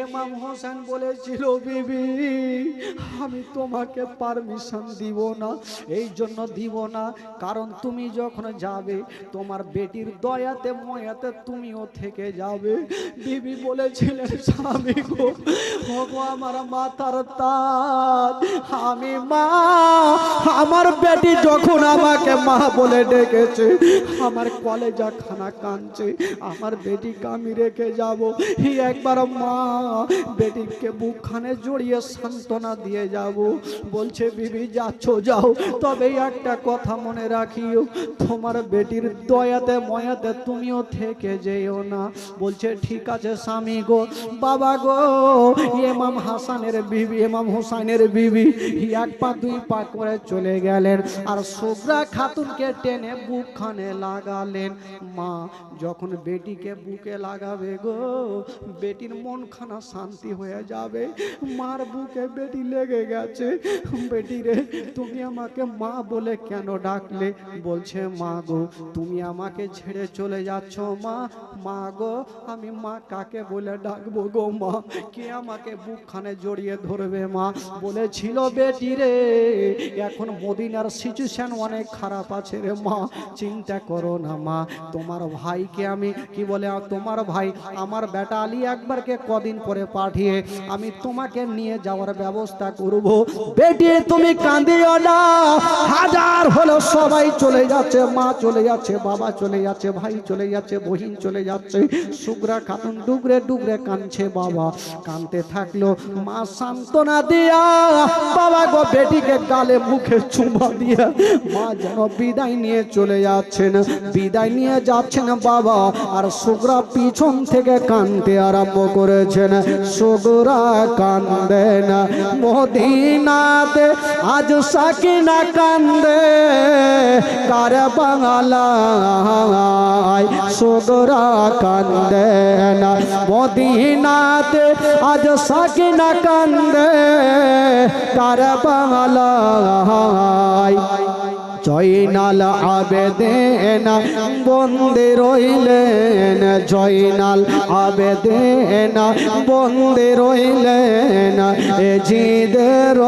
ইমাম হোসেন বলেছিল, বিবি আমি তোমাকে পারমিশন দিব না। এই জন্য দিব না কারণ তুমি যখন যাবে তোমার বেটির দয়াতে ময়াতে তুমিও থেকে যাবে। বিবি বলেছিলেন, স্বামী গো, আমার মাথার তাজ, আমি মা, আমার বেটি যখন আমাকে মা বলে ডেকেছে, আমার কলেজা খানা কাঁদছে, আমার বেটিকে আমি রেখে যাব। একবার মা বেটিকে বুকখানে জড়িয়ে সান্ত্বনা দিয়ে যাব। বলছে, বিবি যাচ্ছ যাও, তবে একটা কথা মনে রাখিও, তোমার বেটির দয়াতে ময়াতে তুমিও থেকে যেও না। বলছে, ঠিক আছে স্বামী গো। বাবা গো, ইমাম হাসানের বিবি, ইমাম হোসেনের বিবি ১ পা ২ পা করে চলে গেলেন আর সুগরা খাতুনকে টেনে বুকখানে লাগালেন। মা যখন বেটিকে বুকে লাগাবে গো, বেটির মনখানা শান্তি হয়ে যাবে। মার বুকে বেটি লেগে গেছে। বেটি রে, তুমি আমাকে মা বলে কেন ডাকলে? বলছে, মা গো, তুমি আমাকে ছেড়ে চলে যাচ্ছ মা। মা গো, আমি মা কাকে বলে ডাকবো গো মা? কে আমাকে বুকখানে জড়িয়ে ধরবে মা? বলেছিল, বেটি রে, এখন মদিনার সিচুয়েশন অনেক খারাপ আছে রে মা, চিন্তা করো না মা। তোমার ভাইকে আমি কি বলে, তোমার ভাই আমার বেটা আলী আকবরকে কদিন পরে পাঠিয়ে আমি তোমাকে নিয়ে যাওয়ার ব্যবস্থা করব। বেটি তুমি কাঁদিও না, হাজার হলো সবাই চলে যাচ্ছে, মা চলে যাচ্ছে, বাবা চলে যাচ্ছে, ভাই চলে যাচ্ছে, বহিন চলে যাচ্ছে। সুগরা খাতুন ডুগরে ডুগরে কাঁদছে। বাবা কাঁদতে থাকলো। মা সান্ত্বনা দিয়া বাবা গো বেটিকে গালে মুখে চুমা দিয়া মা যেন বিদায় নিয়ে চলে যাচ্ছেন, বিদায় নিয়ে যাচ্ছেন বাবা। আর সুগরা পিছন থেকে কাঁদতে আরম্ভ করেছেন। সুগরা কান্দে না মদিনাতে, আজ সাকিনা কান্দে কার বাংলায়। সুগরা কান্দে না মদিনাতে, আজ সাকিনা কান্দে কার বাংলায়। জয়নাল আবেদিন বন্দে রইলেন, জয়নাল আবেদিন বন্দে রইলেন, এ জিদের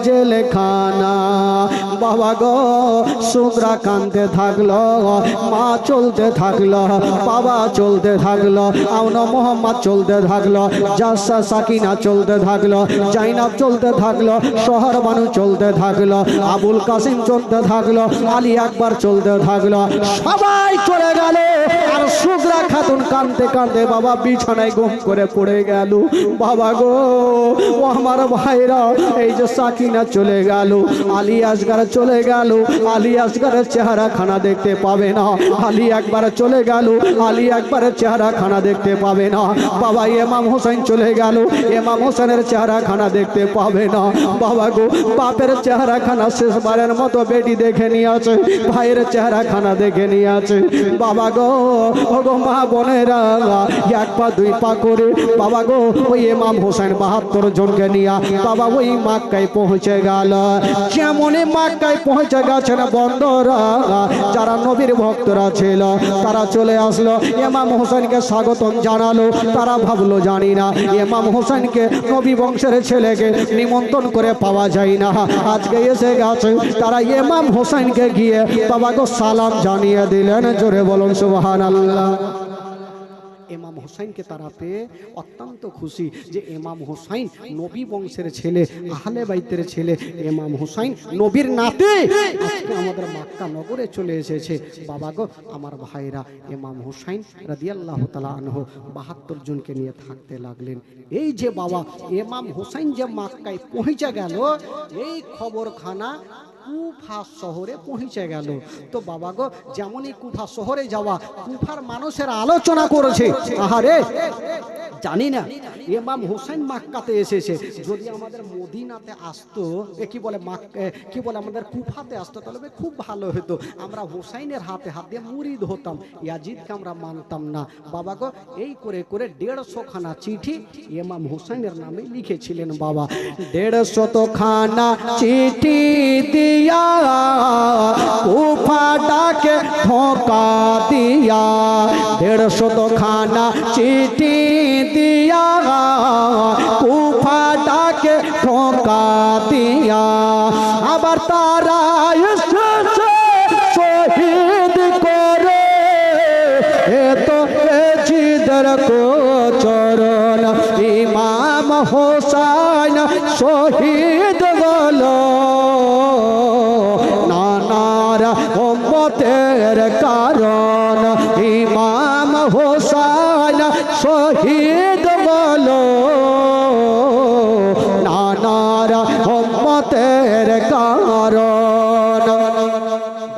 জেলখানা। বাবা গো, সুগরা কাঁদতে থাকলো, মা চলতে থাকলো, বাবা চলতে থাকলো, আওনা মোহাম্মদ চলতে থাকলো, জাসা সাকিনা চলতে থাকলো, জাইনাব চলতে থাকলো, শহর বানু চলতে থাকলো, আবুল কাসিম চলতে থাকলো, আলী আকবর চলতে থাকলো, সবাই চলে গেল। আর সুগরা খাতুন কাঁদতে কাঁদতে বাবা বিছানায় গুম করে পড়ে গেল। বাবা গো, ও আমার ভাইরা, এই যে সাকিনা চলে গেল, আলী আসগর চলে গেল, আলী আসগরের চেহারা খানা দেখতে পাবে না। আলী একবার চলে গেল, আলী একবারের চেহারা খানা দেখতে পাবে না। বাবা ইমাম হোসেন চলে গেল, ইমাম হোসেনের চেহারা খানা দেখতে পাবে না। বাবা গো, বাপের চেহারা খানা শেষবারের মতো বেটি দেখে নিয়ে আছে, ভাইয়ের চেহারা খানা দেখে নিয়ে আছে। বাবা গো, ও গো মা বোনেরা, ১ পা ২ পা করে বাবা গো ওই ইমাম হোসেন ৭২ জনকে নিয়ে বাবা ওই মক্কায় পৌঁছে গেল। যেমনই মক্কায় পৌঁছে গেছেন বন্ধুরা, যারা নবীর ভক্তরা ছিল তারা চলে আসলো, ইমাম হোসেনকে স্বাগতম জানালো। তারা ভাবলো, জানি না ইমাম হোসেনকে নবী বংশের ছেলেকে নিমন্ত্রণ করে পাওয়া যায় না, আজকে এসে গেছে। তারা ইমাম হোসেনকে গিয়ে বাবা গো সালাম জানিয়ে দিলেন। জোরে বলুন সুবহানাল্লাহ। ইমাম হোসাইনকে তারা পেয়ে অত্যন্ত খুশি যে ইমাম হোসাইন নবী বংশের ছেলে, আহলে বাইতের ছেলে, ইমাম হোসাইন নবীর নাতি আজকে আমাদের মক্কা নগরে চলে এসেছে। বাবা গো আমার ভাইরা, ইমাম হোসাইন রাদিয়াল্লাহু তাআলা আনহু ৭২ জনকে নিয়ে থাকতে লাগলেন। এই যে বাবা ইমাম হোসাইন যে মক্কায় পৌঁছে গেল, এই খবরখানা কুফা শহরে পৌঁছে গেল। তো বাবা গো যেমনই কুফা শহরে যাওয়া, কুফার মানুষের আলোচনা করেছে, আহারে জানি না ইমাম হোসেন মক্কাতে এসেছে, যদি আমাদের মদিনাতে আসতো, কি বলে আমাদের কুফাতে আসতো, তাহলে খুব ভালো হতো। আমরা হোসাইনের হাতে হাত দিয়ে মুরিদ হতাম, ইয়াজিদকে আমরা মানতাম না। বাবা গো এই করে করে ১৫০ খানা চিঠি ইমাম হোসেনের নামে লিখেছিলেন। বাবা
১৫০ খানা চিঠি দিয়া কুফাটাকে ধোঁকা দিয়া, ১৫০ খানা চিঠি দিয়া কুফাটাকে ধোঁকা দিয়া, আবার তারা এসেছে শহীদ করে এত জিদের চরণ, ইমাম হোসাইন শহীদ গেল নানার উম্মতের কারণ, ইমাম হোসাইন শহীদ গেল নানার উম্মতের কারণ।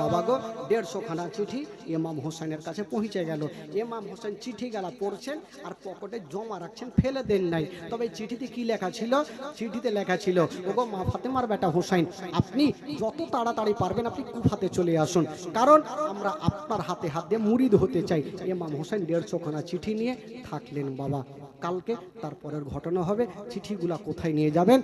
বাবা গো ১৫০ খানা চিঠি ইমাম হোসেনের কাছে পৌঁছে গেল। ইমাম হোসেন চিঠি গেলা পড়ছেন আর পকেটে জমা রাখছেন, ফেলে দেন নাই। তবে চিঠিতে কি লেখা ছিল? চিঠিতে লেখা ছিল, ওগো মা ফাতেমার বেটা হোসেন, আপনি যত তাড়াতাড়ি পারবেন আপনি কুফাতে চলে আসুন, কারণ আমরা আপনার হাতে হাত দিয়ে মুরিদ হতে চাই। ইমাম হোসেন ১৫০ খানা চিঠি নিয়ে থাকলেন। বাবা কালকে তারপরের ঘটনা হবে, চিঠিগুলা কোথায় নিয়ে যাবেন